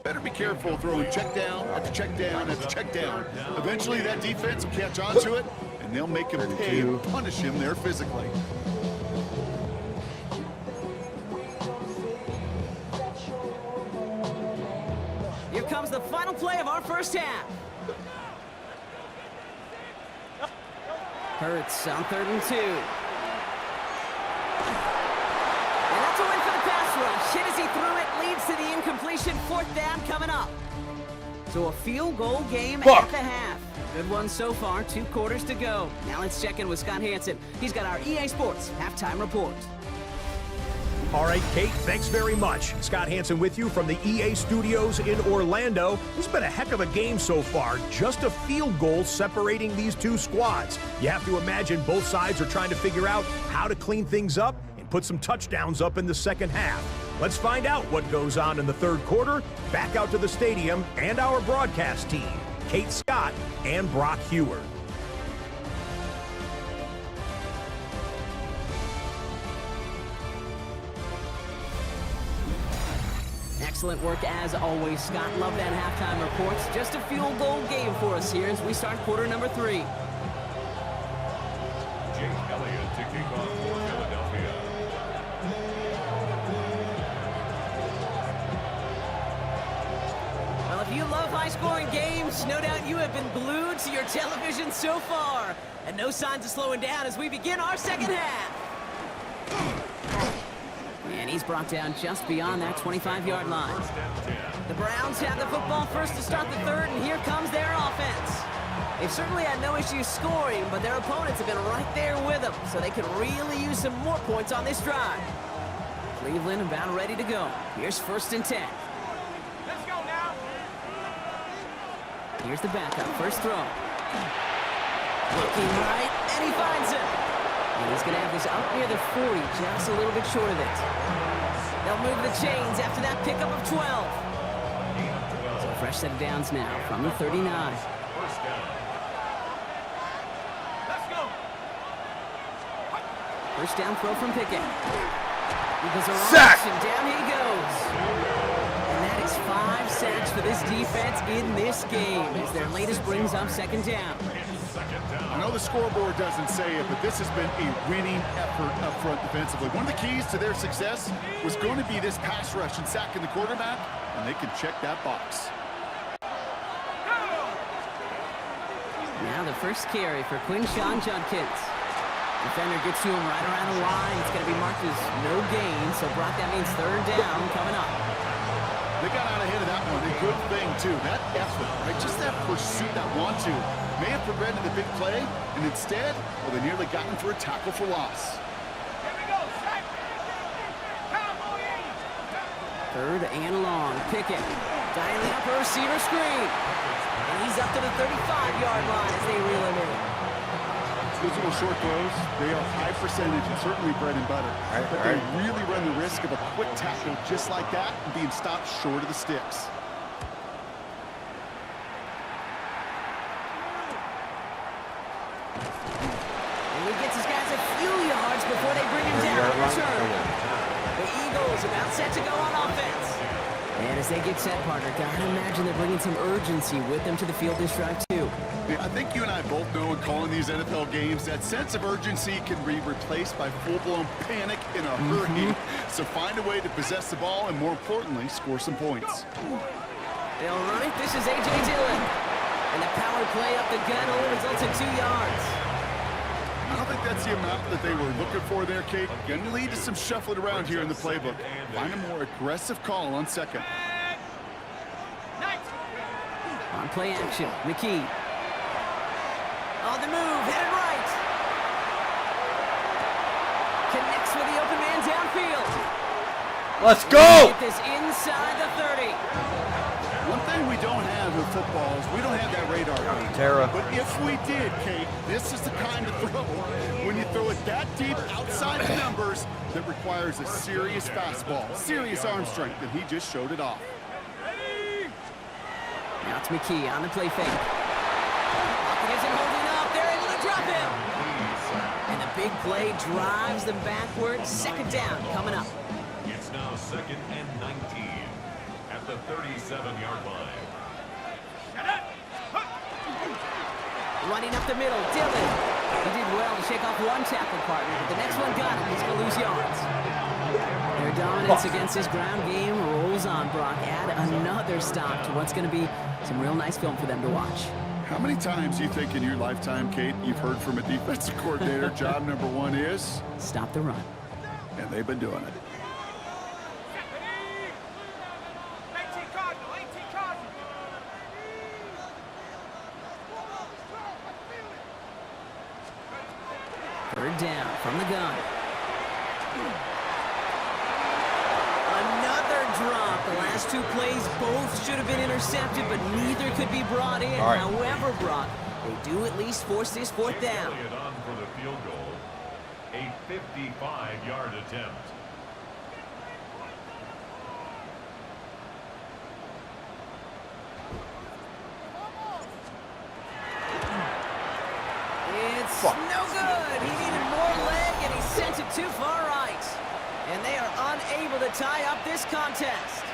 better be careful throwing check down after check down after check down. Eventually, that defense will catch on to it, and they'll make him pay and punish him there physically. Here comes the final play of our first half. Hurts on 3rd and 2. And that's a win for the pass rush. Hit as he threw it, leads to the incompletion. 4th down coming up. So a field goal game at the half. Good one so far, 2 quarters to go. Now let's check in with Scott Hanson. He's got our EA Sports halftime report. All right, Kate, thanks very much. Scott Hanson with you from the EA Studios in Orlando. It's been a heck of a game so far. Just a field goal separating these two squads. You have to imagine both sides are trying to figure out how to clean things up and put some touchdowns up in the second half. Let's find out what goes on in the third quarter. Back out to the stadium and our broadcast team, Kate Scott and Brock Heward. Excellent work as always, Scott. Love that halftime reports. Just a field goal game for us here as we start quarter number 3. Jake Elliott to kick off for Philadelphia. Well, if you love high-scoring games, no doubt you have been glued to your television so far. And no signs of slowing down as we begin our second half. And he's brought down just beyond that 25-yard line. The Browns have the football first to start the third, and here comes their offense. They've certainly had no issues scoring, but their opponents have been right there with them, so they could really use some more points on this drive. Cleveland about ready to go. Here's 1st and 10. Let's go now. Here's the backup, first throw. Looking right, and he finds him. And he's going to have this up near the 40, just a little bit short of it. They'll move the chains after that pickup of 12. So a fresh set of downs now from the 39. Let's go. First down throw from Pickett. Eagles are on Sack! and down he goes. And that is 5 sacks for this defense in this game as their latest brings up 2nd down. I know the scoreboard doesn't say it, but this has been a winning effort up front defensively. One of the keys to their success was going to be this pass rush and sacking the quarterback, and they can check that box. Now the first carry for Quinshawn Judkins. Defender gets to him right around the line. It's going to be marked as no gain, so Brock, that means 3rd down coming up. They got out ahead of that one. A good thing, too. That effort, right? Just that pursuit, that want-to, may have prevented the big play, and instead, well, they nearly got him for a tackle for loss. Here we go. Strike. Cowboy 3rd and long. Pickett dialing up a receiver screen. And he's up to the 35-yard line as they reel him in. Those little short throws, they are high percentage and certainly bread and butter. But they really run the risk of a quick tackle just like that and being stopped short of the sticks. And he gets his guys a few yards before they bring him down in return. The Eagles about set to go on offense. And as they get set, partner, gotta imagine they're bringing some urgency with them to the field this drive, too. I think you and I both know in calling these NFL games that sense of urgency can be replaced by full-blown panic in a hurry. So find a way to possess the ball and, more importantly, score some points. They'll run it. This is A.J. Dillon. And the power play up the gut only results in 2 yards. I don't think that's the amount that they were looking for there, Kate. Going to lead to some shuffling around here in the playbook. Find a more aggressive call on 2nd. On play action, McKee. On the move, headed right. Connects with the open man downfield. Let's go! Get this inside the 30. One thing we don't have in football is we don't have that radar. Tara. But if we did, Kate, this is the kind of throw when you throw it that deep outside the numbers that requires a serious fastball, serious arm strength, and he just showed it off. Now it's McKee on the play fake. Isn't holding up. They're able to drop him. And the big play drives them backwards. 2nd down coming up. It's now 2nd and 19 at the 37-yard line. Running up the middle, Dillon. He did well to shake off one tackle partner, but the next one got him. He's going to lose yards. Their dominance against this ground game rolls on, Brock. Add another stop to what's going to be some real nice film for them to watch. How many times do you think in your lifetime, Kate, you've heard from a defensive coordinator, job number 1 is? Stop the run. And they've been doing it. Third down from the gun. Another drop. The last 2 plays both should have been intercepted, but neither could be brought in. However, Brock, they do at least force this 4th down. On for the field goal. A 55-yard attempt. It's no good. He needed more leg, and he sent it too far right. And they are unable to tie up this contest.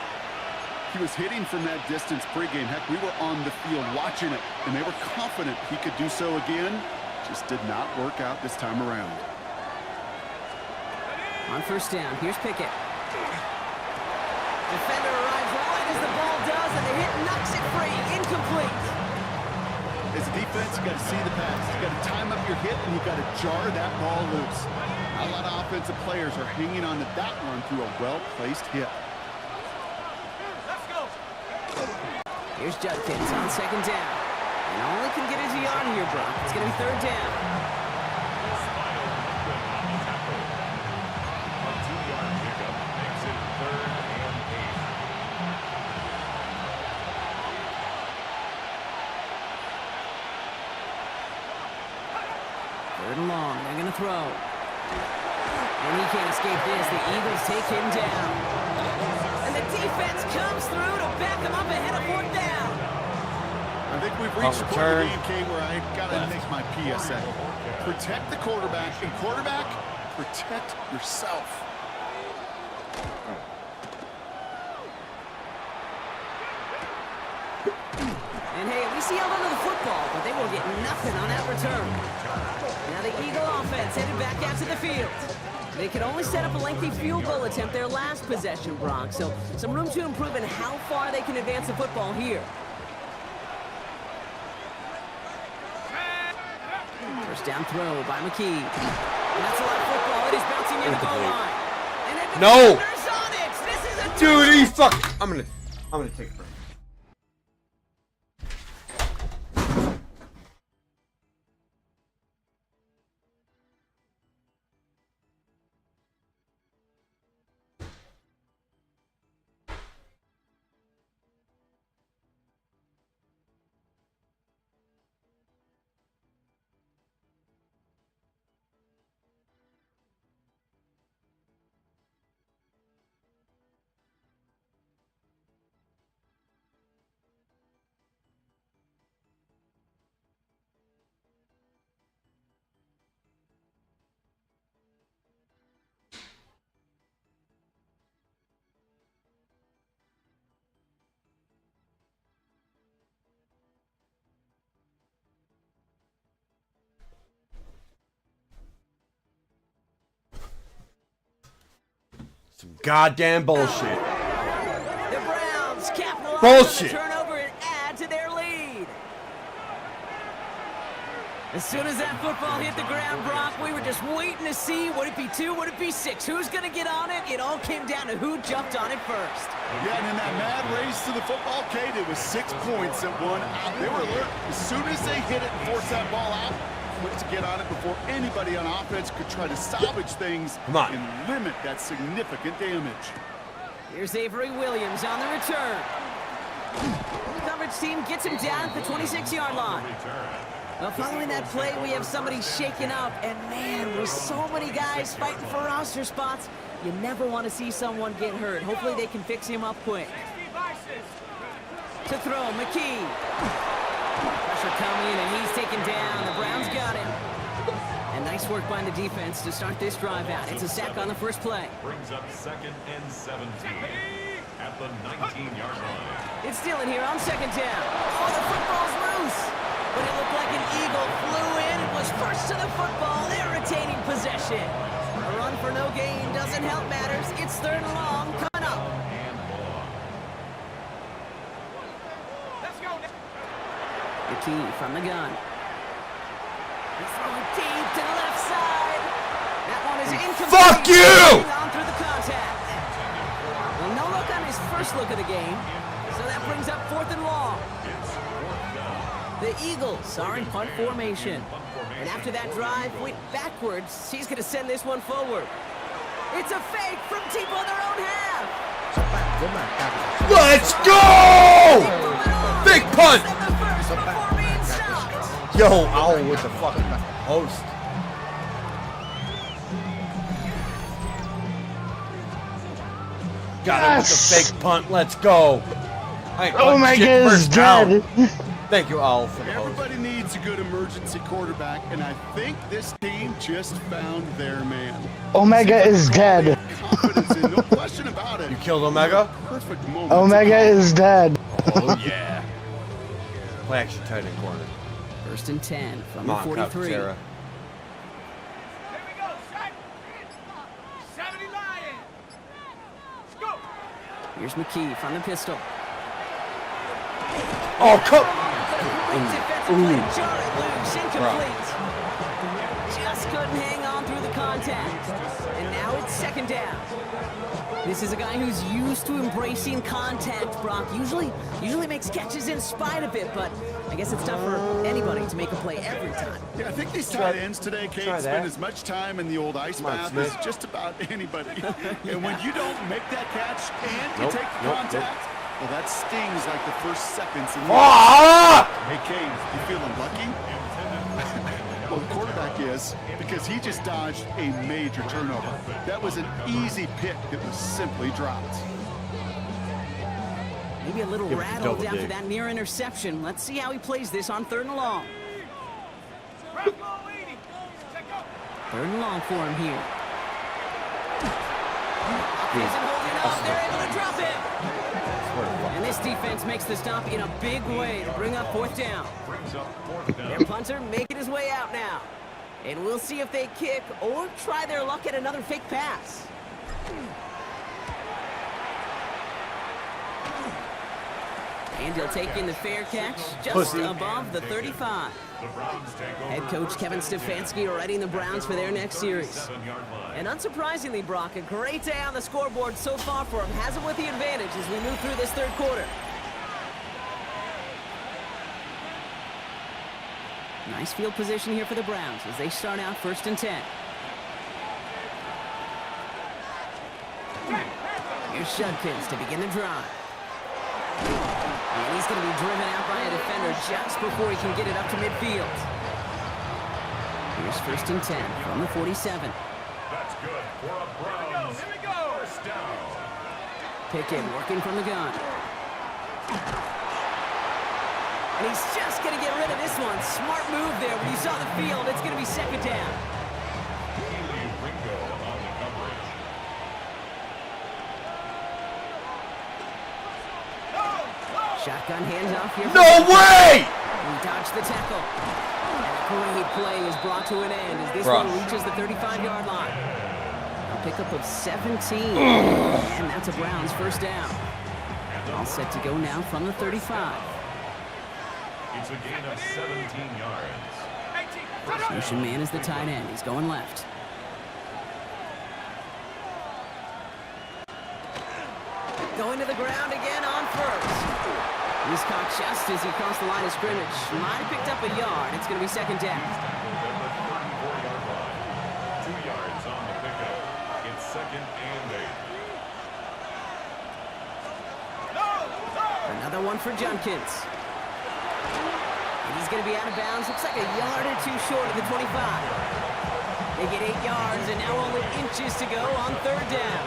He was hitting from that distance pregame. Heck, we were on the field watching it, and they were confident he could do so again. Just did not work out this time around. On first down, here's Pickett. Defender arrives right as the ball does, and the hit knocks it free. Incomplete. As a defense, you got to see the pass. You got to time up your hit, and you got to jar that ball loose. A lot of offensive players are hanging on to that one through a well-placed hit. Here's Judkins on second down. And only can get his yard here, Brock. It's going to be third down. A 2-yard pickup makes it 3rd and 8. Third and long. They're going to throw. And he can't escape this. The Eagles take him down. And the defense comes through to back him up ahead of fourth down. I think we've reached the point of the game, Kane, where I got to make my PSA. Protect the quarterback, and quarterback, protect yourself. And hey, at least he held onto the football, but they will get nothing on that return. Now the Eagle offense headed back out to the field. They could only set up a lengthy field goal attempt their last possession, Brock, so some room to improve in how far they can advance the football here. First down throw by McKee. And that's a lot of football. It is bouncing in the goal line. And then the defender's on it. This is a Dude, he fuck. I'm gonna take a break. Some goddamn bullshit. The Browns capitalize Bullshit. on the turnover and add to their lead. As soon as that football hit the ground, Brock, we were just waiting to see, would it be 2, would it be 6? Who's going to get on it? It all came down to who jumped on it first. Yeah, and in that mad race to the football, Kate, it was 6 points that won out. They were alert. As soon as they hit it and forced that ball out, quick to get on it before anybody on offense could try to salvage things and limit that significant damage. Here's Avery Williams on the return. The coverage team gets him down at the 26-yard line. Well, following that play, we have somebody shaken up, and man, with so many guys fighting for roster spots, you never want to see someone get hurt. Hopefully they can fix him up quick. To throw, McKee. Pressure coming, and he's taken down. The Browns got him. And nice work by the defense to start this drive out. It's a sack on the first play. Brings up 2nd and 17 at the 19-yard line. It's still in here on second down. Oh, the football's loose. But it looked like an Eagle flew in and was first to the football. They're retaining possession. A run for no gain doesn't help matters. It's third and long coming up. McKee from the gun. He's throwing deep to the left side. That one is incomplete. Fuck you! On through the contact. Well, no look on his first look of the game. So that brings up 4th and long. The Eagles are in punt formation. And after that drive went backwards, he's going to send this one forward. It's a fake from deep on their own half. Let's go! Big punt! Yo, owl with the fucking host. Got it with the fake punt. Let's go. Omega is dead. Thank you all for the host. Everybody needs a good emergency quarterback, and I think this team just found their man. Omega is dead. No question about it. You killed Omega? Perfect moment. Omega is dead. Oh, yeah. Play action tight end corner. 1st and 10 from Come the on, 43. Sarah. Here's McKee from the pistol. Oh, come. Incomplete. Just couldn't hang on through the contact. And now it's 2nd down. This is a guy who's used to embracing contact, Brock. Usually makes catches in spite of it, but I guess it's tough for anybody to make a play every time. Yeah, I think these tight ends today, Kate, spend as much time in the old ice bath as just about anybody. And when you don't make that catch and you take the contact, well, that stings like the first seconds. Hey, Kate, you feeling lucky? Well, the quarterback is, because he just dodged a major turnover. That was an easy pick that was simply dropped. Maybe a little rattled after that near interception. Let's see how he plays this on 3rd and long. 3rd and long for him here. Isn't holding up. They're able to drop it. And this defense makes the stop in a big way to bring up 4th down. Their punter making his way out now. And we'll see if they kick or try their luck at another fake pass. And he'll take in the fair catch just above the 35. Head coach Kevin Stefanski readying the Browns for their next series. And unsurprisingly, Brock, a great day on the scoreboard so far for him. Has him with the advantage as we move through this 3rd quarter. Nice field position here for the Browns as they start out 1st and 10. Here's Judkins to begin the drive. And he's going to be driven out by a defender just before he can get it up to midfield. Here's 1st and 10 from the 47. That's good for a Browns. Here we go. 1st down. Pickett working from the gun. And he's just going to get rid of this one. Smart move there. When you saw the field, it's going to be 2nd down. Ringo on the coverage. Shotgun handoff here. No way! He dodged the tackle. And a great play is brought to an end as this one reaches the 35-yard line. A pickup of 17. And that's a Browns 1st down. All set to go now from the 35. It's a gain of 17 yards. Motion man is the tight end. He's going left. Going to the ground again on 1st. He's caught just as he crossed the line of scrimmage. Might have picked up a yard. It's going to be 2nd down. 2 yards on the pickup. It's 2nd and 8. Another one for Judkins. And he's going to be out of bounds. Looks like a yard or 2 short of the 25. They get 8 yards and now only inches to go on 3rd down.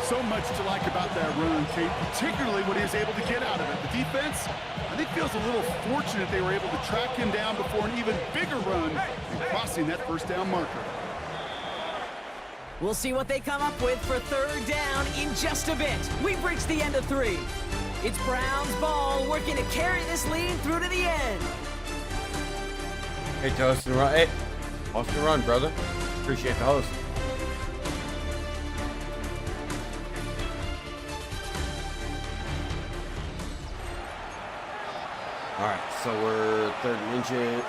So much to like about that run, Kate, particularly what he was able to get out of it. The defense, I think, feels a little fortunate they were able to track him down before an even bigger run and crossing that 1st down marker. We'll see what they come up with for 3rd down in just a bit. We've reached the end of 3. It's Browns ball working to carry this lead through to the end. Hey, toast and run. Hey, toast and run, brother. Appreciate the host. All right, so we're 3rd and inches.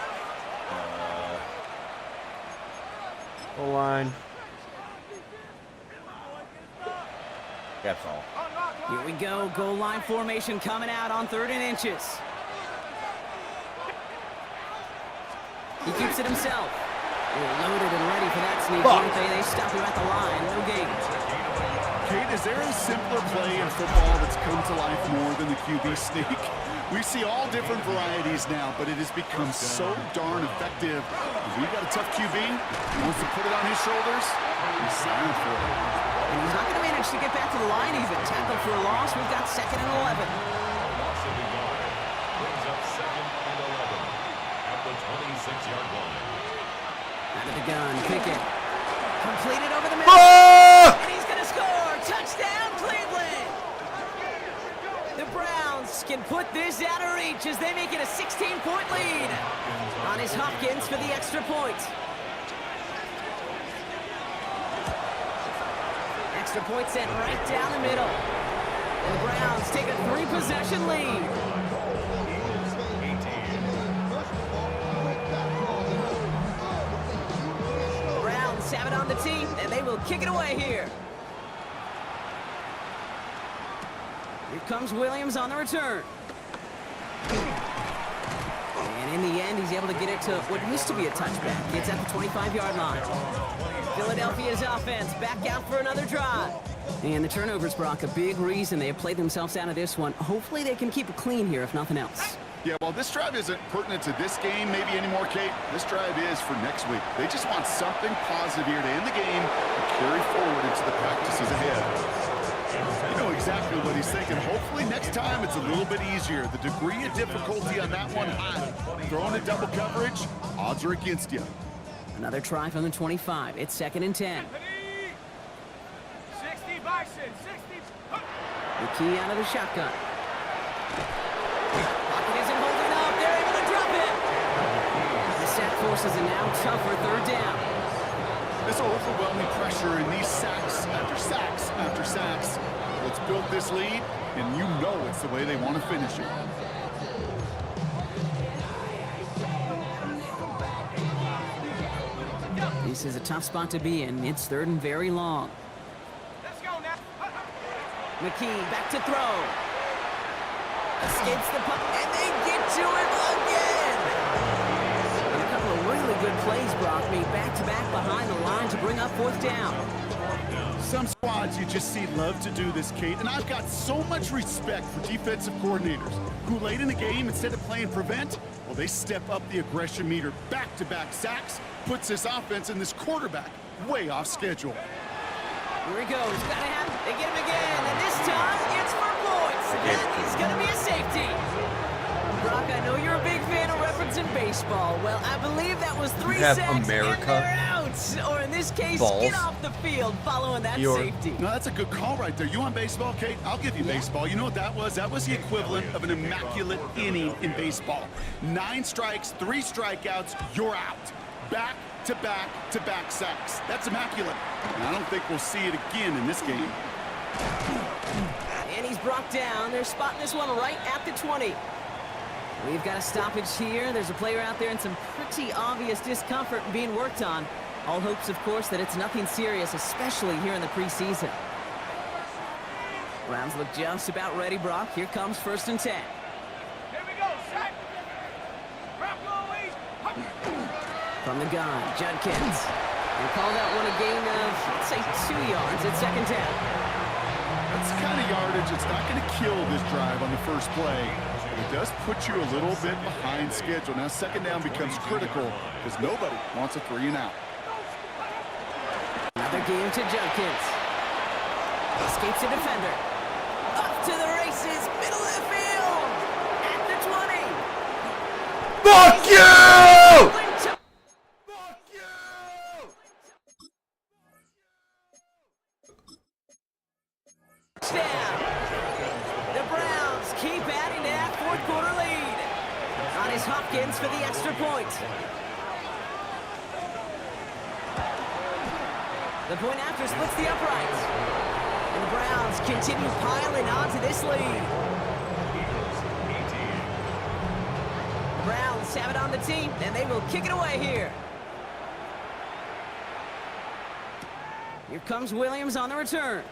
Goal line. That's all. Here we go. Goal line formation coming out on 3rd and inches. He keeps it himself. They're loaded and ready for that sneak. They stop him at the line. No gain. Kate, is there a simpler play in football that's come to life more than the QB sneak? We see all different varieties now, but it has become so darn effective. If you've got a tough QB, he wants to put it on his shoulders, he's signed for it. And he's not going to manage to get back to the line even. Tackle for a loss. We've got 2nd and 11. Loss of the yard. Brings up 2nd and 11 at the 26-yard line. Out of the gun, Pickett. Completed over the middle. And he's going to score. Touchdown, Cleveland. The Browns can put this out of reach as they make it a 16-point lead. On is Hopkins for the extra point. Extra point sent right down the middle. And the Browns take a 3-possession lead. The Browns have it on the team, and they will kick it away here. Here comes Williams on the return. And in the end, he's able to get it to what used to be a touchback. It's at the 25-yard line. Philadelphia's offense back out for another drive. And the turnovers, Brock, a big reason they have played themselves out of this one. Hopefully they can keep it clean here, if nothing else. Yeah, well, this drive isn't pertinent to this game maybe anymore, Kate. This drive is for next week. They just want something positive here to end the game and carry forward into the practices ahead. You know exactly what he's thinking. Hopefully next time it's a little bit easier. The degree of difficulty on that one high. Throwing a double coverage, odds are against you. Another try from the 25. It's 2nd and 10. 60 Bison, 60. The key out of the shotgun. Pocket isn't holding up. They're able to drop it. The sack forces a now tougher 3rd down. This overwhelming pressure in these sacks after sacks after sacks. Let's build this lead, and you know it's the way they want to finish it. This is a tough spot to be in. It's 3rd and very long. Let's go now. McKee back to throw. Escapes the puck, and they get to him again. And a couple of really good plays, Brock, made back-to-back behind the line to bring up 4th down. Some squads you just see love to do this, Kate, and I've got so much respect for defensive coordinators who late in the game, instead of playing prevent, well, they step up the aggression meter. Back-to-back sacks puts this offense and this quarterback way off schedule. Here he goes. Gotta have it. They get him again, and this time it's for points. That is gonna be a safety. Brock, I know you're a big fan of referencing baseball. Well, I believe that was 3 sacks and they're out. Or in this case, get off the field following that safety. No, that's a good call right there. You want baseball, Kate? I'll give you baseball. You know what that was? That was the equivalent of an immaculate inning in baseball. 9 strikes, 3 strikeouts, you're out. Back-to-back-to-back sacks. That's immaculate. And I don't think we'll see it again in this game. And he's brought down. They're spotting this one right at the 20. We've got a stoppage here. There's a player out there in some pretty obvious discomfort being worked on. All hopes, of course, that it's nothing serious, especially here in the preseason. Browns look just about ready, Brock. Here comes 1st and 10. Here we go, sack. Drop Louise. From the gun, Judkins. And call that one a gain of, let's say, 2 yards at 2nd down. That's the kind of yardage that's not going to kill this drive on the first play. It does put you a little bit behind schedule. Now 2nd down becomes critical because nobody wants a 3 and out. Another game to Judkins. Escapes a defender. Up to the races, middle of the field. At the 20. Fuck you! Touchdown. The Browns keep adding to that 4th quarter lead. On is Hopkins for the extra point. The point after splits the uprights. And the Browns continue piling onto this lead. The Browns have it on the team, and they will kick it away here. Here comes Williams on the return.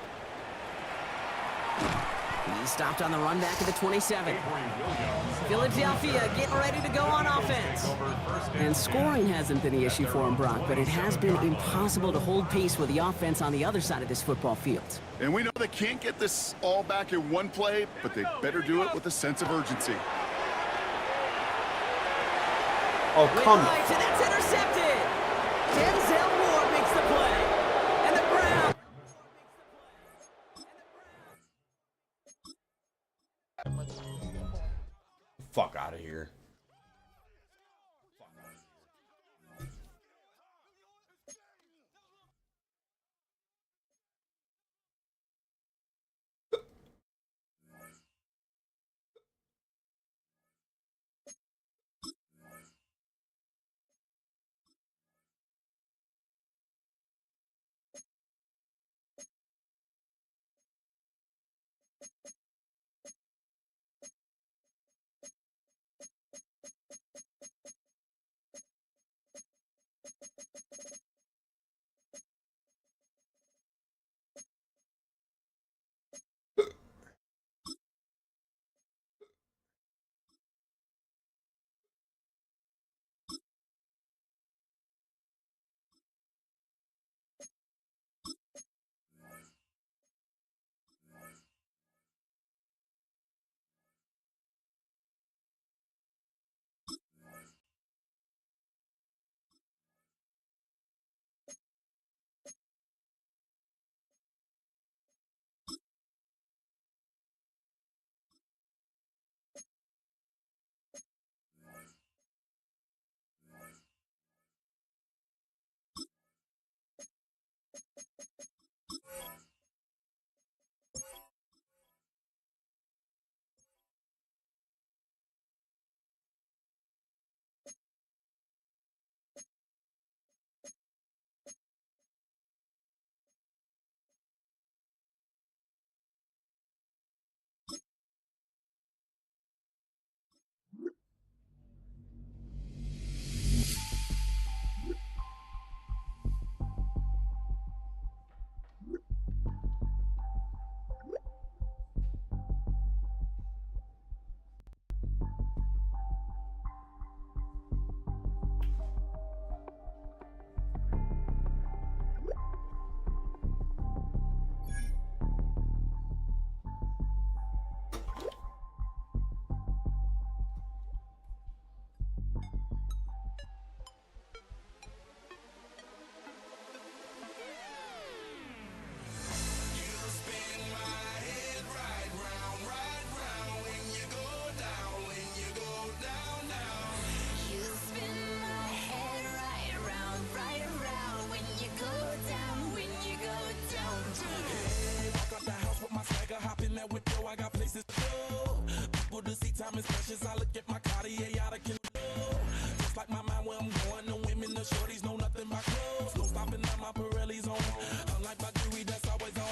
He stopped on the run back at the 27. Philadelphia getting ready to go on offense. And scoring hasn't been the issue for him, Brock, but it has been impossible to hold pace with the offense on the other side of this football field. And we know they can't get this all back in one play, but they better do it with a sense of urgency. Oh, come on. And that's intercepted. Denzel Ward makes the play. And the Browns time is precious. I look at my Cartier out of control. Just like my mind where I'm going. The women, the shorties know nothing but clothes. No stopping at my Pirelli's on. Unlike my jewelry that's always on.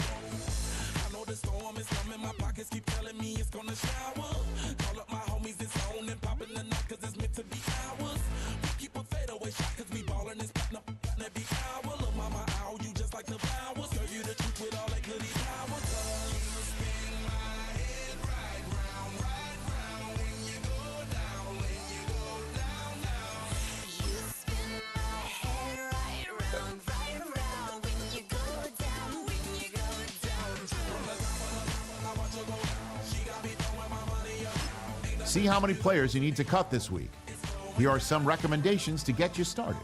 I know the storm is coming. My pockets keep telling me it's gonna shower. Call up my homies, it's on and popping the night cause it's meant to be ours. We keep a fadeaway shot cause we ballin' and spittin' up every hour. Look, mama, ow, you just like the flowers. Girl, you the truth with all that goody powers. You spin my head right round when you go down, when you go down, down. You spin my head right round when you go down, when you go down. From the top of the I watch her go down. She got me throwing my money up. See how many players you need to cut this week. Here are some recommendations to get you started.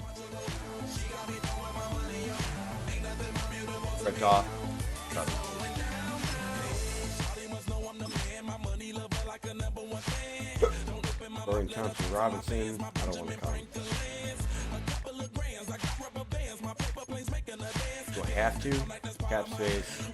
Ripped off. Burn Thompson Robinson. I don't want to cut him. Do I have to? Cap space.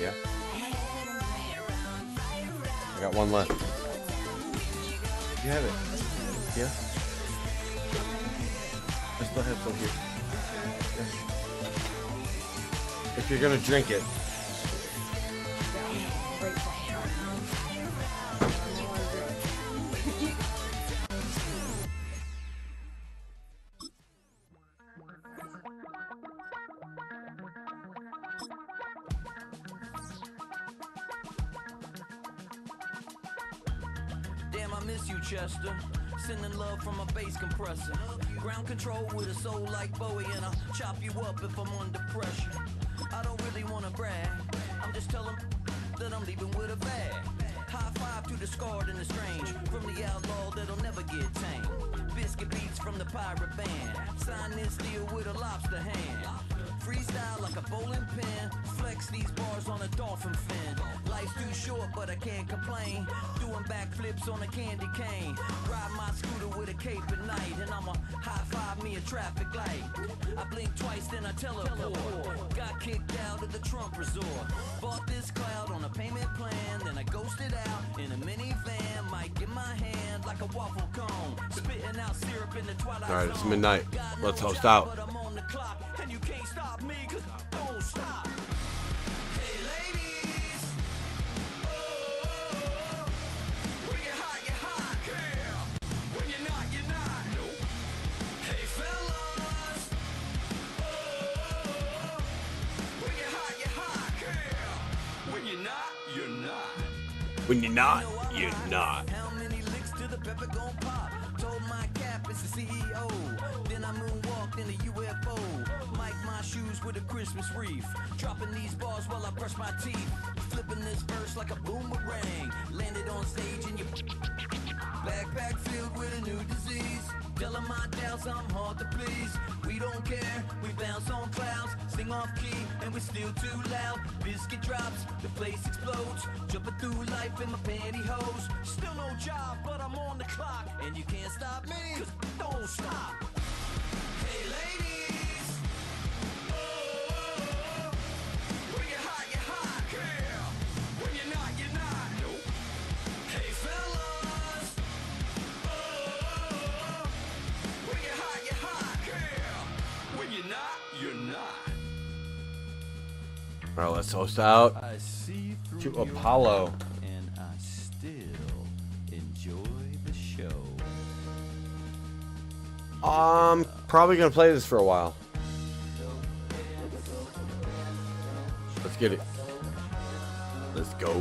Yeah. I got one left. You have it. Yeah. I still have some here. Yeah. If you're gonna drink it. Damn, I miss you, Chester. Sending love from a bass compressor. Ground control with a soul like Bowie, and I'll chop you up if I'm under pressure. I don't really want to brag. I'm just telling that I'm leaving with a bag. High five to the scarred and the strange. From the outlaw that'll never get tamed. Biscuit beats from the pirate band. Sign this deal with a lobster hand. Freestyle like a bowling pin. Flex these bars on a dolphin fin. Life's too short, but I can't complain. Doing backflips on a candy cane. Ride my scooter with a cape at night. And I'ma high five me a traffic light. I blink twice, then I teleport. Got kicked out of the Trump resort. Bought this cloud on a payment plan. Then I ghosted out in a minivan. Mic in my hand like a waffle cone. Spitting out syrup in the twilight. All right, it's midnight. Let's host out. And you can't stop me, cause I don't stop. Hey ladies, oh, when you're hot, girl. When you're not, nope. Hey fellas, oh, when you're hot, girl. When you're not, you're not. When you're not, you're not. How many licks to the pepper gon' pop? Told my cap it's the CEO. Then I moonwalked in a UFO. Mike my shoes with a Christmas wreath. Dropping these bars while I brush my teeth. Flipping this verse like a boomerang. Landed on stage in your backpack filled with a new disease. Telling my doubts I'm hard to please. We don't care, we bounce on clouds. Sing off key and we're still too loud. Biscuit drops, the place explodes. Jumping through life in my pantyhose. Still no job, but I'm on the clock. And you can't stop me, cause don't stop. Hey ladies, oh, when you're hot, girl. All right, let's toast out to Apollo. And I still enjoy the show. I'm probably gonna play this for a while. Let's get it. Let's go.